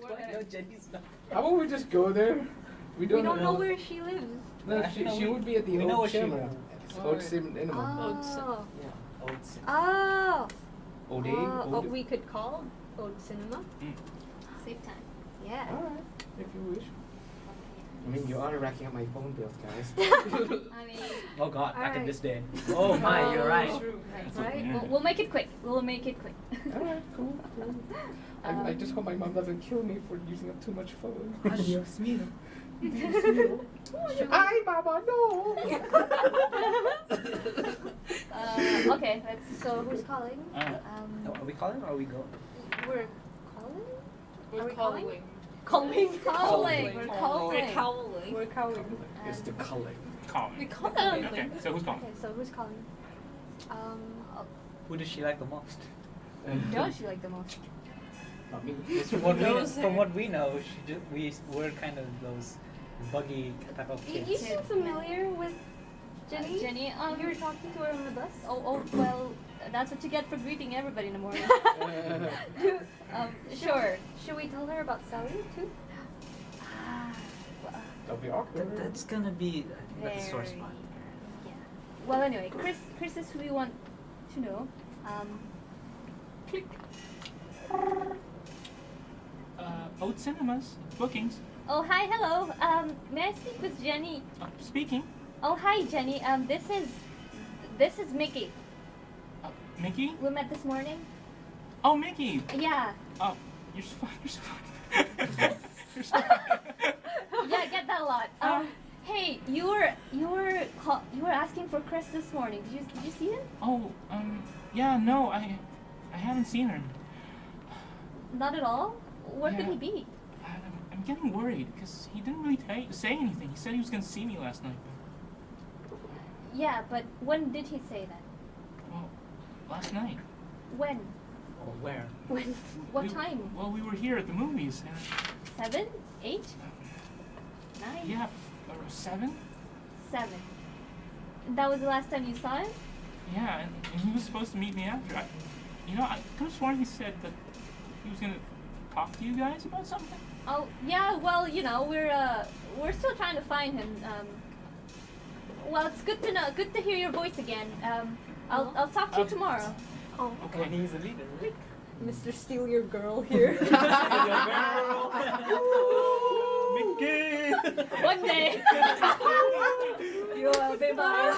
No, Jenny's not. How about we just go there? We don't know where she lives. No, she would be at the we know old where she cinema. lives. Old cinema. Oh. Yeah. Oats. Oh. Old We could call Old Cinema. Save time. Yeah. Alright, if you wish. I mean, you are racking up my phone bills, guys. I mean, Oh God, back in Alright. this day. Oh my, you're right. Right? Yeah. we'll make it quick. We'll make it quick. Alright, cool. I just hope my mom doesn't kill me for using up too much phone. Adios, mío. Ay, mama, no! Okay, so who's calling? Are we calling or are we going? We're calling? We're Are we calling. Calling. Calling. We're We're calling. calling. We're calling. It's the culling. Calling. calling. Okay, so who's calling? Okay, so who's calling? Who does she like the most? Don't you like the most? I mean, From what we know, we're kind of those buggy type of You kids. seem familiar with Jenny. Jenny, You were talking to her on the bus. oh, well, that's what you get for greeting everybody in the morning. Sure. Should we tell her about Sally too? that'll be awkward. That's gonna be, I think that's a sore Very- spot. Yeah. Well, anyway, Chris is who we want to know. Oat Cinemas. Bookings. Oh, hi, hello. May I speak with Jenny? Speaking. Oh, hi, Jenny. This is Mickey. Mickey? We met this morning. Oh, Mickey. Yeah. Oh, you're so funny. You're so funny. You're so Yeah, I get that a lot. Hey, you were asking for Chris this morning. Did you see him? Oh, yeah, no, I haven't seen her. Not at all. Where could Yeah. he be? I'm getting worried because he didn't really say anything. He said he was gonna see me last night. Yeah, but when did he say that? Well, last night. When? Or where? When? What We- time? Well, we were here at the movies. 7? 8? 9? Yeah, or 7. 7. That was the last time you saw him? Yeah, and he was supposed to meet me after. I could have sworn he said that he was gonna talk to you guys about something. Oh, yeah. Well, we're still trying to find him. Well, it's good to hear your voice again. I'll talk to you tomorrow. Oh, Okay. He's a leader. Mr. Steal Your Girl here. Mickey! One day. You will be mine.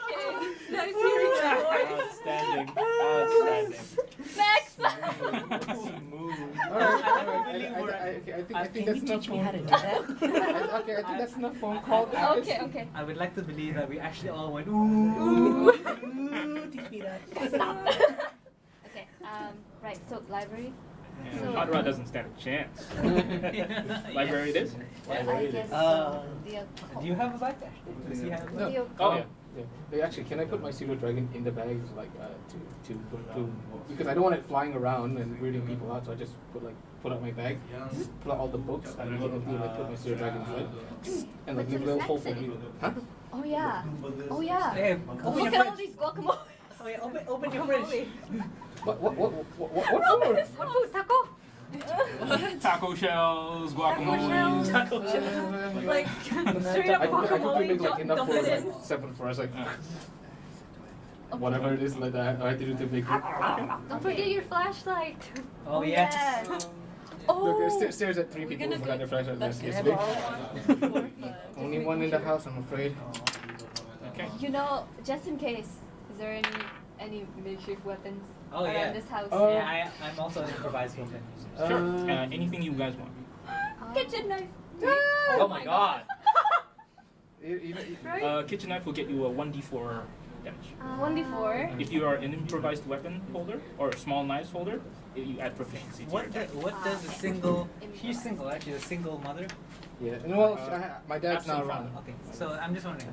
Okay. Nice hearing your voice. Outstanding. Outstanding. Next. Alright, I think that's enough phone. how to do that? Okay, I think that's enough phone call. Okay. Okay. I would like to believe that we actually all went, ooh. Teach me that. Stop. Okay. library. And So- Hot Rod doesn't stand a chance. Library it is? Library I it guess is. the Do you have a bag? Does he have a No. the Oh yeah. Yeah. Hey, actually, can I put my pseudo dragon in the bag, like to because I don't want it flying around and weirding people out, so I just put out my bag, pull out all the books, and immediately like put my pseudo dragon in it, and like Put leave a some little hole snacks for in me. Huh? Oh yeah. Oh yeah. Hey, Look open your at all fridge. these guacamole. Oh yeah, open your fridge. What for? What food? Taco? Taco shells, guacamole. Taco shell. Like straight up I could guacamole, make like enough dump for it like in. 7 for us, like whatever it is, like that. I have to do to make it. Don't forget your flashlight. Oh yes. Look, Oh. it stares at 3 people who forgot their flashlight last Can I yesterday. borrow Only one in the house, I'm afraid. Okay. You know, just in case, is there any makeshift weapons Oh around yeah. this house? Yeah, I'm also an improvised weapon. Sure. Uh, Anything you guys want. Kitchen knife. Oh my god. Right? Kitchen knife will get you a 1d4 damage. 1d4. If you are an improvised weapon holder or a small knives holder, you add proficiency to your attack. What does a single? She's single, actually, a single mother. Yeah, and well, my dad's Absent not from- around. Okay, so I'm just wondering,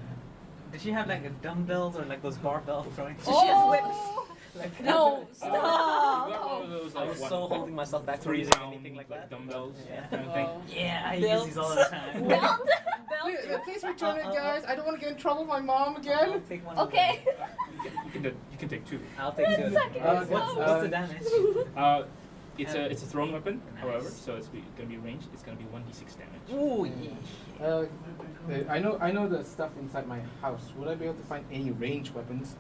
does she have like a dumbbells or like those barbell throwing? Oh. Like, No, You stop. got one of those I like was one- so holding myself back from 3 using round anything like that. dumbbells Yeah. kind of thing. Yeah, I use these all the time. Belt. Please return it, guys. I don't want to get in trouble with my mom again. I'll take one. of Okay. You can take 2. them. I'll take two. What's the damage? It's a thrown weapon, however, so it's gonna be ranged. It's gonna be 1d6 damage. Ooh, yeah. I know the stuff inside my house. Would I be able to find any ranged weapons?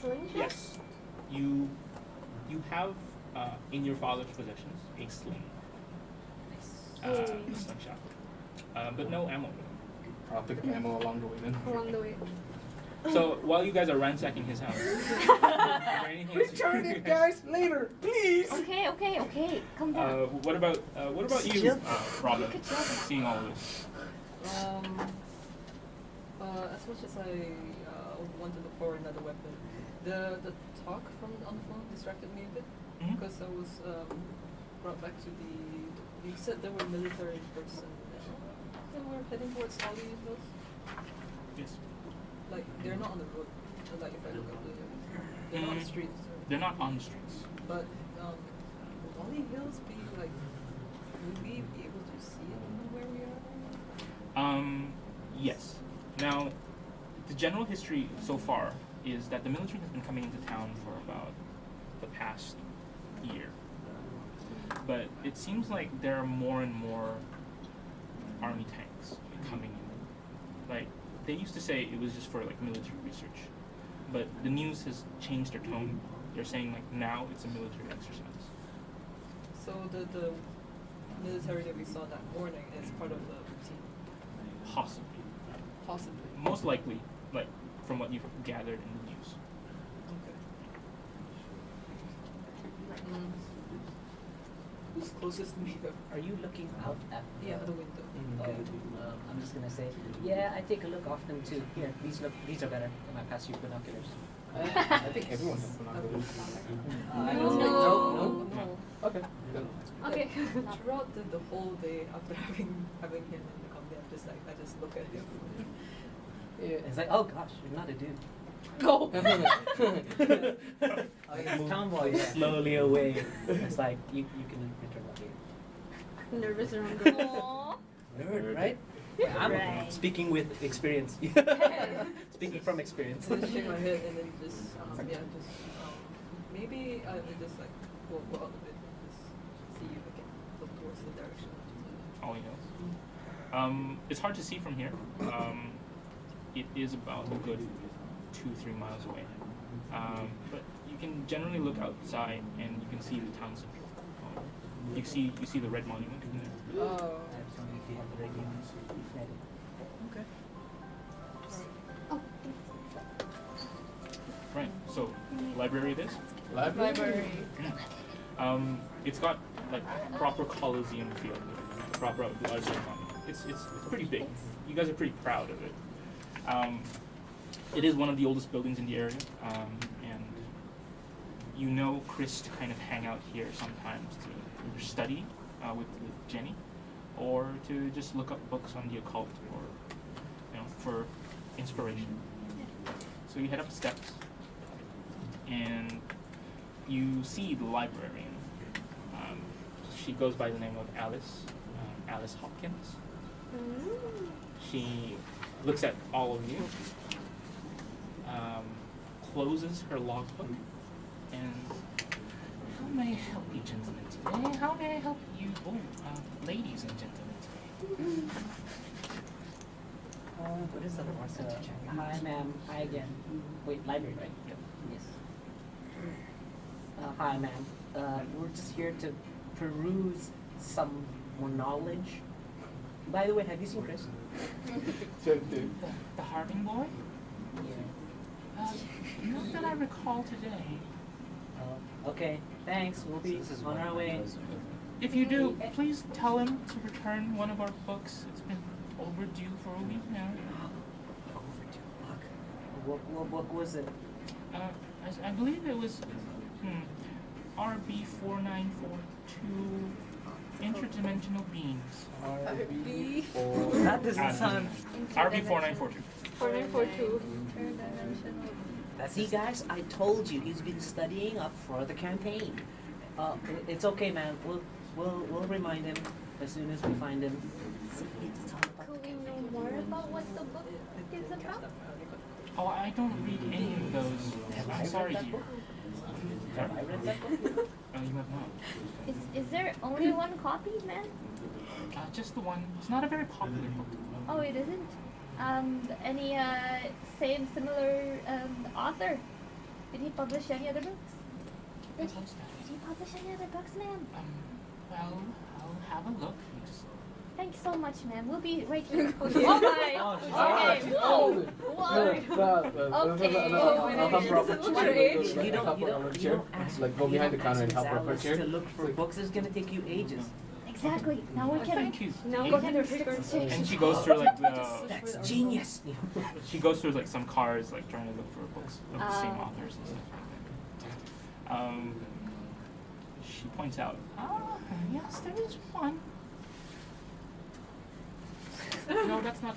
Slingshot? Yes, you have in your father's possessions a sling, a slingshot, but no ammo. I'll pick up ammo along the way then. Along the way. So while you guys are ransacking his house, is there anything else you Return it, guys, later, please. Okay. Calm down. What about you, Chill. Robin? Look at you. Seeing all of this, As much as I want to look for another weapon, the talk from on the phone distracted me a bit Mhm. because I was brought back to the. You said there were military personnel. They were heading towards Ollie Hills. yes, Like they're not on the road. Like if I look up they're not on the streets. they're not on the streets. But would Ollie Hills be like? Would we be able to see it from where we are? Yes. Now, the general history so far is that the military has been coming into town for about the past year. But it seems like there are more and more army tanks coming in. Like, they used to say it was just for like military research. But the news has changed their tone. They're saying like now it's a military exercise. So the military that we saw that morning is part of the routine, Possibly. possibly. Most likely, like from what you've gathered in the news. Okay. Who's closest to me though? Are you looking out at Yeah, the window. Okay. I'm just gonna say, yeah, I take a look often too. Here, these are better. Can I pass you binoculars? I think everyone has binoculars. No. Okay. Good. Okay. Throughout the whole day after having him in the company, I just look at him. It's like, oh gosh, you're not a dude. Go. Tomboy. Move slowly away. It's like you can return that later. Nervous around the Aww. Nerd, right? I'm Right. speaking with experience. Speaking from experience. I just shake my head and then just maybe I just like go out a bit and just see if I can look towards the direction. All he knows. It's hard to see from here. It is about a good 2-3 miles away. But you can generally look outside and you can see the town center. You see the red monument from there. Oh. I was wondering if you have the radio. Okay. Oh, Right. So library it is. Library. It's got like proper Colosseum feel, proper large ceremony. It's pretty big. You guys are pretty proud of it. It is one of the oldest buildings in the area, and you know Chris to kind of hang out here sometimes to either study with Jenny, or to just look up books on the occult, or for inspiration. So you head up steps, and you see the librarian. She goes by the name of Alice Hopkins. She looks at all of you, closes her logbook, and how may I help you gentlemen today? How may I help you, ladies and gentlemen today? What is the hi, ma'am. Hi again. Wait, library, right? Yep. Yes. Hi, ma'am. We're just here to peruse some more knowledge. By the way, have you seen Chris? The Harding boy? Yeah. Not that I recall today. Okay, thanks. We'll be on our way. If you do, please tell him to return one of our books. It's been overdue for a week now. What was it? I believe it was RB 4942 Interdimensional Beings. That doesn't sound. RB 4942. 4942. See, guys, I told you he's been studying up for the campaign. It's okay, man. We'll remind him as soon as we find him. It's all about Could we know more about what the book is about? Oh, I don't read any of those. I'm sorry, that dear. book? Have I read that book? Oh, you have not. Is there only one copy, man? Just the one. It's not a very popular book. Oh, it isn't. Any similar author? Did he publish any other books? Did he publish any other books, ma'am? Well, I'll have a look. You just Thank you so much, ma'am. We'll be right here. Oh my! Okay, whoa! Whoa! Okay. You don't ask Like, go behind the counter and help her Alice put chair. to look for books. It's gonna take you ages. Exactly. Now we can thank you. Now go we can through record six And stations. she goes through like That's genius. she goes through like some cars, like trying to look for books of the same authors and stuff like that. She points out, yes, there is one. No, that's not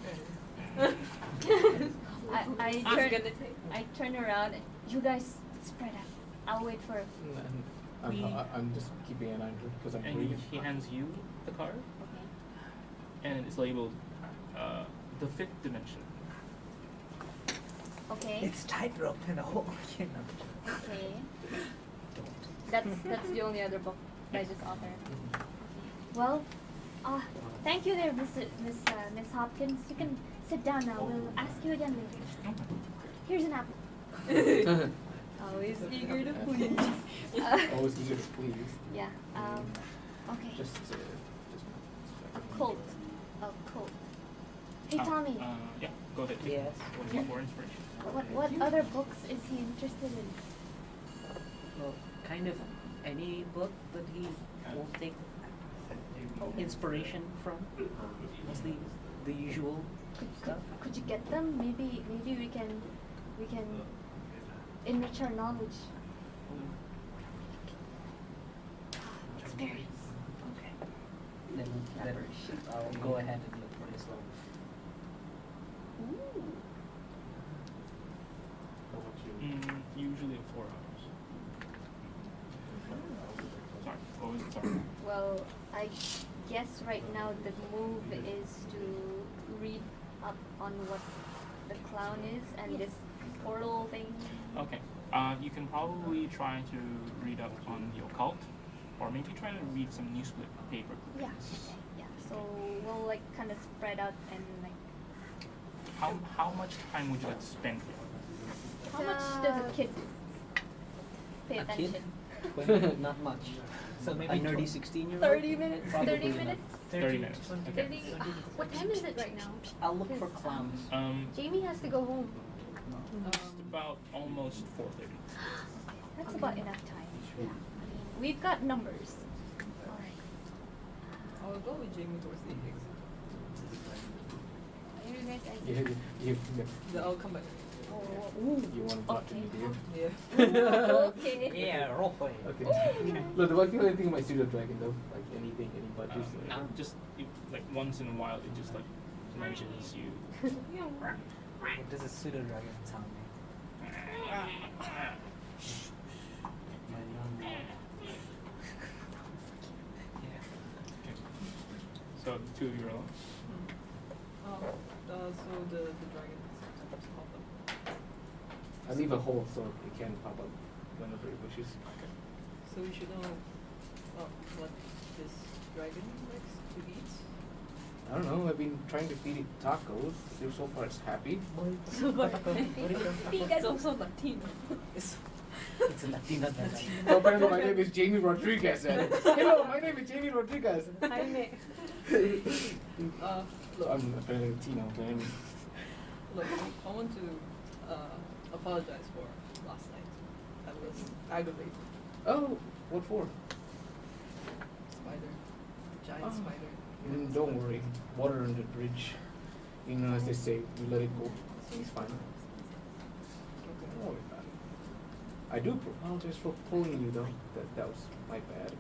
it. I turn around. And you guys spread out. I'll wait for. I'm just keeping an eye on her because I'm And reading. he hands you the card, and it's labeled the fifth dimension. Okay. It's tightrope and a whole. Okay. That's the only other book by this author. Well, thank you there, Miss Hopkins. You can sit down now. We'll ask you again later. Here's an apple. Always eager to please. Always eager to please. Yeah. Okay. Just. A cult. Hey, Tommy. Yeah, go ahead. Yes. What do you want for inspiration? What other books is he interested in? Well, kind of any book that he will take inspiration from. Mostly the usual stuff. Could you get them? Maybe we can enrich our knowledge. Experience. Okay. Then I'll go ahead and look for this one. Usually 4 hours. Sorry, what was it? Sorry. Well, I guess right now the move is to read up on what the clown is and this portal thing. Okay. You can probably try to read up on the occult, or maybe try to read some newspaper. Yeah. Okay. Yeah. So we'll like kind of spread out and like. How much time would you like to spend here? How much does a kid pay A kid? attention? Not much. So A maybe nerdy 16-year-old? 30 minutes. Probably 30 not. minutes. 30 minutes. Okay. 30. What time is it right now? I'll look for clowns. Jamie has to go home. Just about almost 4:30. That's about enough time. Yeah. I mean, we've got numbers. All right. I'll go with Jamie towards the exit. You guys, Yeah. Then I'll come back. You want to talk to me, do you? Yeah. Okay. Yeah, roleplay. Okay. Look, do I feel anything in my pseudo dragon though? Like anything, any budgets? Just like once in a while, it just like mentions you. What does a pseudo dragon sound like? So the two of you are alone. So the dragon sometimes pop up. I leave a hole so it can pop up whenever it wishes. So we should know what this dragon likes to eat. I don't know. I've been trying to feed it tacos. So far, it's happy. It's also Latino. It's a Latina dragon. So apparently, my name is Jamie Rodriguez. Hello, my name is Jamie Rodriguez. Jaime. Look, I'm apparently Latino. Man. look, I want to apologize for last night. I was aggravated. Oh, what for? Spider, giant Oh. spider. Don't worry. Water under the bridge. You know, as they say, we let it go. He's fine. Don't worry about it. I do apologize for pulling you though. That was my bad.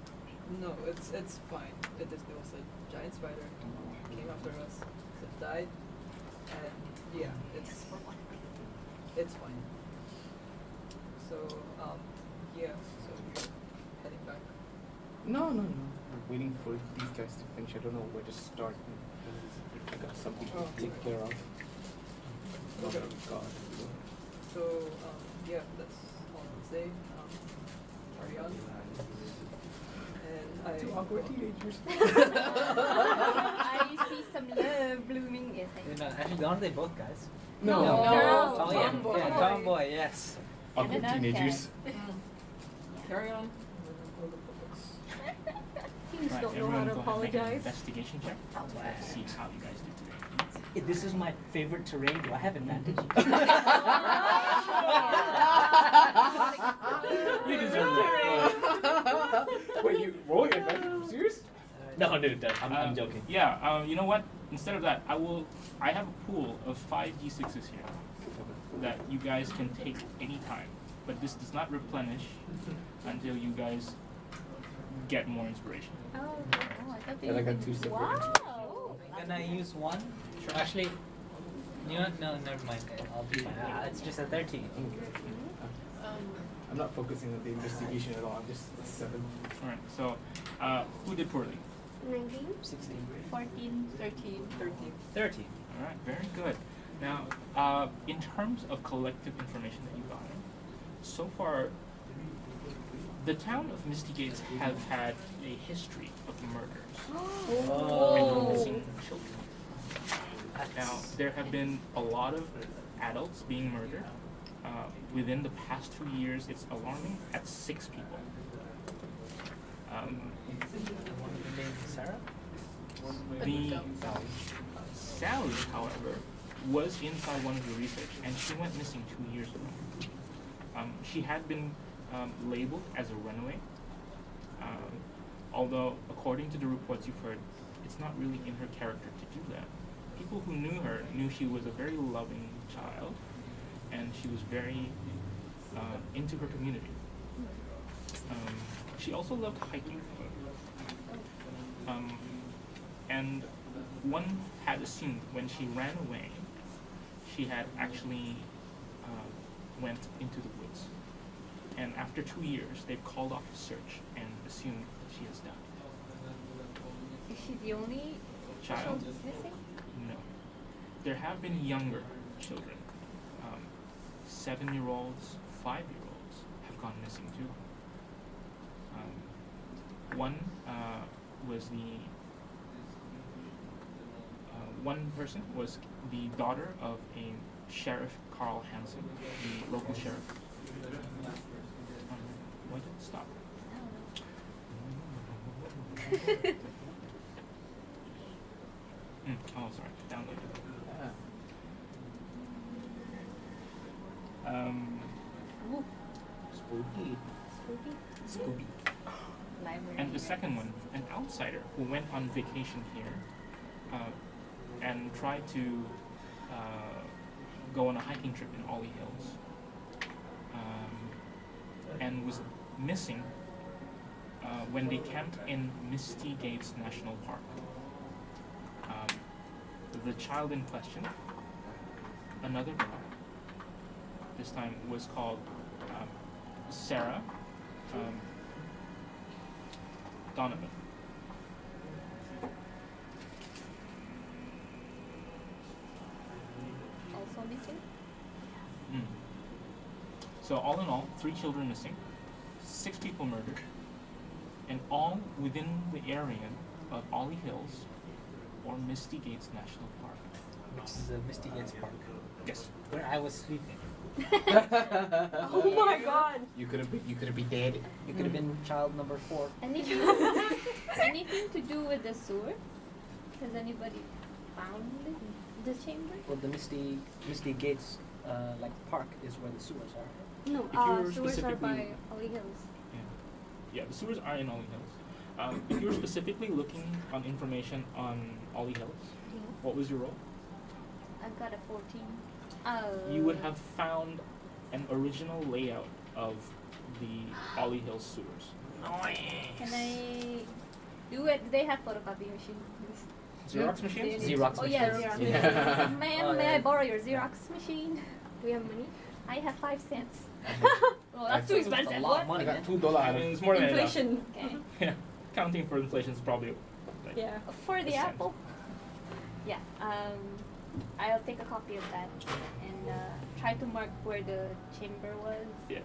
No, it's fine. It was a giant spider came after us. It died, and yeah, it's fine. So yeah, so we're heading back. No. I'm waiting for these guys to finish. I don't know where to start. I got something to take care of. Oh Okay. God. So yeah, that's all I'll say. Carry on. And Two awkward teenagers. I see some love blooming. Yes, I You know, actually, aren't they both guys? No. Girl. Oh yeah, Tomboy. yeah, tomboy. Yes. Awkward And an teenagers. Carry on. Teens Right, don't know everyone how to go ahead and make an apologize. investigation check. Let's see how you guys do today. This is my favorite terrain. Do I have advantage? You deserve it. Wait, you rolling advantage? Serious? No, dude, I'm joking. Yeah. You know what? Instead of that, I have a pool of 5d6s here that you guys can take anytime, but this does not replenish until you guys get more inspiration. Oh, I thought And I got two separate. Wow. Can I use one? Sure. Actually, you know what? No, never mind. I'll be fine. It's just a 13. I'm not focusing on the investigation at all. I'm just 7. Alright, so who did poorly? 19? 16. 14. 13. 13. Alright, very good. Now, in terms of collective information that you got, so far, the town of Misty Gates have had a history of murders and missing children. Now, there have been a lot of adults being murdered. Within the past 2 years, it's alarming at 6 people. Sarah? Sally, however, was inside one of the research, and she went missing 2 years ago. She had been labeled as a runaway, although according to the reports you've heard, it's not really in her character to do that. People who knew her knew she was a very loving child, and she was very into her community. She also loved hiking. And one had assumed when she ran away, she had actually went into the woods. And after 2 years, they've called off a search and assumed that she has died. Is she the only Child? missing? No. There have been younger children. 7-year-olds, 5-year-olds have gone missing too. One was one person was the daughter of a Sheriff Carl Hansen, the local sheriff. Why did it stop? Oh, sorry. Download. Spooky. Scooby. Library. And the second one, an outsider who went on vacation here and tried to go on a hiking trip in Ollie Hills, and was missing when they camped in Misty Gates National Park. The child in question, another girl, this time was called Sarah Donovan. Also missing? Mm. So all in all, 3 children missing, 6 people murdered, and all within the area of Ollie Hills or Misty Gates National Park. Which is the Misty Gates Park, Yes. where I was sleeping. Oh my god. You could have been dead. You could have been child number 4. Anything, anything to do with the sewer? Has anybody found the chamber? Well, the Misty Gates like park is where the sewers are. No, If you were sewers are by specifically- Ollie Hills. Yeah, the sewers are in Ollie Hills. If you were specifically looking on information on Ollie Hills, what was your role? I've got a 14. You would have found an original layout of the Ollie Hills sewers. Can I do it? Do they have photocopy machines? Xerox machines? Xerox Oh yeah, machines. Xerox. Yeah. Ma'am, Oh, may yeah. I borrow your Xerox machine? Do we have money? I have 5 cents. Oh, Well, that's too expensive. That's a lot of I money. got man. $2. I mean, it's more than enough. Inflation. Okay. Yeah, counting for inflation is probably like Yeah. For the a cent. apple. Yeah. I'll take a copy of that and try to mark where the chamber was. Yeah.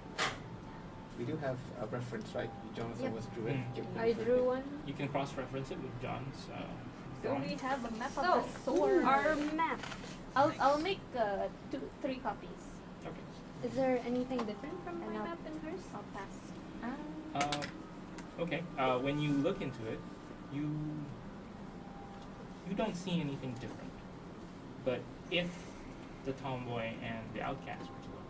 We do have a reference, right? Jonathan Yep. was drew it. Mm. Give me I the drew one. You can cross-reference it with John's Do drawing. we have a map So, of the sewer? our map. I'll make 3 copies. Okay. Is there anything different from And my I'll- map and hers? I'll pass. Okay. When you look into it, you don't see anything different. But if the tomboy and the outcast were to look,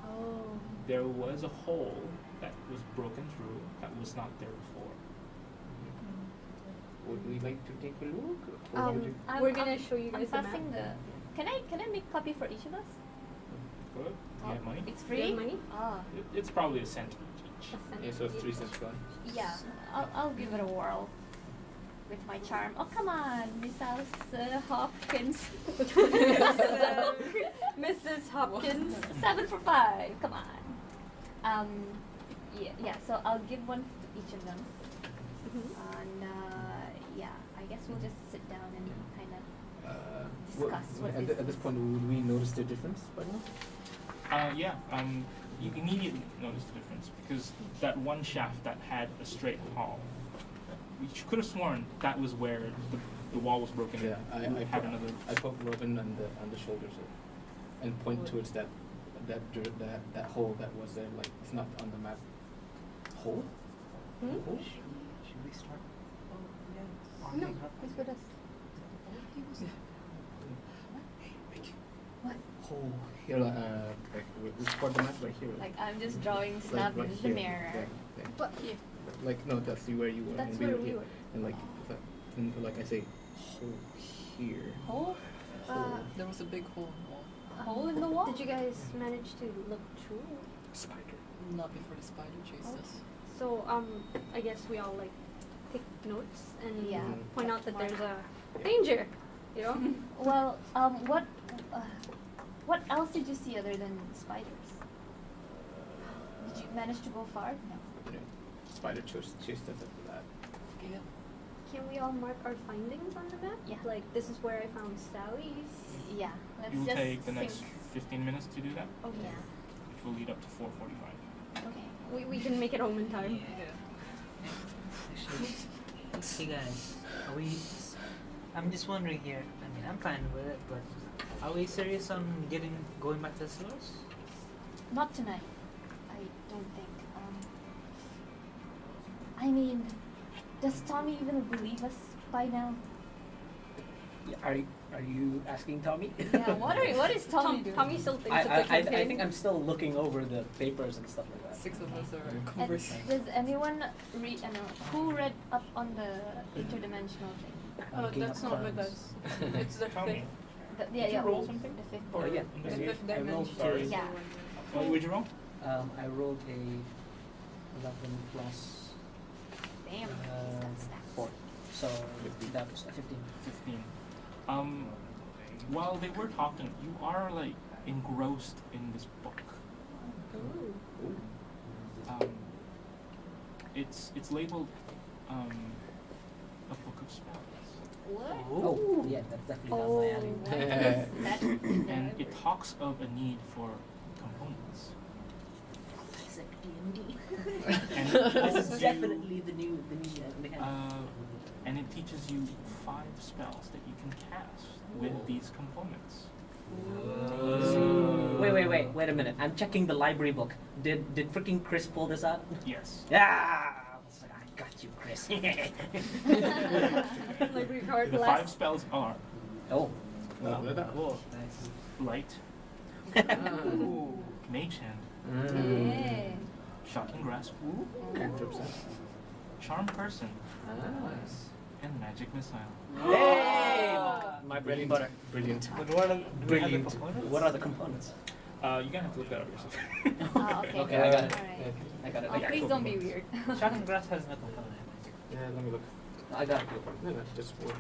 Oh. there was a hole that was broken through that was not there before. Would we like to take a look? Or would you? We're gonna show you guys the I'm map. passing the. Can I make copy for each of us? Good. Do you have money? It's Do you have free. money? Ah. It's probably a cent each. Yeah, so it's 3 cents gone. Yeah. I'll give it a whirl. With my charm. Oh come on, Miss Hopkins. Mrs. Hopkins. 7 for 5. Come on. Yeah. So I'll give one to each of them. And yeah, I guess we'll just sit down and kind of discuss what at, is at this point, would we notice the difference by now? Yeah. You immediately notice the difference because that one shaft that had a straight hall, you could have sworn that was where the wall was broken. Yeah, in. You had another. I poke Robin on the shoulders and point towards that hole that was there. Like it's not on the map. Hole? Hole? Should we start? No, he's with us. What? Hole here, like which part of the map? Right here. Like I'm just drawing Like, snub right in the here. mirror. Yeah. But here. Like no, that's where you were. That's and we where were we here. were. And like, like I say, hole here. Hole? There was a big hole in the wall. A hole in the wall? Did you guys manage to look through? Spider. Not before the spider chased Oh. us. So I guess we all like take notes and Yeah. point out that there's a danger. You know. Well, what else did you see other than spiders? Did you manage to go far? No. You know, spider chased us after that. Yeah. Can we all mark our findings on the map? Yeah. Like this is where I found Sally's. Yeah. Let's You will just take the next sync. 15 minutes to do that, Okay. Yeah. which will lead up to 4:45. Okay. We can make it home in time. Hey guys, are we? I'm just wondering here. I mean, I'm fine with it, but are we serious on going back to the sewers? Not tonight. I don't think. I mean, does Tommy even believe us by now? Are you asking Tommy? Yeah. What is Tommy doing? Tommy still thinks I, it's a I campaign. think I'm still looking over the papers and stuff like that. 6 of us are And conversing. does anyone read? Who read up on the interdimensional thing? I'm looking That's up not with terms. us. It's the Tell me. fifth. Yeah, Did you roll something? The fifth. Oh, yeah. In the fifth I rolled dimension. a, Yeah. What would you roll? I rolled a 11 plus Damn. He's got stats. 4. So that was a 15. 15. While they were talking, you are like engrossed in this book. It's labeled a book of spells, What? Oh, yeah, that's definitely down my alley. what is that? and it talks of a need for components. Classic D&D. And This this is definitely the new mechanic. and it teaches you 5 spells that you can cast with these components. Wait a minute. I'm checking the library book. Did freaking Chris pull this out? Yes. Yeah! I got you, Chris. Library card The 5 last. spells are Oh. nice. Light, Mage Hand, Yeah. Shocking Grasp, Cantrips. Charm Person, and Magic Missile. Hey! My bread and butter. Brilliant. But what are, do we have the Brilliant. components? What are the components? You're gonna have to look that up yourself. Oh, okay. Okay, I got it. Alright. I got it. Oh, I got it. please don't be weird. Shocking grass has no component. Yeah, let me look. I got it. No, that's just worth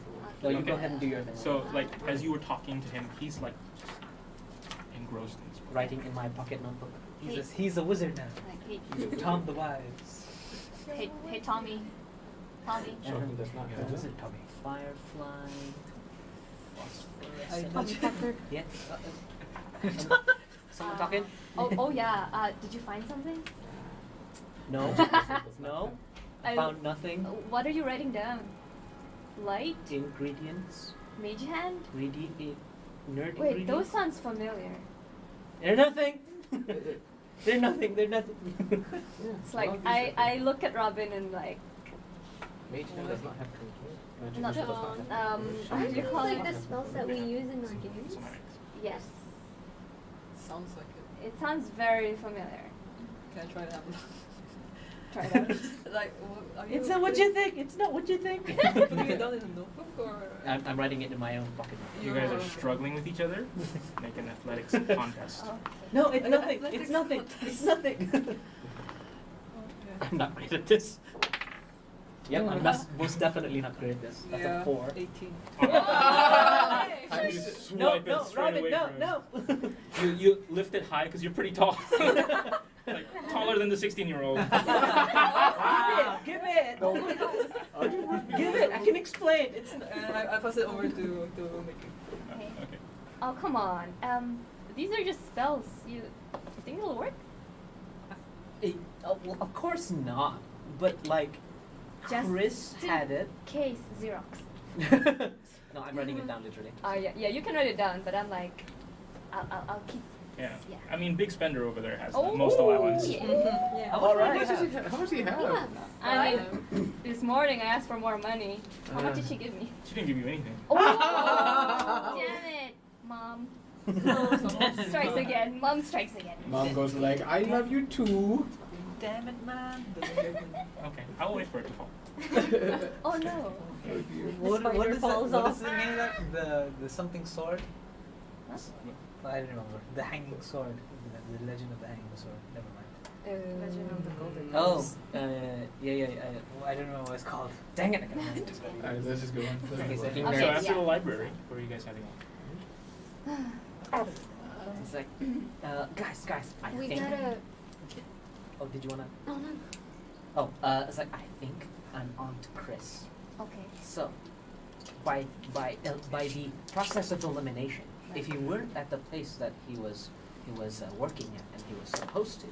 No, you Okay. go ahead and do your thing. So, like, as you were talking to him, he's like just engrossed in this book. Writing in my pocket notebook. He's a wizard now. Like, hey, Tom the Wise. hey, Tommy. Tommy. Shocking does not have What's it. it, Tommy? Firefly. I Phosphorus. Tucker. Yeah. Someone talking? Oh yeah. Did you find something? No. No. I I- found nothing. What are you writing down? Light? Ingredients. Mage hand? Nerd Wait, ingredients. those sounds familiar. They're nothing. They're nothing. They're nothing. It's like I look at Robin and like Mage Hand does not have control. Magic Not Missile does not have control. what do you call like it? the spells that we use in our games. Yes. Sounds like it. It sounds very familiar. Can I try it out? Try it out. Like, are you It's not what you think. It's not what you think. putting it down in a notebook or? I'm writing it in my own pocket. You guys are struggling with each other. Make an athletics contest. Oh. No, it's Like nothing. athletics It's nothing. contest. It's nothing. Okay. I'm not great at this. Yep, I'm most definitely not great at this. That's Yeah, a 4. 18. I No, swipe it no, straight Robin, away no, from him. no. You lift it high because you're pretty tall. Like, taller than the 16-year-old. Give it. Give it. I can explain. It's. And I pass it over to Mickey. Okay. Oh come on. These are just spells. You think it'll work? Well, of course not. But like, Just Chris to- had it. Case Xerox. No, I'm writing it down literally. Yeah, you can write it down, but I'm like, I'll keep. Yeah. Yeah. I mean, Big Spender over there has the Oh, most allowance. yeah. Yeah. All How right. much does he have? How much do you have? Yeah. I mean, this morning I asked for more money. How much Uh. did she give me? She didn't give you anything. Oh, damn it, Mom. Strikes again. Mom strikes again. Mom goes like, I love you too. Damn it, man. Okay, I'll wait for it to fall. Oh no. What spider is falls what off. is the name of that? The something sword? Huh? I don't remember. The hanging sword. The legend of the hanging sword. Never mind. Legend of the Golden Oh, yeah. Well, I don't remember what it's called. Dang it! I can't remember. Alright, let's just go on. Okay, so So Okay, after yeah. the library, where are you guys heading on? It's like, guys, I We think. gotta. Oh, did you wanna? Oh no. Oh, it's like I think I'm on to Chris. Okay. So, by the process of elimination, if you weren't at the place that he was working at and he was supposed to,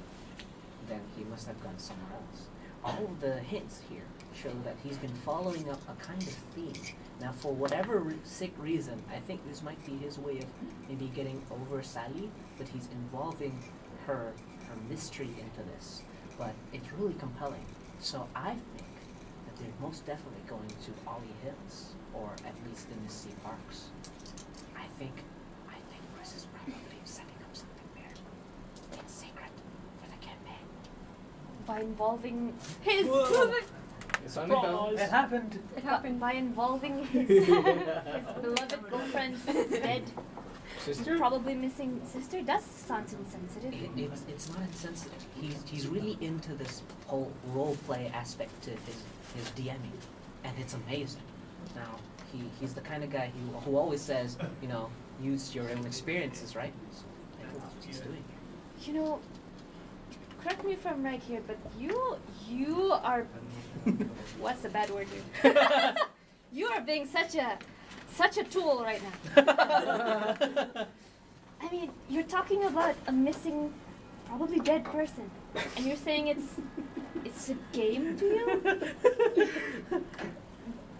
then he must have gone somewhere else. All of the hints here show that he's been following up a kind of theme. Now, for whatever sick reason, I think this might be his way of maybe getting over Sally, but he's involving her mystery into this. But it's really compelling. So I think that they're most definitely going to Ollie Hills, or at least the Misty Parks. I think Chris is probably setting up something there in secret for the campaign. By involving his. It's on the bell. It happened. It happened. By involving his beloved girlfriend's dead Sister? probably missing sister. That sounds insensitive. It's not insensitive. He's really into this whole role play aspect to his DMing, and it's amazing. Now he's the kind of guy who always says, you know, use your own experiences, right? So I think that's what he's doing. You know, correct me if I'm right here, but you are what's the bad word here? You are being such a tool right now. I mean, you're talking about a missing, probably dead person, and you're saying it's a game to you?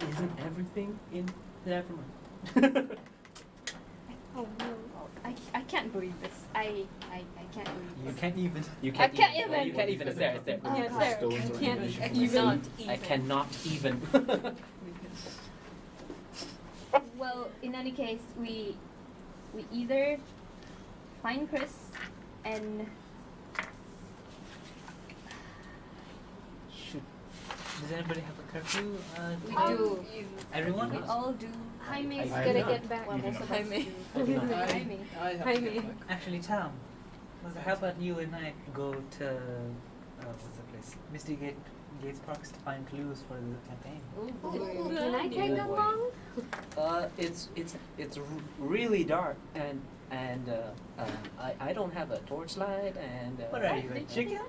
Isn't everything in never mind. Oh no, I can't believe this. I can't believe You this. can't even. You I can't well, even. you can't even. It's there. It's there. Oh, Yeah, it's God. there. Stones are Can't really even. I cannot even. Well, in any case, we either find Chris and Should. Does anybody have a curfew? We Um, do. Everyone? we all do. Jaime's I gonna do get back. Well, You do most of not. us Jaime. do. Jaime. I have I to get mean- back. Actually, Tom, how about you and I go to what's the place? Misty Gates Parks to find clues for the campaign. Ooh, can I tag Yeah. along? It's really dark and I don't have a torchlight and What are you, a chicken?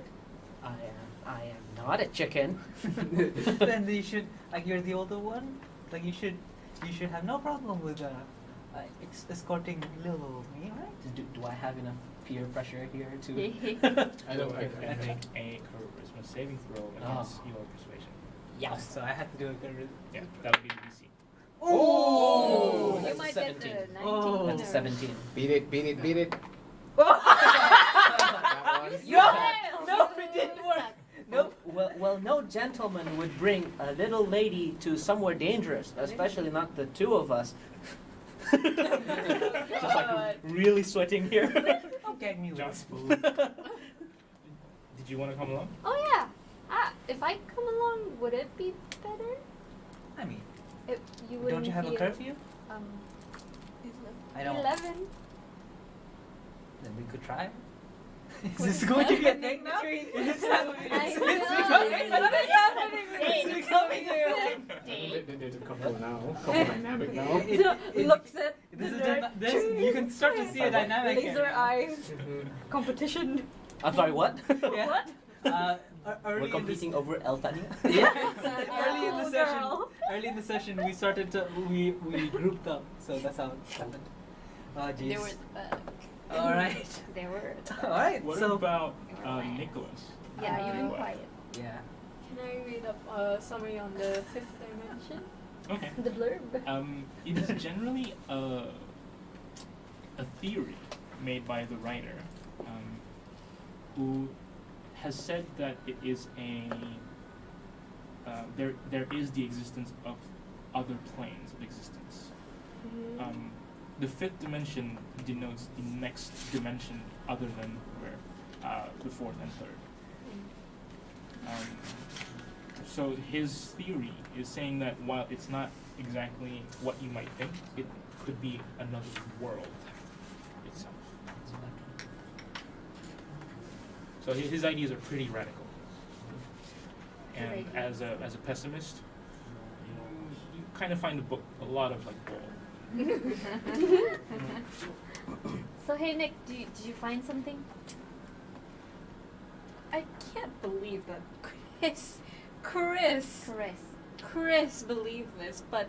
I am not a chicken. Then you should, like, you're the older one. Like, you should have no problem with escorting little me, right? Do I have enough peer pressure here to? I don't Go like ahead and that. make a charisma saving throw against your persuasion. Yes. So I have to do a good. Yeah, that would be the DC. Oh, You that's might a get 17. the 19. Oh. That's a 17. Beat it. No, it didn't work. Nope. Well, no gentleman would bring a little lady to somewhere dangerous, especially not the two of us. Just like really sweating here. Don't gag me with a Just- spoon. Did you want to come along? Oh yeah. If I come along, would it be better? I mean, If you don't wouldn't you have a feel, curfew? I don't. 11. Then we could try. Is this going to be a thing now? It's becoming a thing. There's a couple now. Couple dynamic now. Looks at This is you can start to see a dynamic. laser here. eyes. Competition. I'm sorry, what? Yeah. What? Early We're in this, competing over El Tania? early in the Oh, session, girl. we started to we grouped up, so that's how it happened. Oh They were jeez. back. All right. They were. All right. What so about Nicholas? Yeah, you've been What? quiet. yeah. Can I read up a summary on the fifth dimension? Okay. The blurb. It is generally a theory made by the writer, who has said that it is there is the existence of other planes of existence. The fifth dimension denotes the next dimension other than where the fourth and third. So his theory is saying that while it's not exactly what you might think, it could be another world itself. So his ideas are pretty radical. And as a pessimist, you kind of find the book a lot of like bull. So hey Nick, did you find something? I can't believe that Chris believed this, but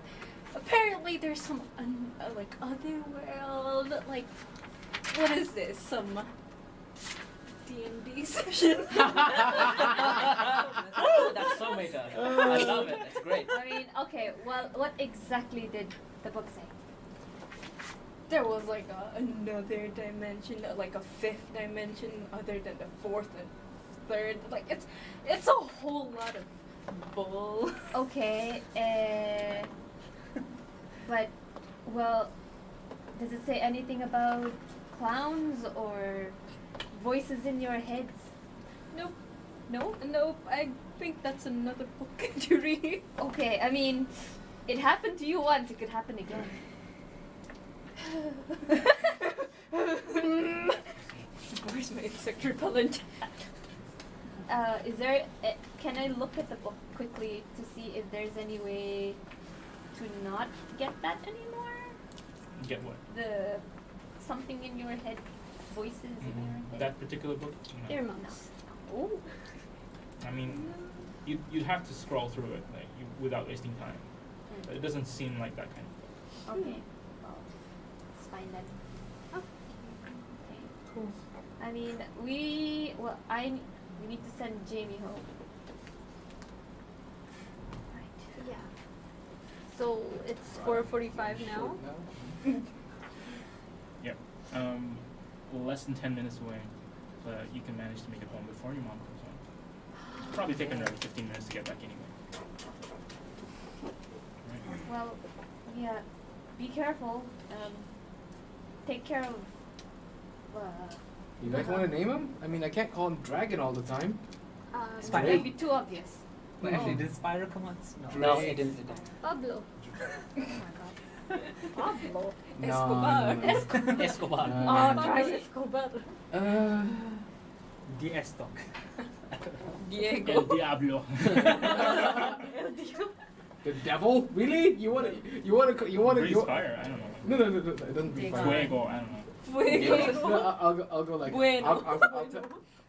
apparently there's some like other world. Like, what is this? Some D&D session? Oh, that's so meta. I love it. That's great. I mean, okay. Well, what exactly did the book say? There was like another dimension, like a fifth dimension other than the fourth and third. Like it's a whole lot of bull. Okay. But well, does it say anything about clowns or voices in your heads? Nope. Nope. I think that's another book to read. Okay. I mean, it happened to you once. It could happen again. Where's my insect repellent? Is there? Can I look at the book quickly to see if there's any way to not get that anymore? Get what? The something in your head, voices in your head. That particular book? No. Earmuffs. Oh. I mean, you'd have to scroll through it without wasting time. But it doesn't seem like that kind of book. Okay. Well, it's fine then. Okay. Cool. I mean, we need to send Jamie home. Right. Yeah. So it's 4:45 now. Yep. Less than 10 minutes away. But you can manage to make it home before your mom comes home. It'll probably take another 15 minutes to get back anyway. Right. Well, yeah. Be careful. Take care of. You guys want to name him? I mean, I can't call him Dragon all the time. It Spider. might be too obvious. Wait, actually, did Spyro come on? No, it didn't. Pablo. Oh my god. Pablo. No, Escobar. no, no. Escobar. Pablo Escobar. DS talk. Diego. El Diablo. The devil? Really? You want to? Breathe fire, I don't know. No, it doesn't be fire. Fuego, I don't know. Fuego. No, I'll go like. Bueno.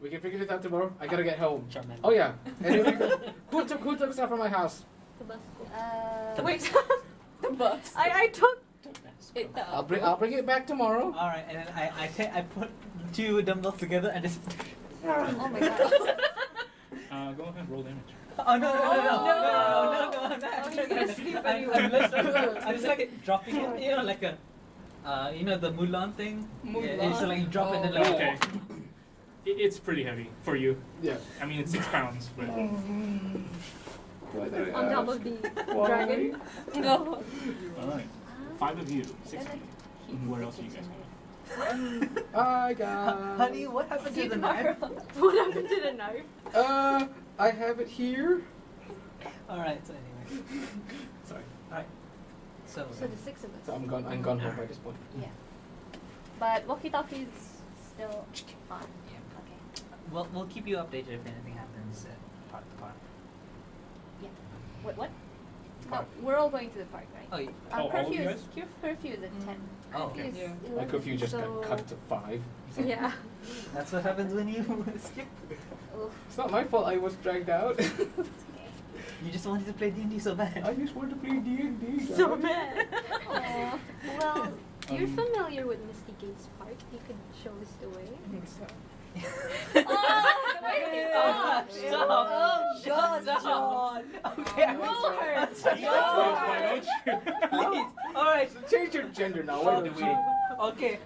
We can figure this out tomorrow. I gotta get home. Charmander. Oh yeah. Anyway, who took stuff from my house? Tabasco. Wait. The bus. I took it. I'll bring it back tomorrow. All right, and then I put two dumbbells together and just. Oh my god. Go ahead, roll damage. Oh no! Oh, I'm just like dropping it, you know, like a, the Mulan thing. Mulan. Yeah, it's like you drop it and like. Okay. It's pretty heavy for you. Yeah. I mean, it's 6 pounds, but. On top of the dragon. No. Alright. 5 of you, 60. Where else are you guys going? I got. Honey, what happened to the knife? What happened to the knife? I have it here. All right. So anyway. Sorry. All right. So. So the 6 of us. So I'm gone home by this point. Yeah. But walkie-talkies still on. Yeah. Okay. We'll keep you updated if anything happens at part the park. Yeah. What? No, Park. we're all going to the park, right? Oh, yeah. Oh, all of curfew you is guys? curfew is at 10. Oh, okay. Curfew is Yeah. 11, My curfew just so got cut to 5. Yeah. That's what happens when you skip. Oof, It's not my fault I was dragged out. it's okay. You just wanted to play D&D so bad. I just want to play D&D. So bad. Aw. Well, You're familiar with Misty Gates Park. You could show us the way. Oh, the way he talks. Stop. Oh, God, Stop. Okay. Lord. Why don't you? Please. All right. Change your gender now. Why don't you? Okay.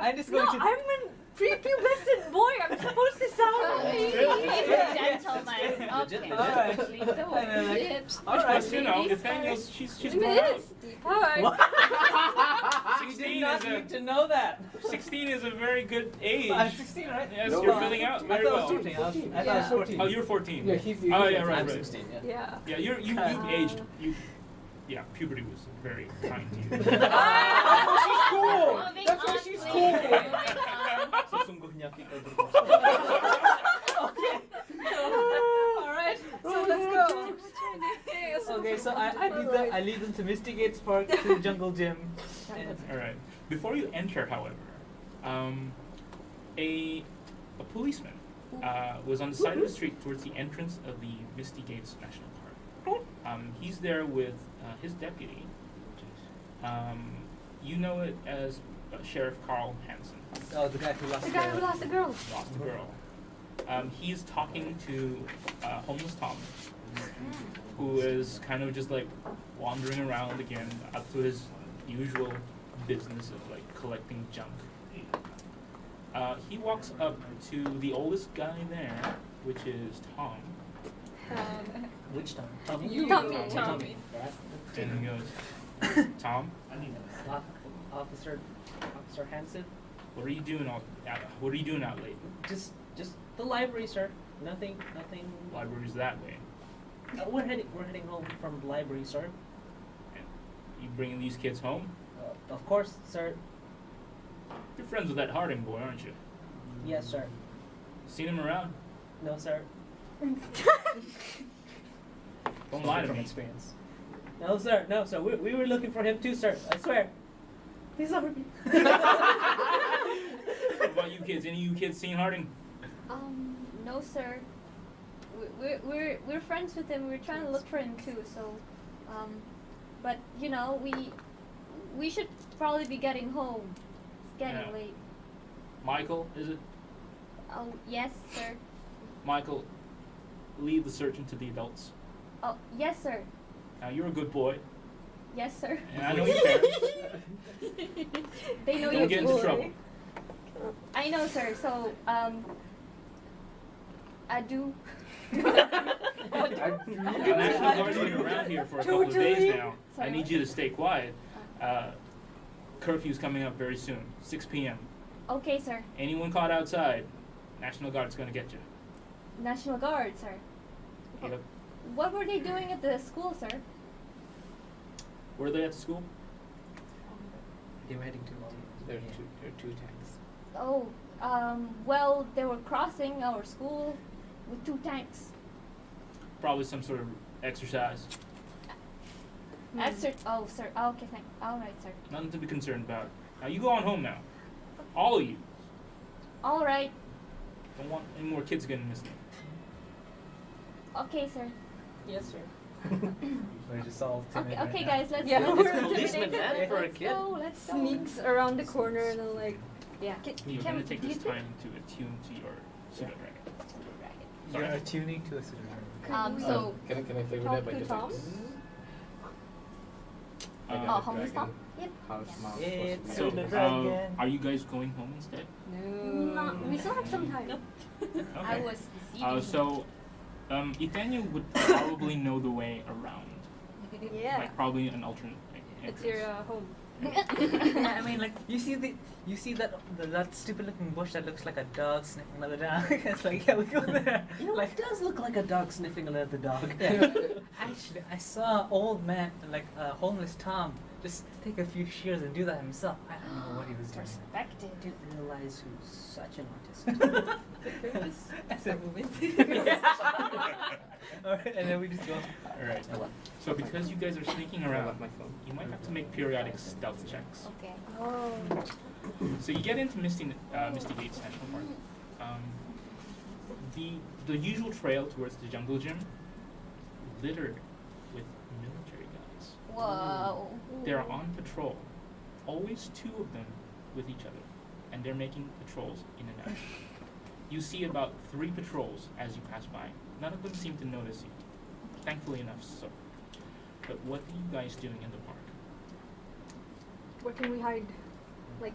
I'm just going No, to. I'm a prepubescent boy. I'm supposed to sound. He's Yeah, a gentleman. yeah, Okay. All right. Leave the And then, like, lips. all right. But you know, Ladies Nathaniel's, she's It grown up. is. Hi. What? You 16 did not is a- need to know that. 16 is a very good age. I'm 16, right? Yes, No. you're filling out I very thought well. it was 14. I thought it was Yeah. 14. Oh, you're 14. Yeah, he's. Oh, yeah, right, I'm right. 16, yeah. Yeah. Yeah, you aged. Yeah, puberty was very kind to you. She's cool. Moving That's why on, she's please. cool. Moving on. Sesungguhnya kita All right. So let's go. Okay, so I lead them to Misty Gates Park to the jungle gym. And All right. Before you enter, however, a policeman was on the side of the street towards the entrance of the Misty Gates National Park. He's there with his deputy. You know it as Sheriff Carl Hansen. oh, the guy who lost The guy who lost the girl. Lost the girl. He's talking to homeless Tom, who is kind of just like wandering around again, up to his usual business of like collecting junk. He walks up to the oldest guy there, which is Tom, Which time? Tommy? Tommy. and he goes, "Tom, Officer Hansen? what are you doing out late? Just the library, sir. Nothing. Library's that way. We're heading home from the library, sir. And you bringing these kids home? Of course, sir. You're friends with that Harding boy, aren't you? Yes, sir. Seen him around? No, sir. Don't lie to From me. experience. No, sir. No, sir. We were looking for him too, sir. I swear. He's over me. What about you kids? Any of you kids seen Harding? No, sir. We're friends with him. We're trying to look for him too. So, but you know, we should probably be getting home. It's getting Yeah. late. Michael, is it? Oh, yes, sir. Michael, lead the search into the adults. Oh, yes, sir. Now, you're a good boy, Yes, sir. and I know your parents. They know Don't you. get into trouble. I know, sir. So, I do. The National Guard's been around here for a couple of days now. I Sorry, need what? you to stay quiet. Curfew's coming up very soon, 6 p.m. Okay, sir. Anyone caught outside, National Guard's gonna get you. National Guard, sir. Yep. What were they doing at the school, sir? Were they at school? They were heading to There are two tanks. Oh, well, they were crossing our school with 2 tanks. Probably some sort of exercise. Oh, sir. Oh, okay, thank. All right, sir. Nothing to be concerned about. Now, you go on home now. All of you. All right. Don't want any more kids getting missed. Okay, sir. Yes, sir. We're just all timid Okay, right okay, now. guys. Let's Yeah, go. we're Let's policemen, intimidated. man, for a Let's kid. go. Let's go. Sneaks around the corner and then like, Yeah. You're Can- gonna take do you this think- time to attune to your pseudo dragon. You're Sorry. attuning to a certain So. Can I flavor Talk that by to Tom? difference? Uh, got Oh, a homeless dragon. Tom? Yep. House mouse. It's So, the dragon. are you guys going home instead? no, we still have some time. I was deceiving. So, Ethaniel would probably know the way around. Yeah. Like, probably an alternate It's entrance. your home. Yeah, I mean, like you see that stupid looking bush that looks like a dog sniffing another dog. It's like, yeah, we go there. You know, Like, it does look like a dog sniffing another dog. actually, I saw an old man, like homeless Tom, just take a few shears and do that himself. I don't know what he was doing. Perspective. I didn't realize who's such an artist. Alright, and then we just go. Alright. So, because you guys are sneaking I around, left my phone. you might have to make periodic stealth checks. Okay. Oh. So, you get into Misty Gates National Park. The usual trail towards the jungle gym, littered with military guys. Whoa. They're on patrol, always 2 of them with each other, and they're making patrols in and out. You see about 3 patrols as you pass by. None of them seem to notice you. Thankfully enough so. But what are you guys doing in the park? Where can we hide? Like,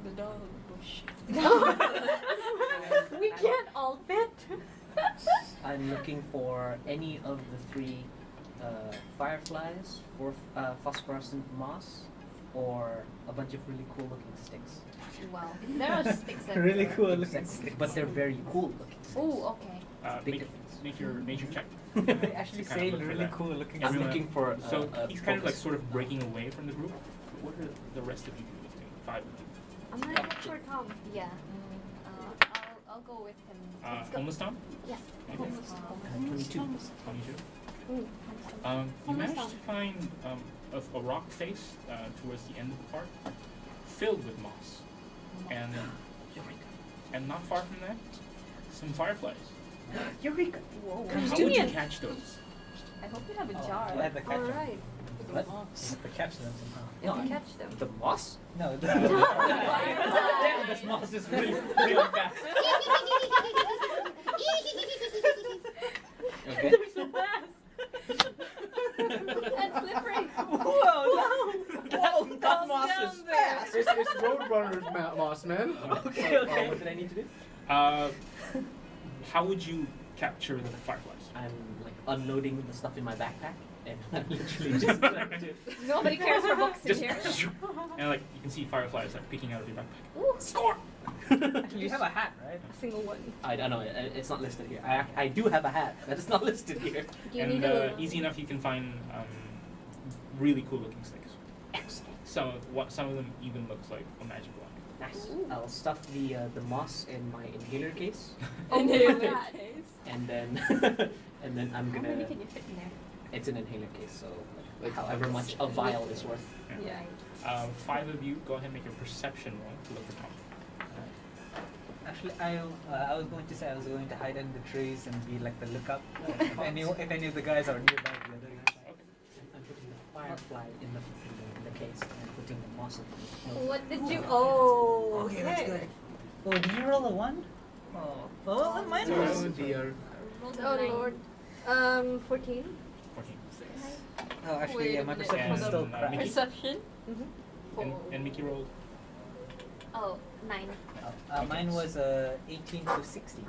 The dog bush. we can't all fit. I'm looking for any of the 3 fireflies, or phosphorescent moss, or a bunch of really cool looking sticks. Wow. There are sticks everywhere. Really cool looking. But they're very cool looking sticks. Ooh, okay. Big Make, difference. make your nature check. They actually To kind say of look for really that. cool looking. I'm Everyone- looking for So he's kind of like focus. sort of breaking away from the group. What are the rest of you doing? 5 of you. I'm gonna look for Tom. Yeah. I'll go with him. Let's go. Homeless Tom? Yes. Okay. Homeless Tom. 22. 22. Mm. You Homeless managed Tom. to find a rock face towards the end of the park, filled with moss, and not far from that, some fireflies. Eureka! Whoa. How would you Convenient. catch those? I hope you have a Oh, jar. you had to catch them. Alright. What? You have to catch them somehow. No, Catch them. the moss? No, damn, this moss is really, really fast. Okay. That's slippery. Whoa, that moss is fast. It's Roadrunner's moss, man. Okay, okay. What did I need to do? How would you capture the fireflies? I'm like unloading the stuff in my backpack, and I'm literally just trying to. Nobody cares for books in Just here. and like you can see fireflies like peeking out of your backpack. Ooh. Score! You have a hat, right? A single one. I don't know. It's not listed here. I do have a hat, but it's not listed here. Do you And need a easy enough, you can find really cool looking sticks. Excellent. some of them even looks like a magic wand. Nice. I'll stuff the moss in my inhaler case, Inhaler case. and then and then I'm How gonna. many can you fit in there? It's an inhaler case, so like however much a vial is worth. Yeah. Yeah. 5 of you, go ahead and make a perception roll to look for Tom. Actually, I was going to say I was going to hide in the trees and be like the lookout. If any of the guys are nearby, the other guys. I'm putting the firefly in the case, and I'm putting the moss in the What did you? Oh. Okay, that's good. Oh, did you roll a 1? Oh, mine was. Oh dear. Rolled a Oh 9. lord. 14. 14. Oh, actually, Wait yeah, a my minute. perception is And, still Mickey? crap. Perception. And Mickey rolled. Oh, 9. Mine was 18 to 16.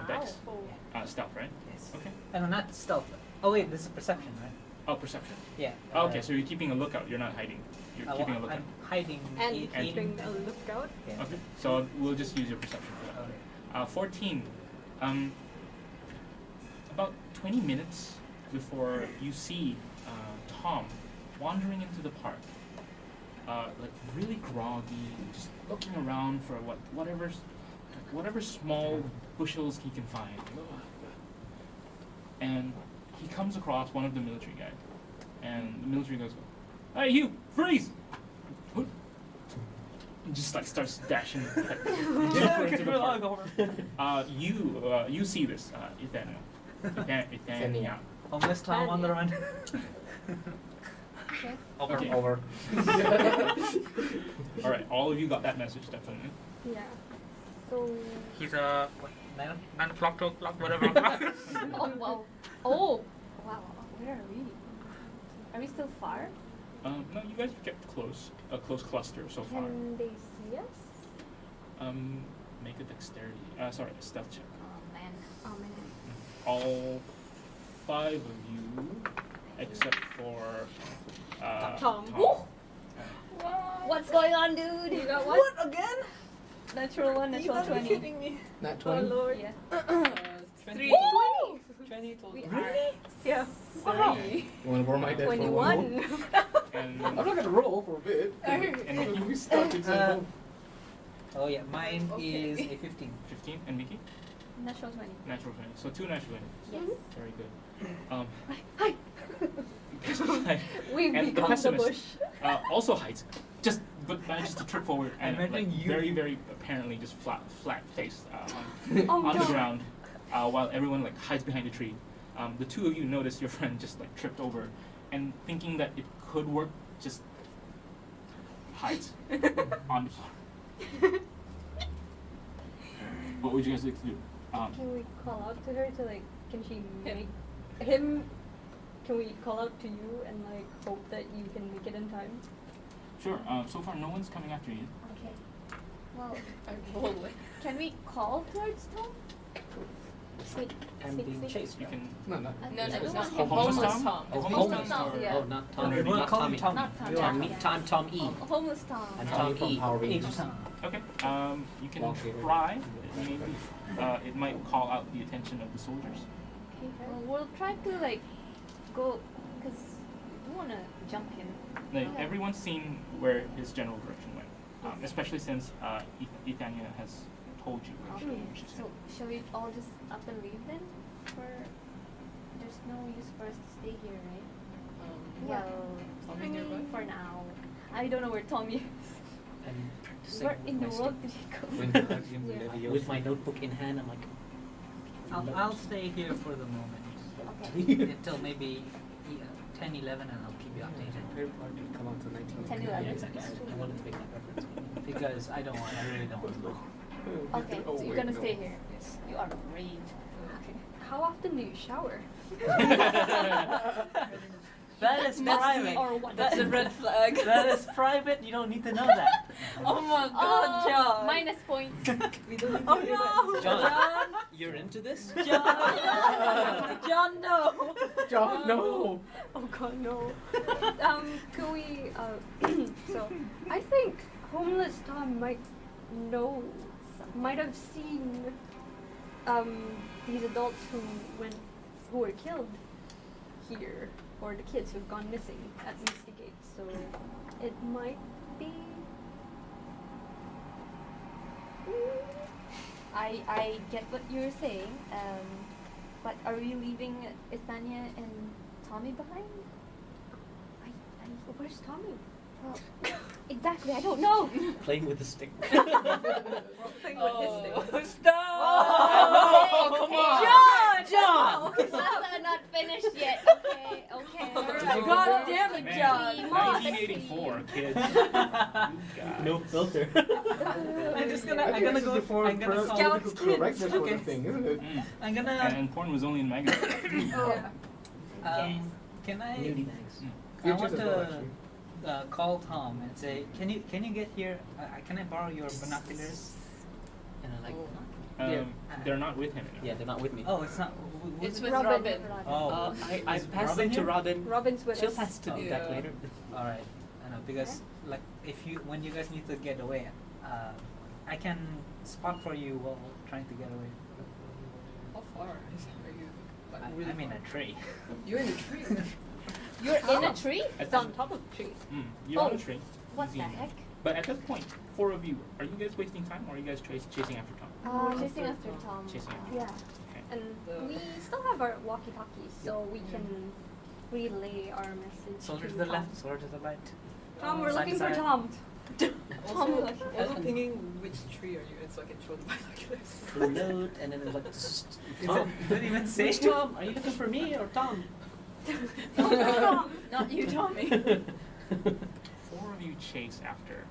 Dex. Oh. Stealth, right? Yes. Okay. No, not stealth. Oh wait, this is perception, right? Oh, perception. Yeah. Oh, okay, so you're keeping a lookout. You're not hiding. You're keeping a lookout. I'm hiding. And 18. keeping a lookout. Yeah. Okay, so we'll just use your perception for that. 14. About 20 minutes before you see Tom wandering into the park, like really groggy, just looking around for whatever small bushels he can find. And he comes across one of the military guys, and the military guys go, "Hey, you, freeze!" And just like starts dashing deeper into the park. You see this, Ethania. Homeless Tom on the run. Okay. Over. All right, all of you got that message, definitely. Yeah. So. He's 9 o'clock, 2 o'clock, whatever. Oh, wow. Oh! Wow. Where are we? Are we still far? No, you guys have kept a close cluster so far. Can they see us? Make a dexterity. Sorry, a stealth check. Oh, man. Oh man. All 5 of you, except for Tom. What's going on, dude? You got what? again? Natural 1, natural 20. me? Not Oh 20. lord. Yeah. 20. 20. total. Really? Yeah. Wow. You want to borrow my deck for 21. And I'm not gonna roll for a bit. And You'll be stuck inside home. Oh yeah, mine Okay. is a 15. 15, and Mickey? Natural 20. Natural 20. So 2 natural 20. Yes. Very good. Hi. And We've the become the pessimist. bush. Also hides, but manages to trip forward and I'm like, imagining you. very apparently just flat faced Oh, on the God. ground, while everyone like hides behind a tree. The 2 of you notice your friend just like tripped over, and thinking that it could work, just hides on the floor. What would you guys like to do? Can we call out to her to like? Can she make him? Can we call out to you and like hope that you can make it in time? Sure. So far, no one's coming after you. Okay. Well, Boldly. can we call towards Tom? Sneak, I'm sneak, being sneak. chased. You can. No, No, I it's don't not want Homeless Tom. Tom? Oh, Homeless Tom. Tom, yeah. Oh, not Tom. Or Not call Tommy. me Tommy. Not Tom. You Tom, yeah. Tom E. Oh, homeless Tom. And Tommy Tom from E. Power Rangers. Okay. You can Walking. try. Maybe. It might call out the attention of the soldiers. Okay. Well, we'll try to like go, cause we wanna jump him. Like, Okay. everyone's seen where his general direction went, especially since Ethania has told you where Okay. she's So shall we all just up and leave then? For there's no use for us to stay here, right? Well, Tommy nearby? for now. I don't know where Tommy is. I'm practicing Where in the my world did he go? stick. With my notebook in hand, I'm like. I'll stay here for the moment Okay. until maybe 10, 11, and I'll keep you updated. Very hard to come out to 19. 10, 11. Yeah, exactly. I wanted to make that reference. Because I really don't want to go. Okay, Oh, so you're wait, gonna no. stay here. Yes. You are brave. Okay. How often do you shower? That is private. Or what? That's a red flag. That is private. You don't need to know that. Oh my god, John. Minus points. We don't need Oh to hear no. John, you're into this? John, no. John, no! Oh god, no. Can we, so, I think homeless Tom might have seen, these adults who were killed. here, or the kids who've gone missing at Misty Gates. So it might be. I get what you're saying, but are we leaving Ithania and Tommy behind? Where's Tommy? Well, exactly, I don't know. Playing with the stick. Stop! come on! John! I'm not finished yet. Okay. God damn it, Man, John! 1984, kids. No filter. I'm just gonna. I I'm think gonna this go is for. I'm gonna call. political correctness for the Okay. thing, isn't it? I'm gonna. And porn was only in magazines. Can I? Nudie bags. I Features want as well, to actually. call Tom and say, can you get here? Can I borrow your binoculars? And I like. They're not with him anymore. Yeah, they're not with me. Oh, it's not. It's with Robin. Robin. Oh. I Is passed Robin them to here? Robin. Robin's with She'll us. pass to me back Yeah. later. All right. I know because like when you guys need to get away, I can spot for you while trying to get away. How far are you? Like, really I'm in far? a tree. You're in a tree. You're in a tree? It's on top of the tree. You're on a tree. What Easy the enough. heck? But at this point, 4 of you, are you guys wasting time or are you guys chasing after Tom? Chasing after Tom. Chasing after Yeah. Okay. And we still have our walkie-talkies, so we can relay our message. Soldier to to the Tom. left, soldier to the right. Tom, we're Side looking to for side. Tom. Also, also thinking which tree are you in so I can show the binoculars. Reload, and then it's like, Tom. Didn't even say. Where's Tom? Are you looking for me or Tom? Tom. Not you, Tommy. 4 of you chase after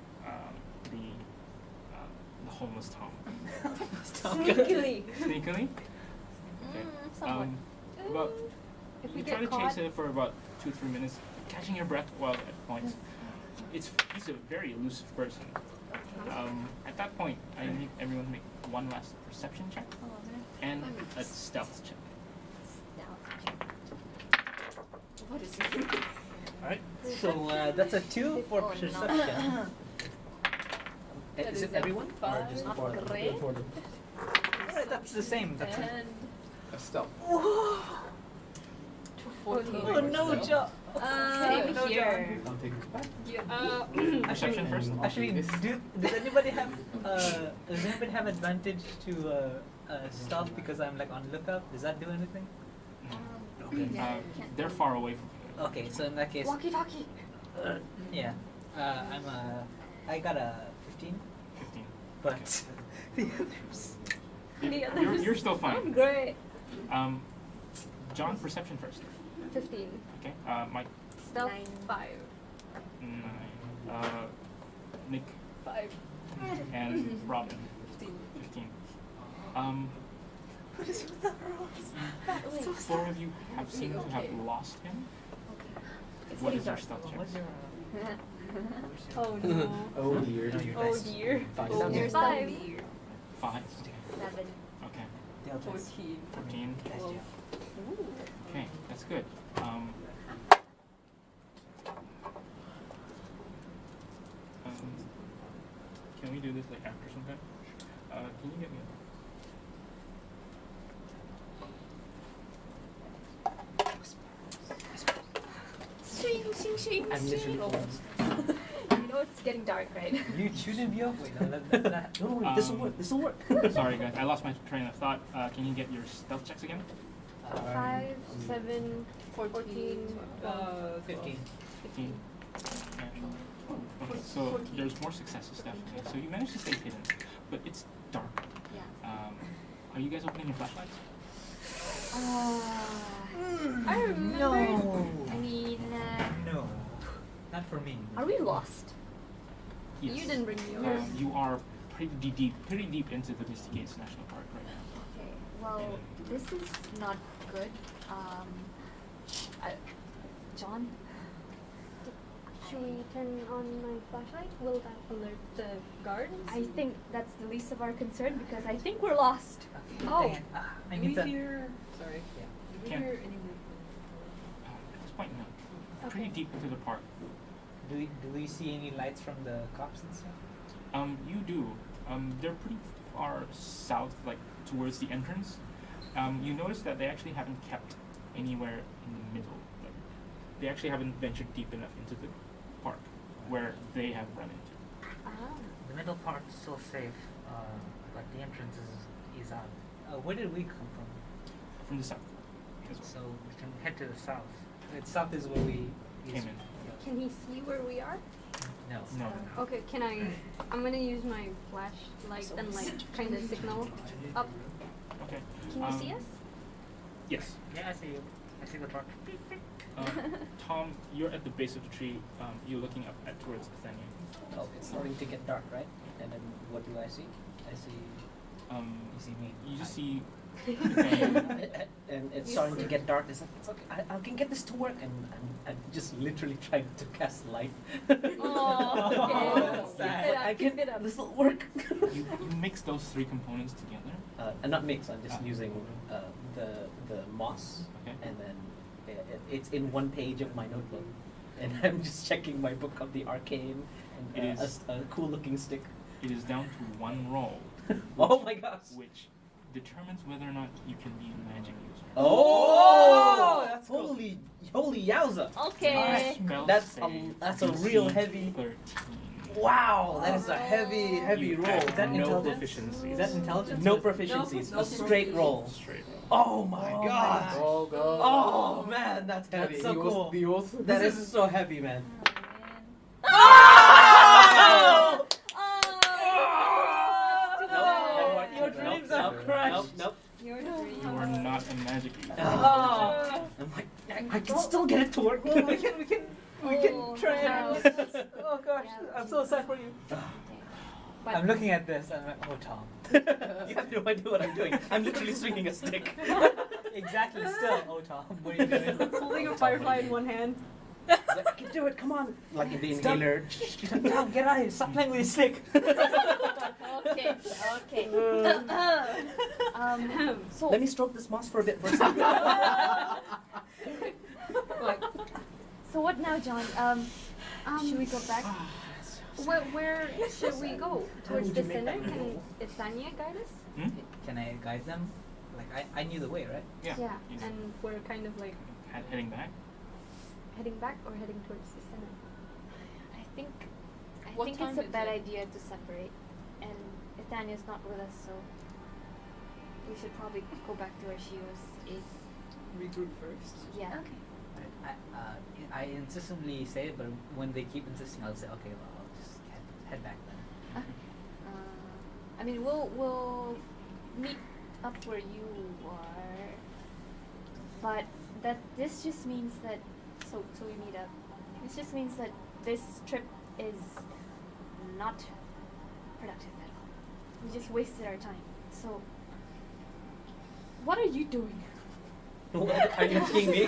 the homeless Tom. Sneakily. Sneakily? Okay. Somewhat. About If you we try get to caught, chase it for about 2-3 minutes, catching your breath while at points. He's a very elusive person. At that point, I need everyone to make one last perception check and a stealth check. What is it? Alright. So that's a 2 for perception. Is it everyone? Or just Not for great. Alright, that's the same. That's it. And That's stealth. 14. Oh no, Joe. Same no, here. I'm taking it back. Perception first. Actually, does anybody have advantage to stealth because I'm like on lookout? Does that do anything? They're far away from you. Okay, so in that case, Walkie-talkie. yeah, I got a 15, 15. but the others. You're still fine. Great. John, perception first. 15. Okay. Mike, Stealth 9. 5. 9. Nick 5. and Robin, 15. What is with the rolls? 4 of you have seemed to have lost him. What is your stealth check? Oh no. Oh dear. Oh dear. Oh, There's 5. 5. 7. Okay. 14. 14. Okay, that's good. Can we do this like after sometime? Can you get me I'm miserable. You know it's getting dark, right? You shouldn't be up. Wait, no, that. Don't worry, this will work. This will work. Sorry guys, I lost my train of thought. Can you get your stealth checks again? 5, 7, 14, 15. 15. Okay, so there's more successes definitely. So you managed to stay hidden, but it's dark. Yeah. Are you guys opening your flashlights? I remember. No. I mean, No, not for me. Are we lost? Yes. You didn't bring yours. You are pretty deep into the Misty Gates National Park right now. okay, well, this is not good. John? Should we turn on my flashlight? Will that alert the guards? I think that's the least of our concern because I think we're lost. Oh. Dang it. I Do need we to. hear? Sorry. Yeah. Do we Can't- hear any movement? At this point, no. Pretty Okay. deep into the park. Do we see any lights from the cops and stuff? You do. They're pretty far south, like towards the entrance. You notice that they actually haven't kept anywhere in the middle. they actually haven't ventured deep enough into the park where they have run into. Ah. The middle part is still safe, but the entrance is out. Where did we come from? From the south as well. So we can head to the south. The south is where we Came in. Can he see where we are? No. No. Okay, I'm gonna use my flashlight and like kind of signal up. Okay. Can you see us? Yes. Yeah, I see you. I see the truck. Tom, you're at the base of the tree. You're looking up towards Nathaniel. Oh, it's starting to get dark, right? And then what do I see? I see. You see me. You just see Nathaniel. And it's starting to get dark. It's like, it's okay. I can get this to work. And I'm just literally trying to cast light. Oh, okay. I Keep can. it up. This will work. you mix those three components together. And not mix. I'm just using the moss, Okay. and then it's in one page of my notebook, and I'm just checking my book of the arcane and It is- a cool looking stick. It is down to one roll. Oh my gosh! Which determines whether or not you can be a magic user. Oh, that's cool. holy yowza! Okay. Spell That's save, that's a DC real heavy. 13. Wow, that is a heavy You roll. have Is that no intelligence? proficiency. Is that intelligence? No or- proficiencies, No a straight roll. Straight roll. Oh my gosh! Go, go. Oh man, that's heavy. That's so cool. The oath. That is so heavy, man. Oh! Your dreams are crushed. Nope. Your You dream. are not a magic user. Oh. I'm like, I can still get it to work. we can Oh, try no. it. Oh gosh, Yeah. I'm so sad for you. But I'm looking at this. I'm like, oh Tom. You have no idea what I'm doing. I'm literally swinging a stick. Exactly. Still, oh Tom, what are you doing? Holding a firefly in one hand. Like, I can do it. Come on. Like in the Stop. inhaler. Tom, get out of here. Stop playing with your stick. okay, okay. So Let me stroke this moss for a bit first. so what now, John? Should we go back? Where should we go? Towards the center? Can Tanya guide us? Hmm? Can I guide them? Like I knew the way, right? Yeah. Yeah. You And we're kind of like heading back. heading back or heading towards the center? I think What it's time a is bad it? idea to separate, and Nathaniel's not with us, so we should probably go back to where she is. Regroup first. Yeah. I insistently say it, but when they keep insisting, I'll say, okay, well, I'll just head back then. I mean, we'll meet up where you are, but this just means that so we meet up. This just means that this trip is not productive at all. We just wasted our time. So, what are you doing? What? Are you asking me?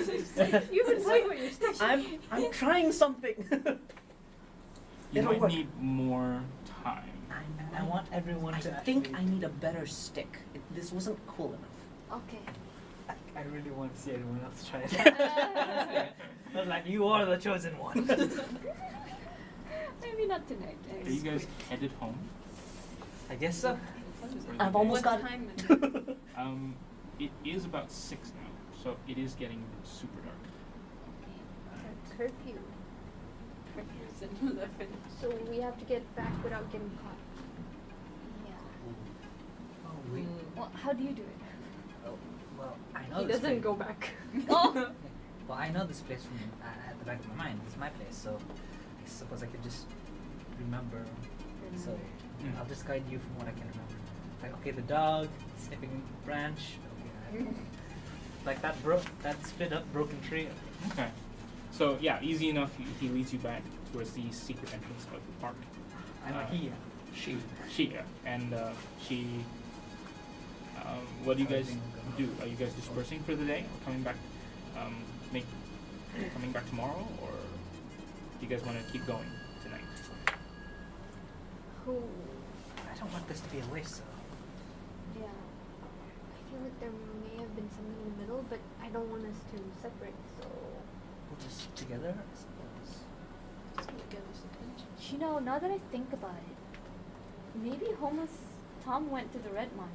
You've been playing with your station. I'm trying something. You It'll might work. need more time. I want everyone I to. think actually- I need a better stick. This wasn't cool enough. Okay. I really want to see everyone else try it. I was like, you are the chosen one. Maybe not tonight. Are you guys headed home? I guess so. I've almost got What time it. It is about 6 now, so it is getting super dark. Curfew. Curfew's at 11. So we have to get back without getting caught. Yeah. Oh, we. Well, how do you do it? Oh, well, I know He this doesn't place. go back. Oh. Well, I know this place from at the back of my mind. It's my place, so I suppose I could just remember. So Mm. I'll just guide you from what I can remember. Like, okay, the dog sniffing a branch. Okay, like that split up broken tree. Okay. So yeah, easy enough. He leads you back towards the secret entrance of the park. I'm a he. She. She, and she. What do you guys do? Are you guys dispersing for the day, or coming back? Coming back tomorrow, or do you guys want to keep going tonight? Who? I don't want this to be a waste. So. Yeah. I feel like there may have been something in the middle, but I don't want us to separate, so. We'll just stick together, I suppose. You know, now that I think about it, maybe homeless Tom went to the Red Monk.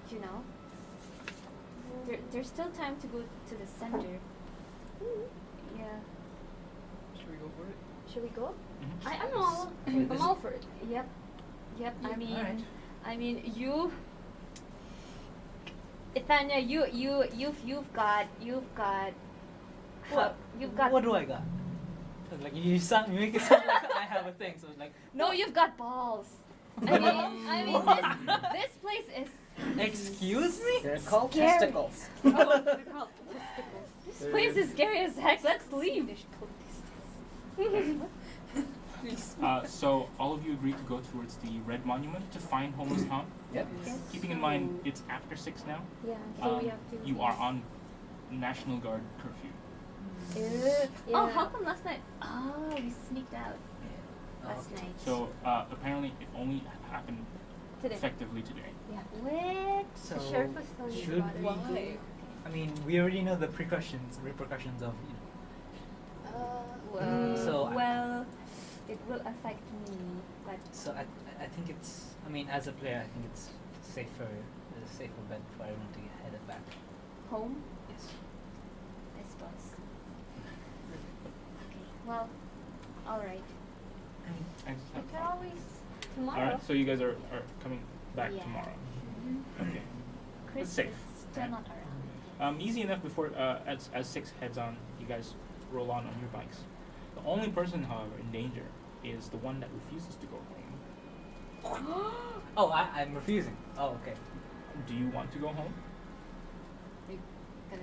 You know? There's still time to go to the center. Yeah. Should we go for it? Should we go? Mhm. I'm all for it. Yep. Yep. I mean, Alright. you, Ithania, you've got. What? You've got. What do I got? Like you make it sound like I have a thing. So it's like No, you've got balls. I mean, this place is. excuse me. They're called Scary. testicles. This place is scary as heck. Let's leave. So all of you agree to go towards the Red Monument to find Homeless Tom. Yep. Keeping in mind it's after 6 now. Yeah. So we have to. You are on National Guard curfew. Oh, how come last night? Oh, we sneaked out last night. So apparently it only happened Today. effectively today. Yeah. What? So The sheriff was telling me should about it. Why? I mean, we already know the repercussions of Well, it will affect me, but So I think it's. I mean, as a player, I think it's safer. A safer bet for everyone to get headed back. home, Yes. I suppose. Okay. Well, all right. I just We have can fun. always tomorrow. Alright, so you guys are coming back Yeah. tomorrow. Mm-hmm. Okay. Chris safe, is still right? not around. Easy enough before as 6 heads on, you guys roll on your bikes. The only person, however, in danger is the one that refuses to go home. Oh, I'm refusing. Oh, okay. Do you want to go home? Gonna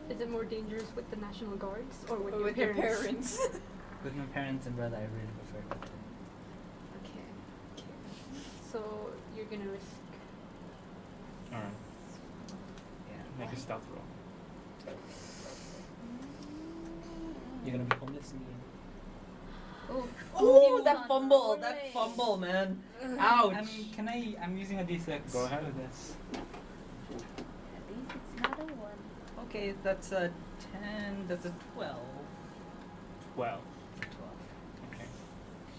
Is it more dangerous with the National Guards or with, With your your parents? parents. With my parents and brother, I really prefer that. Okay. So you're gonna risk. Alright, Yeah. make a stealth roll. You're gonna be homeless in the end. Oh, Ooh, that fumble! That fumble, man! Ouch! I'm using a D6. Go ahead. for this. at least it's not a 1. Okay, that's a 10. That's a 12. 12. It's a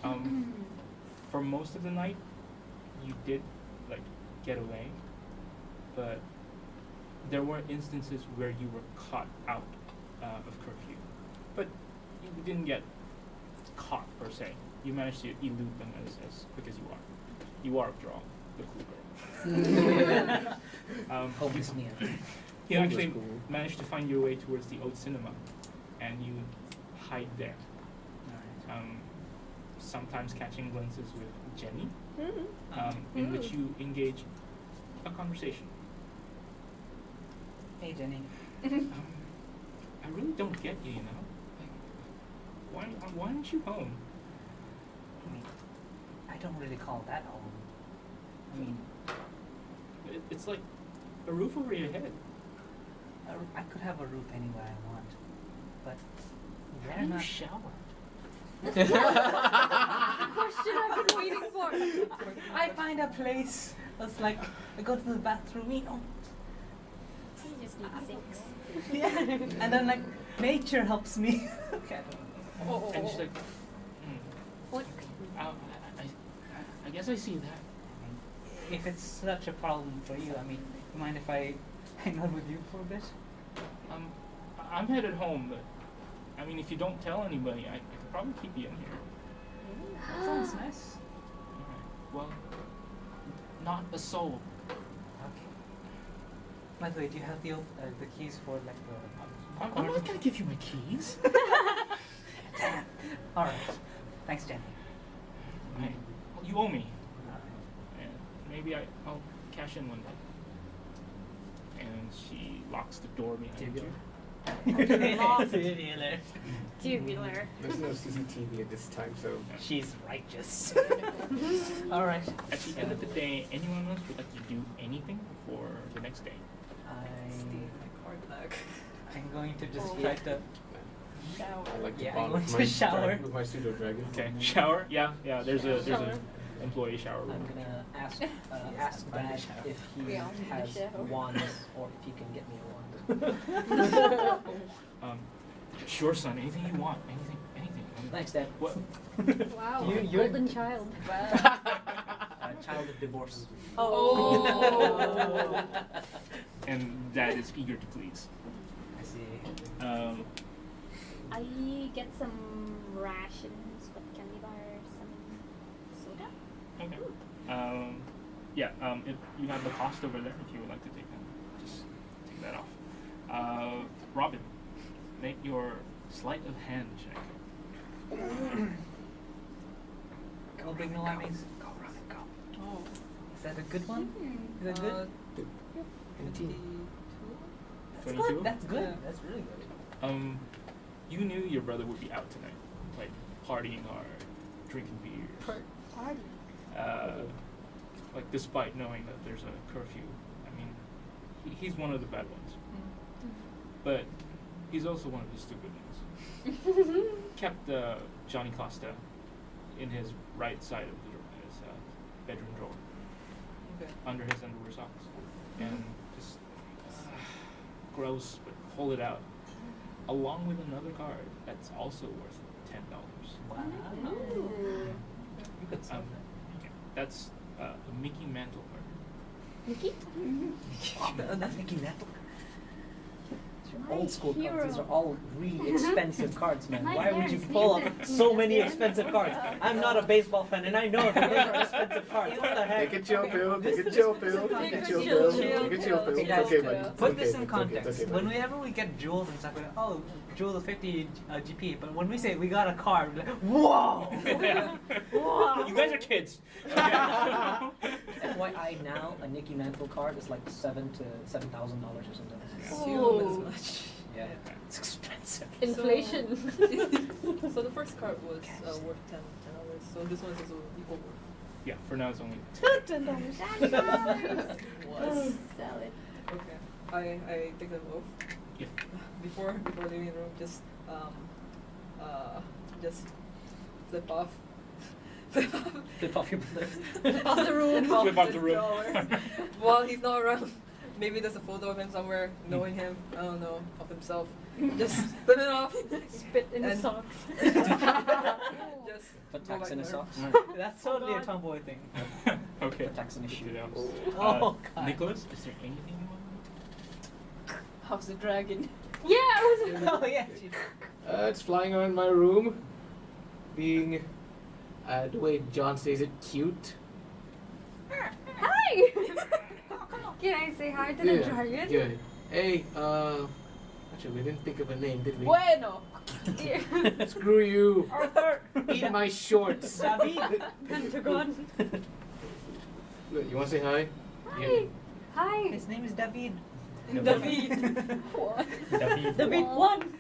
12. Okay. For most of the night, you did like get away, but there were instances where you were caught out of curfew, but you didn't get caught per se. You managed to elude them as quick as you are. You are, after all, the cool girl. Homeless man. You Homeless actually cool. managed to find your way towards the old cinema, and you hide there. Alright. Sometimes catching glimpses with Jenny, in which you engage a conversation. Hey, Jenny. I really don't get you, you know. Like, why aren't you home? I mean, I don't really call that home. I mean, It's like a roof over your head. I could have a roof anywhere I want, but How they're do you not. shower? Question I've been waiting for. I find a place. It's like I go to the bathroom, you know. So you just need sinks. Yeah, and then like nature helps me. Okay, I don't know. And she's like, What? I guess I see that. If it's such a problem for you, I mean, you mind if I hang out with you for a bit? I'm headed home, but I mean, if you don't tell anybody, I could probably keep you in here. That sounds nice. Alright. Well, not a soul. Okay. By the way, do you have the keys for like the? I'm not gonna give you my keys. Damn. All right. Thanks, Jenny. Hey, well, you owe me. And maybe I'll cash in one day. And she locks the door behind you. Tubular. Tubular. There's no CCTV at this time, so She's righteous. All right. At the end of the day, anyone else would like to do anything before the next day? I'm going to just try to. I like to Yeah, bond I'm with going my to shower. with my pseudo dragon. Okay, shower. Yeah. There's a Shower. employee shower room. I'm gonna ask Dad if he Yeah, I'm gonna has shower. wands or if he can get me a wand. Sure, son. Anything you want. Anything. Thanks, Dad. What? Wow. You're- Golden child. Child of divorce. Oh. And Dad is eager to please. see. I get some rations, but candy bars, some soda. Okay. If you have the cost over there, if you would like to take them, just take that off. Robin, make your sleight of hand check. Go big no lammies. Go Robin, go. Oh. Is that a good one? Is that good? 22. That's good. That's good. Yeah. That's really good. You knew your brother would be out tonight, like partying or drinking beers. Party. Like despite knowing that there's a curfew, I mean, he's one of the bad ones. But he's also one of the stupid ones. Kept Johnny Costa in his right side of his bedroom drawer, Okay. under his underwear socks, and just gross, but pull it out, along with another card that's also worth $10. Wow. You could sell that. That's a Mickey Mantle card. Mickey? That's Mickey Mantle. My Old school cards. These hero. are all really expensive cards, man. My Why would you parents pull made up them. so many expensive cards? I'm not a baseball fan, and I know that those are expensive cards. What the heck? Take a chill pill, take a chill pill, take a chill pill, take a chill pill. Hey It's guys, okay, buddy. It's put okay, this it's in okay, context. it's okay, buddy. Whenever we get jewels and stuff, we're like, oh, jewel of 50 GP. But when we say we got a card, we're like, whoa! Whoa! You guys are kids. FYI, now a Nicky Mantle card is like $7,000 to $7,000 or something. Assume as much. Yeah, it's expensive. Inflation. So the first card was worth $10, so this one is also equal worth. Yeah, for now it's only. $10. Was. Sell it. Okay. I take them both. Yeah. Before leaving the room, just flip off. Flip off your brother. Off the room. Flip off the room. drawer. While he's not around. Maybe there's a photo of him somewhere, knowing him, I don't know, of himself. Just flip it off. Spit in the And- socks. Just Put go tax back in his there. socks. That's totally a tomboy thing. Okay. Put tax in his shoe. Oh, God. Nicholas, is there anything you want? How's the dragon? Yeah, I was. Oh, yeah. It's flying around my room, being, the way John says it, cute. Hi! Can I say hi to the dragon? Good. Hey, actually, we didn't think of a name, did we? Bueno. Screw you. Arthur. Eat my shorts. David. Pentagon. Look, you want to say hi? Hi. Hi. His name is David. David. What? David. David one.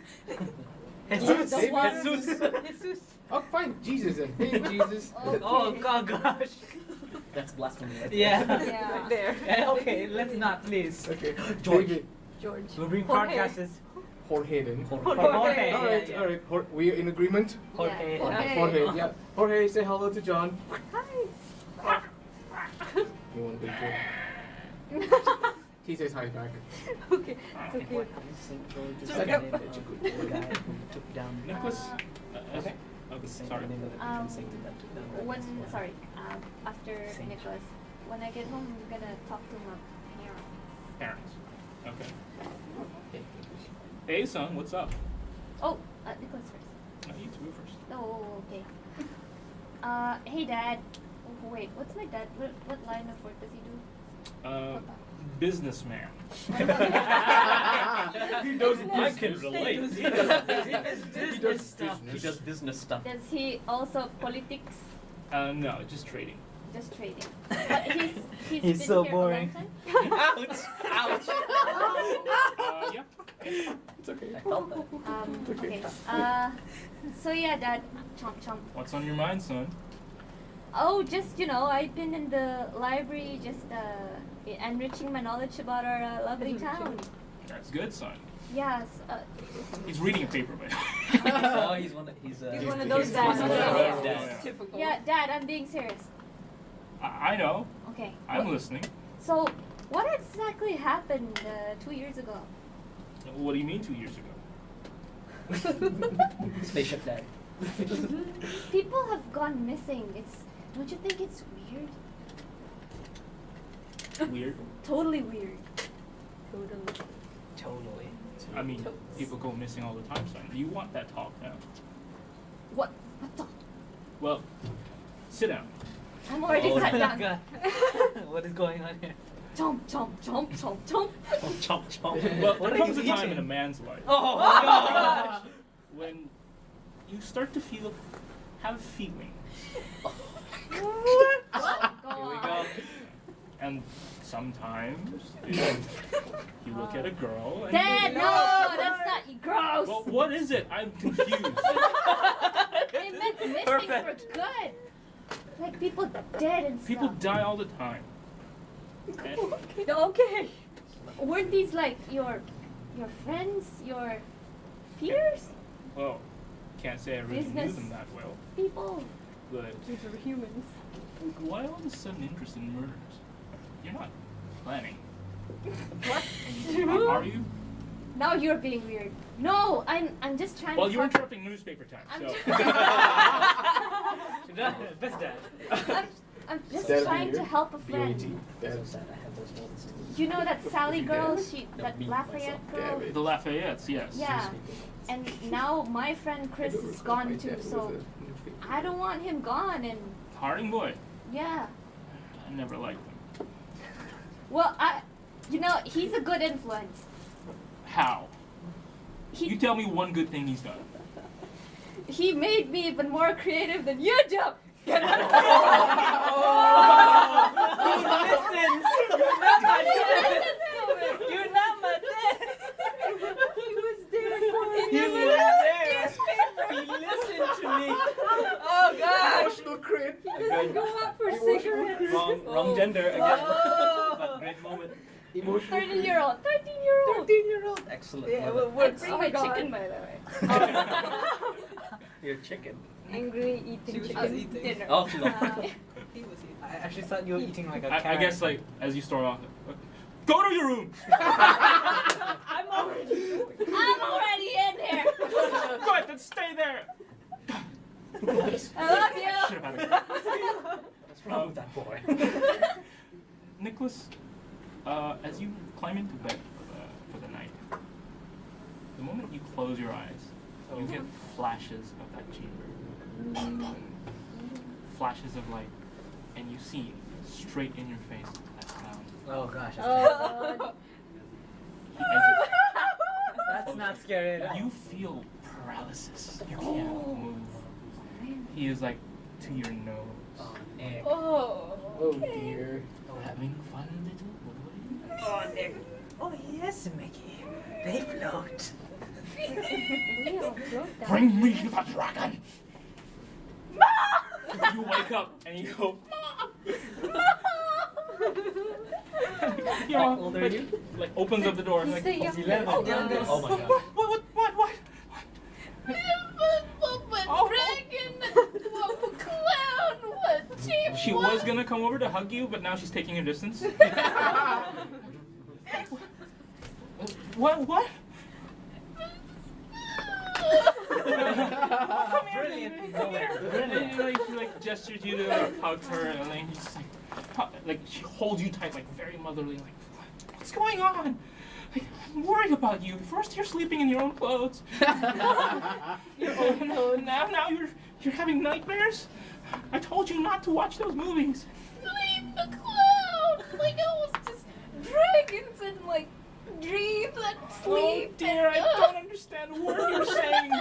Jesus. The one. Jesus. Jesus. Oh, fine. Jesus then. Hey, Jesus. Oh, God, gosh. That's blasphemy. Right? Yeah. Yeah. Right there. Okay, let's not, please. Okay. George. David. George. We'll bring Jorge. podcasters. Jorge then. Jorge. Jorge. All right, all right. We are in agreement? Jorge. Jorge. Jorge, yeah. Jorge, say hello to John. Hi. You want to do He says hi back. Okay. It's okay. St. George is It's the okay. name that you could guy who took down. Nicholas. Okay. Okay. Saint, Sorry. the name of the patron saint that took down dragons. After Saint Nicholas, when I get home, I'm gonna talk to my parents. Parents. Okay. Hey, son, what's up? Oh, Nicholas first. No, you two first. Oh, okay. Hey Dad. Oh, wait, what's my dad? What line of work does he do? Businessman. He does I can relate. He does business stuff. Does he also politics? No, just trading. Just trading. But he's He's been so here boring. a long Ouch! Ouch! Yeah. It's okay. I felt that. time? Okay. Okay. So yeah, Dad. Chomp chomp. What's on your mind, son? Oh, just I've been in the library, just enriching my knowledge about our lovely town. That's good, son. Yes. He's reading a paper, but. Oh, he's one of He's one of those he's dads. one of Yeah, those yeah. dads. Typical. Yeah, Dad. I'm being serious. I know. Okay. I'm listening. So, what exactly happened 2 years ago? What do you mean 2 years ago? Spaceship dad. People have gone missing. Don't you think it's weird? Weird. Totally weird. Totally. Totally. I mean, people go missing all the time, son. Do you want that talk now? What the? Well, sit down. I'm already Oh sat my down. God. What is going on here? Chomp, chomp, chomp, chomp, chomp. Oh, chomp chomp. Well, What there are comes you a time eating? in a man's life Oh my gosh. when you start to have feelings. Here we go. And sometimes you look at a girl and Dad, no, that's not gross. well, what is it? I'm confused. They meant missing Perfect. for good. Like people dead and stuff. People die all the time. And Okay. Weren't these like your friends, your peers, well, can't say I really knew Business. them that well, people? but These are humans. why all of a sudden interest in murders? You're not planning. What? Are you? Now you're being weird. No, I'm just trying Well, to you're help. interrupting newspaper time, I'm so. Best dad. I'm just Dad trying to weird? help a B-O-E-T. friend. So sad I have those moments too. You know that Sally girl? Dad? That me, Lafayette girl? Damn it. The Lafayettes, yes. Yeah. And now my friend Chris is gone too, so I don't want him gone. And Harding boy. yeah. I never liked him. Well, he's a good influence. How? He You tell me one good thing he's done. he made me even more creative than you do. He listens. You're not my dad. He was there for me. He was there. He listened to me. Oh gosh. Emotional cringe. He doesn't go out for cigarettes. Wrong gender again. But great moment. 13-year-old. 13-year-old. 13-year-old. Excellent. Yeah, moment. we'll Oh bring my my God. chicken by the way. Your chicken. Angry She eating was chicken eating. dinner. Oh, she loved it. I actually thought you were eating like a I carrot. guess, like, as you start off, go to your room! I'm already in there. Good, then stay there! I love you. Should have had a What's wrong with that boy? Nicholas, as you climb into bed for the night, the moment you close your eyes, you get flashes of that chamber. Flashes of light, and you see straight in your face that sound. Oh gosh. Oh God. That's not scary at all. You feel paralysis. You can't move. He is like to your nose. Oh, Nick. Oh. Oh dear. Having fun, little boy? Oh, Nick. Oh, yes, Mickey. They float. We all broke down. Bring me to the dragon! You wake up and you go, you How know, old are you? like opens up the door and like, He's the youngest. 11. Oh, Youngest. Oh my god. what? Oh. She was gonna come over to hug you, but now she's taking her distance. What? Come here, Brilliant. baby. Come here. Brilliant. And, like, she like gestures you to like hug her, and then he's just like she holds you tight, like very motherly, like what's going on? Like, I'm worried about you. First you're sleeping in your own clothes. Now you're having nightmares. I told you not to watch those movies. Sleep the cloud! Like I was just dragons and like dreams and sleep. Oh dear, I don't understand a word you're saying.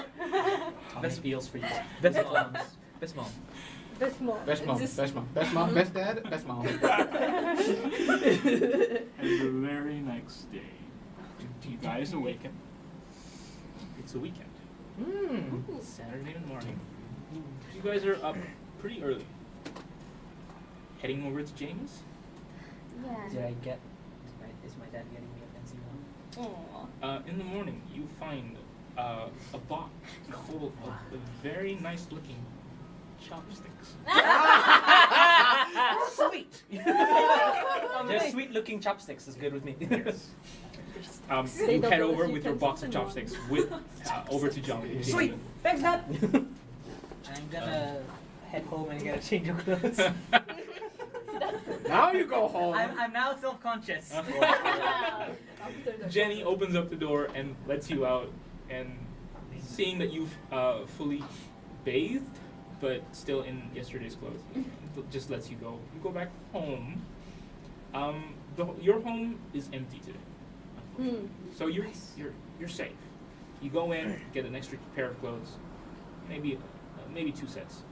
Best feels for you. Best moms. Best mom. Best mom. Best mom, Just- best mom, best mom, best dad, best mom. And the very next day, you guys awaken. It's a weekend. Saturday morning. You guys are up pretty early. Heading over to Jamie's. Yeah. Did I get? Is my dad getting me a fancy one? Aw. In the morning, you find a box full of very nice looking chopsticks. Sweet. Their sweet-looking chopsticks is good with me. Yes. Say You the head words over you with your can box of say no. chopsticks with over to John. Sweet. Thanks, Dad. I'm gonna head home and get a change of clothes. Now you go home. I'm now self-conscious. Jenny opens up the door and lets you out, and seeing that you've fully bathed, but still in yesterday's clothes, just lets you go. You go back home. Your home is empty today, so you're safe. You go in, get an extra pair of clothes, maybe 2 sets,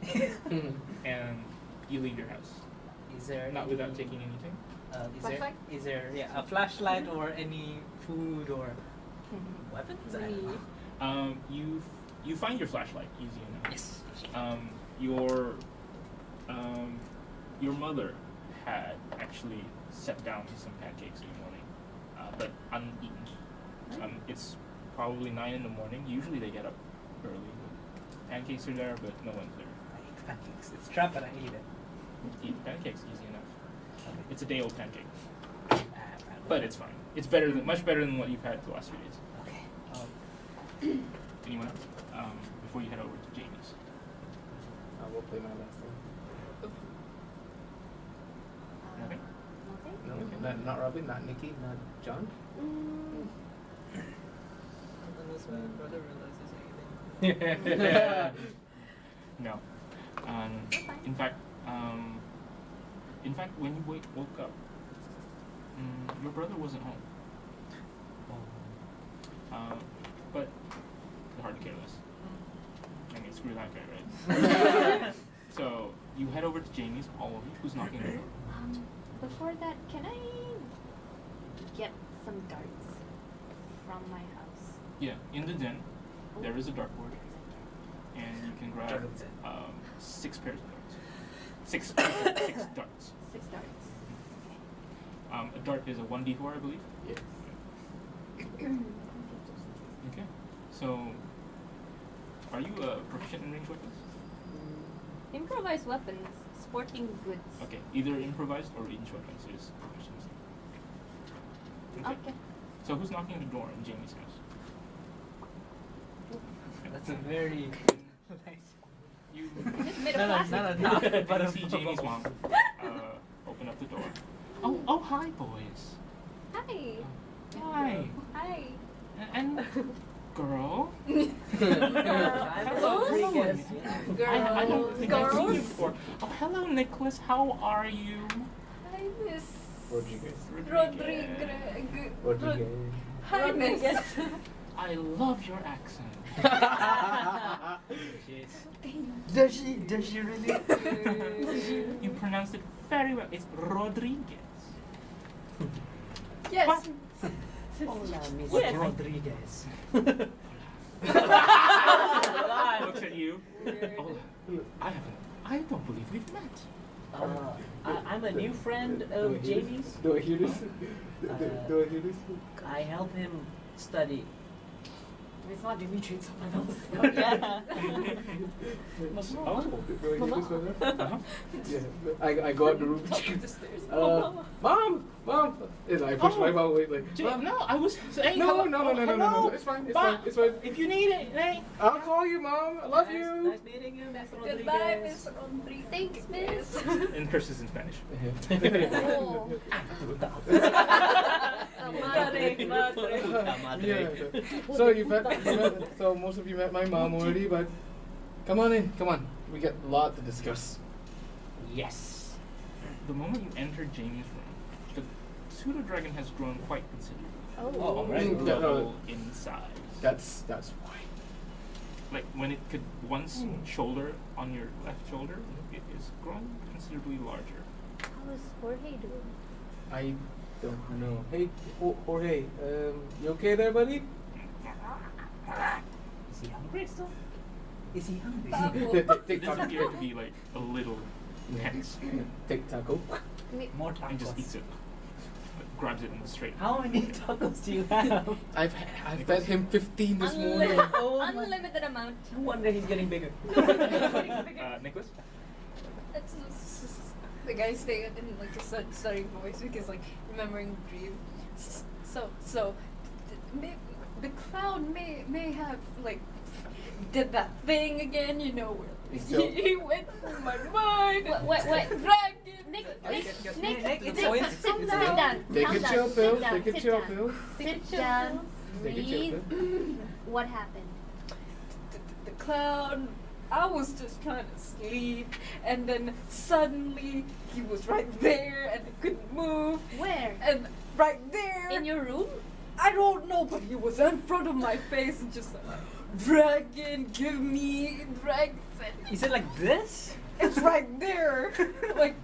and you leave your house. Is there Not without taking anything. Is there a flashlight or any food or weapons? You find your flashlight easy enough. Yes. Your mother had actually set down some pancakes in the morning, but uneaten. It's probably 9 in the morning. Usually they get up early. Pancakes are there, but no one's there. I eat pancakes. It's trap, but I eat it. Eat pancakes easy enough. Okay. It's a day-old pancake, but it's fine. It's much better than what you've had the last few days. Okay. Anyone else? Before you head over to Jamie's. I will play my last thing. Nothing? No, Okay. not Robin, not Nikki, not John. Unless my brother realizes anything. No. In fact, when you woke up, your brother wasn't home. But they're hard to care less. I mean, screw that guy, right? So you head over to Jamie's. All of you. Who's knocking on the door? Before that, can I get some darts from my house? Yeah, in the den, there is a dartboard, and you can grab 6 pairs of darts. 6 darts. 6 darts. A dart is a 1d4, I believe. Yes. Okay. So, are you proficient in ranged weapons? Improvised weapons, sporting goods. Okay, either improvised or ranged weapons is proficiency. Okay. So who's knocking the door in Jamie's house? That's a very nice. You. Just made of plastic. No, But you see Jamie's mom open up the door. Oh, hi, boys. Hi. Hi. Hi. And girl. Rodriguez. I don't think I've seen you before. Oh, hello, Nicholas. How are you? Hi, Miss Rodriguez. Rodriguez. Hi, Miss. I love your accent. Does she really? You pronounced it very well. It's Rodriguez. Yes. What? Hola, Miss Yes. Rodriguez. Looks at you. Oh, I don't believe we've met. I'm a new friend of Jamie's. Do I hear this? Do I hear this? I help him study. It's not Dimitri, it's someone else. Yeah. Oh. Do I hear this one? Uh-huh. Yeah. I go out the room. Mom! And I push my mom away like, Mom. No, I was saying No. hello. It's fine. Bye. It's fine. If you need it, hey. I'll call you, Mom. I love you. Nice meeting you, Miss Rodriguez. Goodbye, Miss Rodriguez. Thanks, miss. And curses in Spanish. Oh. Yeah. So most of you met my mom already, but come on in. Come on. We got a lot to discuss. Yes. The moment you enter Jamie's room, the pseudo dragon has grown quite considerably. Oh. Already double in size. That's why. Like when it could once shoulder on your left shoulder, it is grown considerably larger. How is Jorge doing? I don't know. Hey, Jorge, you okay there, buddy? Is he hungry still? Is he hungry? It Take does taco. appear to be like a little tense Take taco. More and just tacos. eats it. Grabs it in the straight. How many tacos do you have? I've fed him 15 this morning. Unlimited amount. No wonder he's getting bigger. Nicholas? It's the guy staying in like a stuttering voice because like remembering the dream. So the clown may have like did that thing again, you know, where So- he went through my mind. What? Dragon Nick, Okay, Nick, get- Nick, Nick, Nick, it's point. sit It's down. Take Calm a down, chill sit pill. down, Take a sit chill down. pill. Sit down. Take a chill Breathe. pill. What happened? The clown. I was just trying to sleep, and then suddenly he was right there, and I couldn't move, Where? and right there. In your room? I don't know, but he was in front of my face and just like, dragon, give me dragon. You said like this? It's right there. Like,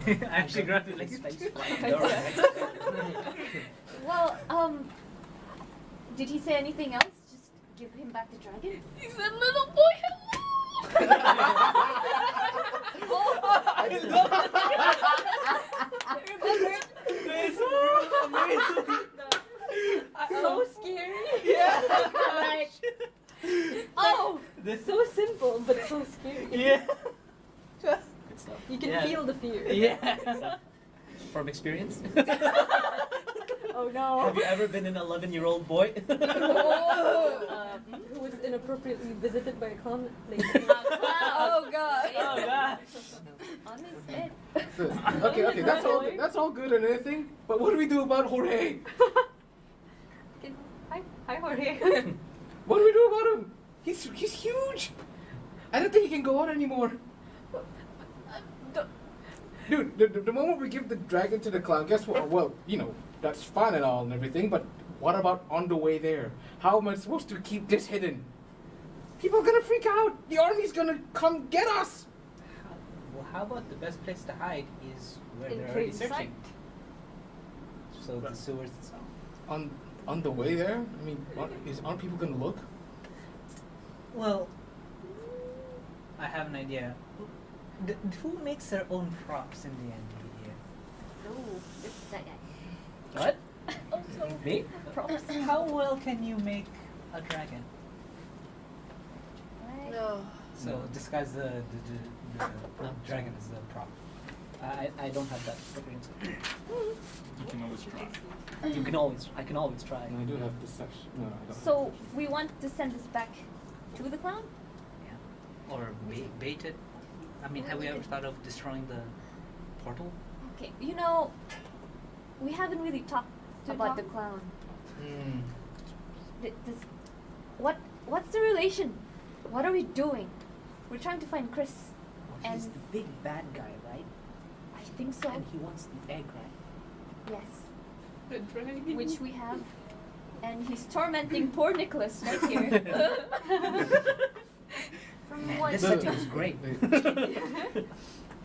I actually grabbed it like space flying. Well, did he say anything else? Just give him back the dragon? he said, little boy, hello. So scary. Like, Oh, This so simple, but so scary. yeah. Good stuff. You can Yeah. feel the fear. Yeah. From experience? Oh no. Have you ever been an 11-year-old boy? Who was inappropriately visited by a clown lady. Oh god. Oh gosh. on his head. Okay, that's all good and everything. But what do we do about Jorge? Hi, Jorge. What do we do about him? He's huge. I don't think he can go out anymore. Dude, the moment we give the dragon to the clown, guess what? Well, you know, that's fine and all and everything, but what about on the way there? How am I supposed to keep this hidden? People are gonna freak out. The army's gonna come get us. Well, how about the best place to hide is where In they're already plain sight. searching? So the sewers itself. On the way there? I mean, aren't people gonna look? Well, I have an idea. Who makes their own props in the end here? Oh, it's that guy. What? Me? Props. How well can you make a dragon? Right. No. So disguise the dragon as the prop. I don't have that experience. You can always try. I can always try. And I do have deception. No, I don't. So we want to send this back to the clown? Yeah. Or bait it. I mean, have we ever thought of destroying the portal? Okay, you know, we haven't really talked about the clown. Hmm. What's the relation? What are we doing? We're trying to find Chris. He's And the big bad guy, right? I think so. And he wants the egg, right? Yes. The dragon. Which we have. And he's tormenting poor Nicholas right here. From Man, what? this setting is great.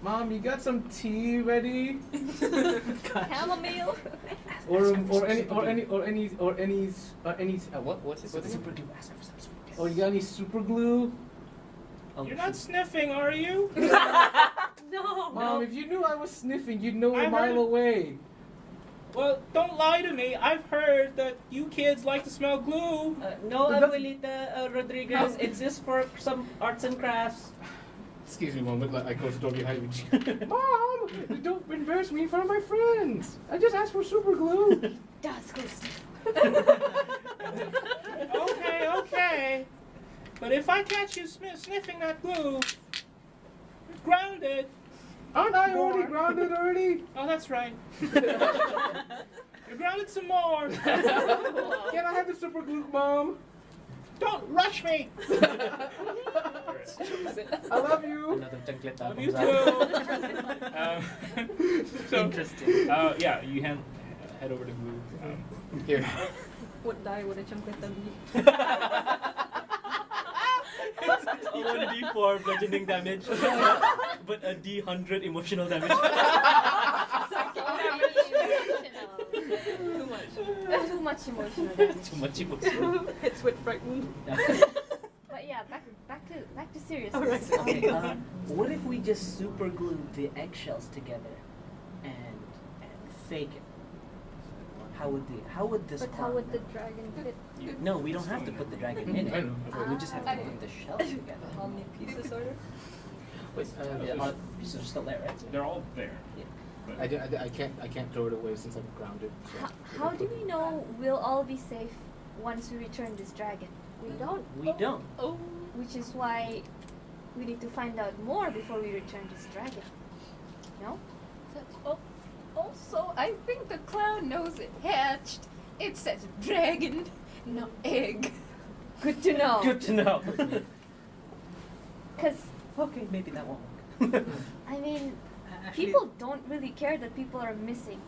Mom, you got some tea ready? Chamomile. Or what's it? Super glue. Ask for some super glue. Or you got any super glue? Oh, You're not sniffing, are you? No. Mom, if you knew I was sniffing, you'd know I a mile heard- away. Well, don't lie to me. I've heard that you kids like to smell glue. No, But that's- Abuelita Rodriguez. It's just for some arts and crafts. Excuse me, Mom, but I close the door behind me. Mom, don't embarrass me in front of my friends. I just asked for super glue. Does go sniff. Okay. But if I catch you sniffing that glue, you're grounded. Aren't I already grounded already? Oh, that's right. You're grounded some more. Can I have the super glue, Mom? Don't rush me. I love you. Another chocolate that Love you comes out. too. So, Interesting. yeah, you head over to glue. Here. Would die with a chocolate tabby. It's a 1d4 bludgeoning damage, but a d100 emotional damage. Too much. Too much emotional damage. Too much emotion. Hits with frightened. But yeah, back to seriousness. Alright. Okay, what if we just super glue the eggshells together and fake it? How would this But how clown would the know? dragon fit? No, we don't have to put the dragon in I it. know. We just have to put the shells together. How many pieces are there? Wait, pieces are still there, right? They're all there. I can't throw it away since I'm grounded. So. How do we know we'll all be safe once we return this dragon? We don't. We don't. Oh. Which is why we need to find out more before we return this dragon. No? Also, I think the clown knows it hatched. It says dragon, not egg. Good to know. Good to know. Because, Okay, maybe that won't work. I mean, Actually, people don't really care that people are missing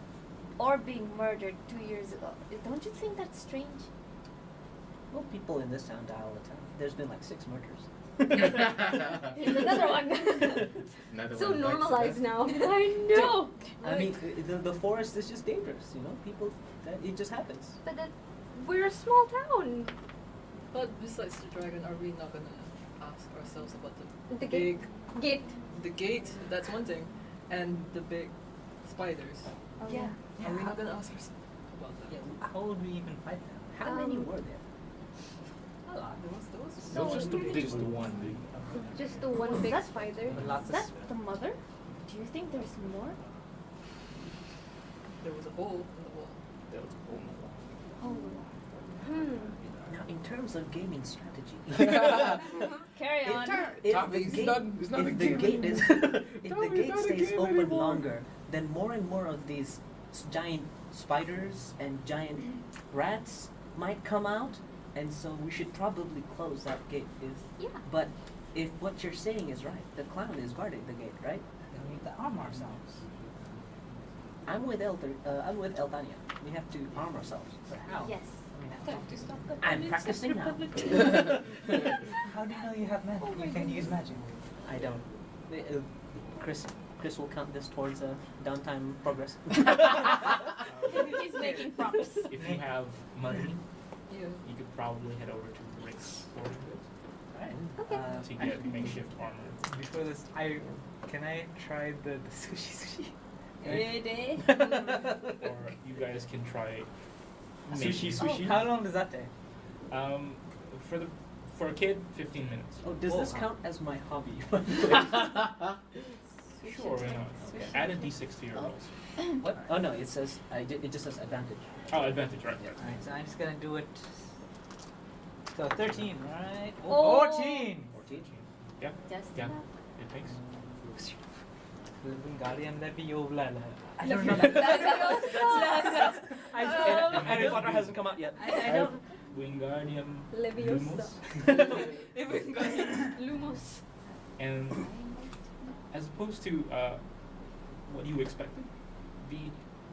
or being murdered 2 years ago. Don't you think that's strange? Well, people in this town die all the time. There's been like 6 murders. Here's another one. Another So one bites the normalized dust. now. I know. I mean, the forest is just dangerous, you know? People, it just happens. But that, We're a small town. But besides the dragon, are we not gonna ask ourselves about the The big Gate. the gate? That's one thing, and the big spiders. yeah. Are we not gonna ask ourselves about that? yeah, how would we even fight them? How many were there? A lot. There was That was just the biggest one. Just the one big That- spider. But lots Is of that the mother? Do you think there's more? There was a hole in the wall. There was a hole in the wall. Oh. Now, in terms of gaming strategy, Carry on. if Tommy, the it's gate, not- it's not a if the game gate is, anymore. if the Tommy, it's gate not a stays game open anymore. longer, then more and more of these giant spiders and giant rats might come out, and so we should probably close that gate. Yeah. But if what you're saying is right, the clown is guarding the gate, right? Then we need to arm ourselves. I'm with Eldania. We have to arm ourselves. But how? Yes. I mean, Time to stop the I'm Communist practicing now. Republic. how do you know you have magic? You can use magic. I don't. Chris will count this towards downtime progress. He's making props. If you have money, Yeah. you could probably head over to Rick's sporting goods Alright. Okay. to get makeshift armor. Before this, can I try the sushi? Ready? Or you guys can try making- How long does that take? For a kid, 15 minutes. Oh, does this count as my hobby? Sure, why not? Okay. Add a d6 to your rolls. What? Oh no, it says it just says advantage. Oh, advantage, right? Alright, so I'm just gonna do it. So 13, right? Oh. 14! 14. Yeah, Just yeah. enough. It takes. Wingardium Leviosa. I don't don't know. know. Harry Potter hasn't come out yet. I don't. Wingardium Leviosa. Lumos. Lumos. And as opposed to what you expected,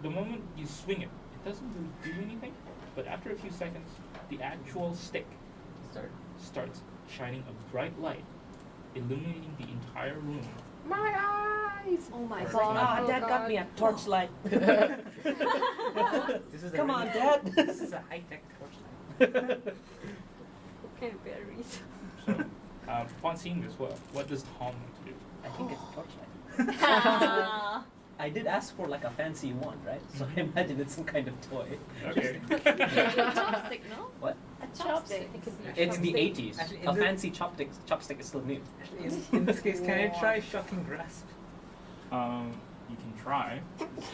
the moment you swing it, it doesn't really do anything. But after a few seconds, the actual stick starts shining a bright light, illuminating the entire room. My eyes! Oh my Or- god. Ah, Oh, Dad got God. me a torchlight. This is Come a on, really- Dad. This is a high-tech torchlight. What kind of batteries? So, upon seeing this, what does Tom want to do? I think it's a torchlight. I did ask for like a fancy one, right? So I imagine it's some kind of toy. Okay. A chopstick, no? What? A chopstick. It could be a It's the chopstick. 80s. Actually, A in fancy chopstick is still new. Actually, in this case, can I try shocking grasp? You can try.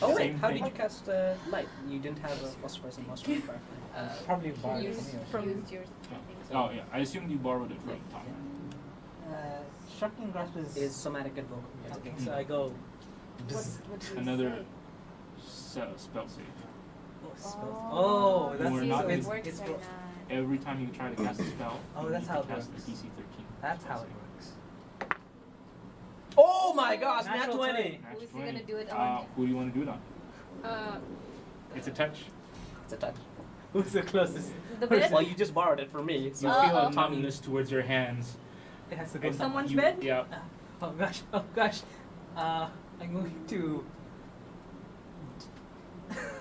Oh wait, Same how thing. did you cast light? You didn't have a phosphorus and mustard fire. Probably a bar. use anyway. from- Used yours. Oh yeah, I assumed you borrowed it from Tom. Shocking grasp Is somatic invoke. Okay, so I go. What do you Another say? spell save. Oh, You that's were not so in- it's, Works it's or for, not? Every time you try to cast a spell, Oh, you that's need how to it cast works. a DC 13. that's spell how it save. works. Oh my gosh, nat Natural 20! Who's he 20. gonna do it on? Who do you want to do it on? Uh, It's a touch. It's a touch. Who's the closest? The bed? Well, you just borrowed it from me. You So feel a Tommy. numbness towards your hands. It has to go and Someone's you- bed? Yeah. Oh gosh, oh gosh. I'm going to.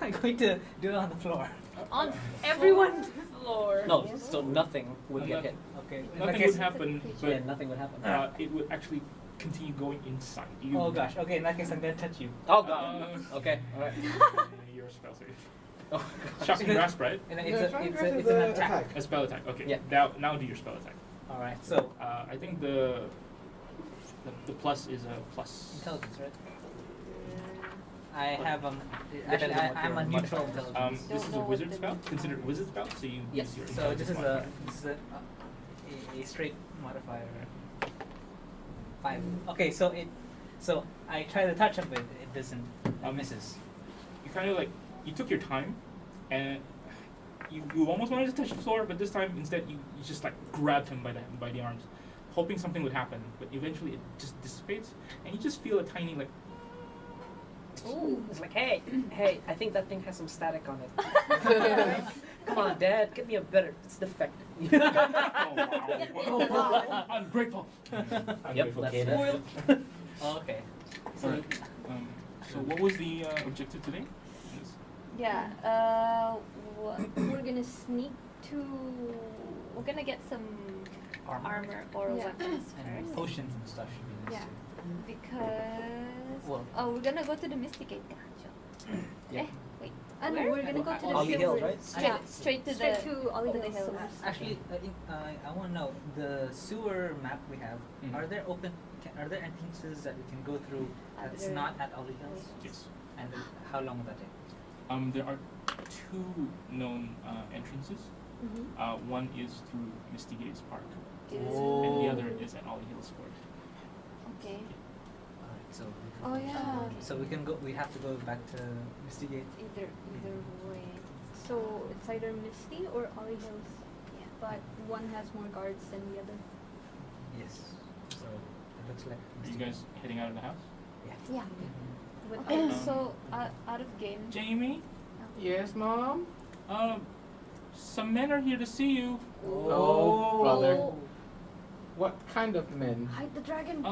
I'm going to do it on the floor. On everyone's Floor. No, so nothing would get hit. Okay. in that Nothing case- would happen, Yeah, but nothing would happen. it would actually continue going inside you. Oh gosh. Okay, in that case, I'm gonna touch you. Oh god. Okay, alright. Your spell save. Oh, Shocking grasp, right? And Yeah, it's a, try it's to a, do it's the an attack. A spell attack. Okay. Yeah. Now do your spell attack. All right. So I think the plus is a plus. intelligence, right? I have Depends actually on what I'm a your neutral modifier is. intelligence. This Don't is know a what wizard the spell. name- Considered a wizard spell, so you Yes. use your So this intelligence is modifier. a straight modifier. 5. Okay, so So I try to touch him, but it doesn't. Misses. You kind of like, you took your time, and you almost wanted to touch the floor, but this time instead you just like grabbed him by the arms, hoping something would happen. But eventually it just dissipates, and you just feel a tiny like. Ooh, it's like, hey, I think that thing has some static on it. Come on, Dad, give me a better. It's defective. Oh wow! Ungrateful. Yep, that's spoiled. Okay. So, Alright. So what was the objective today? Yeah. We're gonna sneak to. We're gonna get some armor or Yeah. weapons and first. potions and stuff should be Yeah. necessary. Because Well- we're gonna go to the Misty Gate. Yeah. Eh, wait. I know Where? we're gonna go to the Ollie silver. Hills, right? Straight to Straight the to Ollie to the Hills. hills. Actually, I want to know the sewer map we have. Mhm. Are there are there entrances that we can go through that's Other- not at Ollie Hills? Yes. And how long will that take? There are two known entrances. Mm-hmm. One is through Misty Gates Park, Is- and the other is at Ollie Hills Court. Okay. Alright, so Oh yeah. so we can go. We have to go back to Misty Gate. Either way. So it's either Misty or Ollie Hills, Yeah. but one has more guards than the other. Yes. So it looks like. Are you guys heading out of the house? Yeah. But Okay. Um, So out of game. Jamie, Yes, Mom? some men are here to see you. Oh, brother. What kind of men? hide the dragon.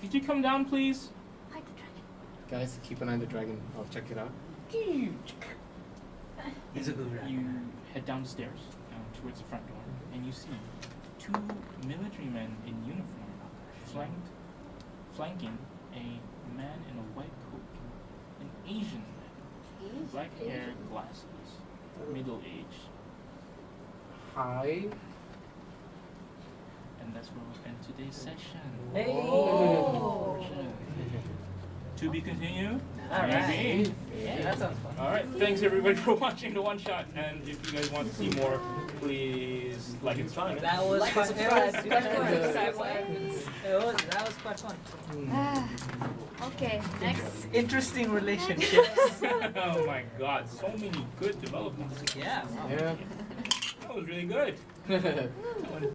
Could you come down, please? Hide the dragon. Guys, keep an eye on the dragon. I'll check it out. He's a good You rapper. head down the stairs towards the front door, and you see two military men in uniform flanking a man in a white coat, an Asian man, black hair, glasses, middle age, Hi. and that's where we'll end today's session. Hey. Oh. To be continued. Alright. Maybe. Yeah, that sounds fun. All right, thanks everybody for watching the one shot, and if you guys want to see more, please like and subscribe. That was Like quite and it was subscribe. quite fun. That was quite fun. Okay. Next. Interesting relationships. Oh my God, so many good developments. Yeah. Yeah. That was really good.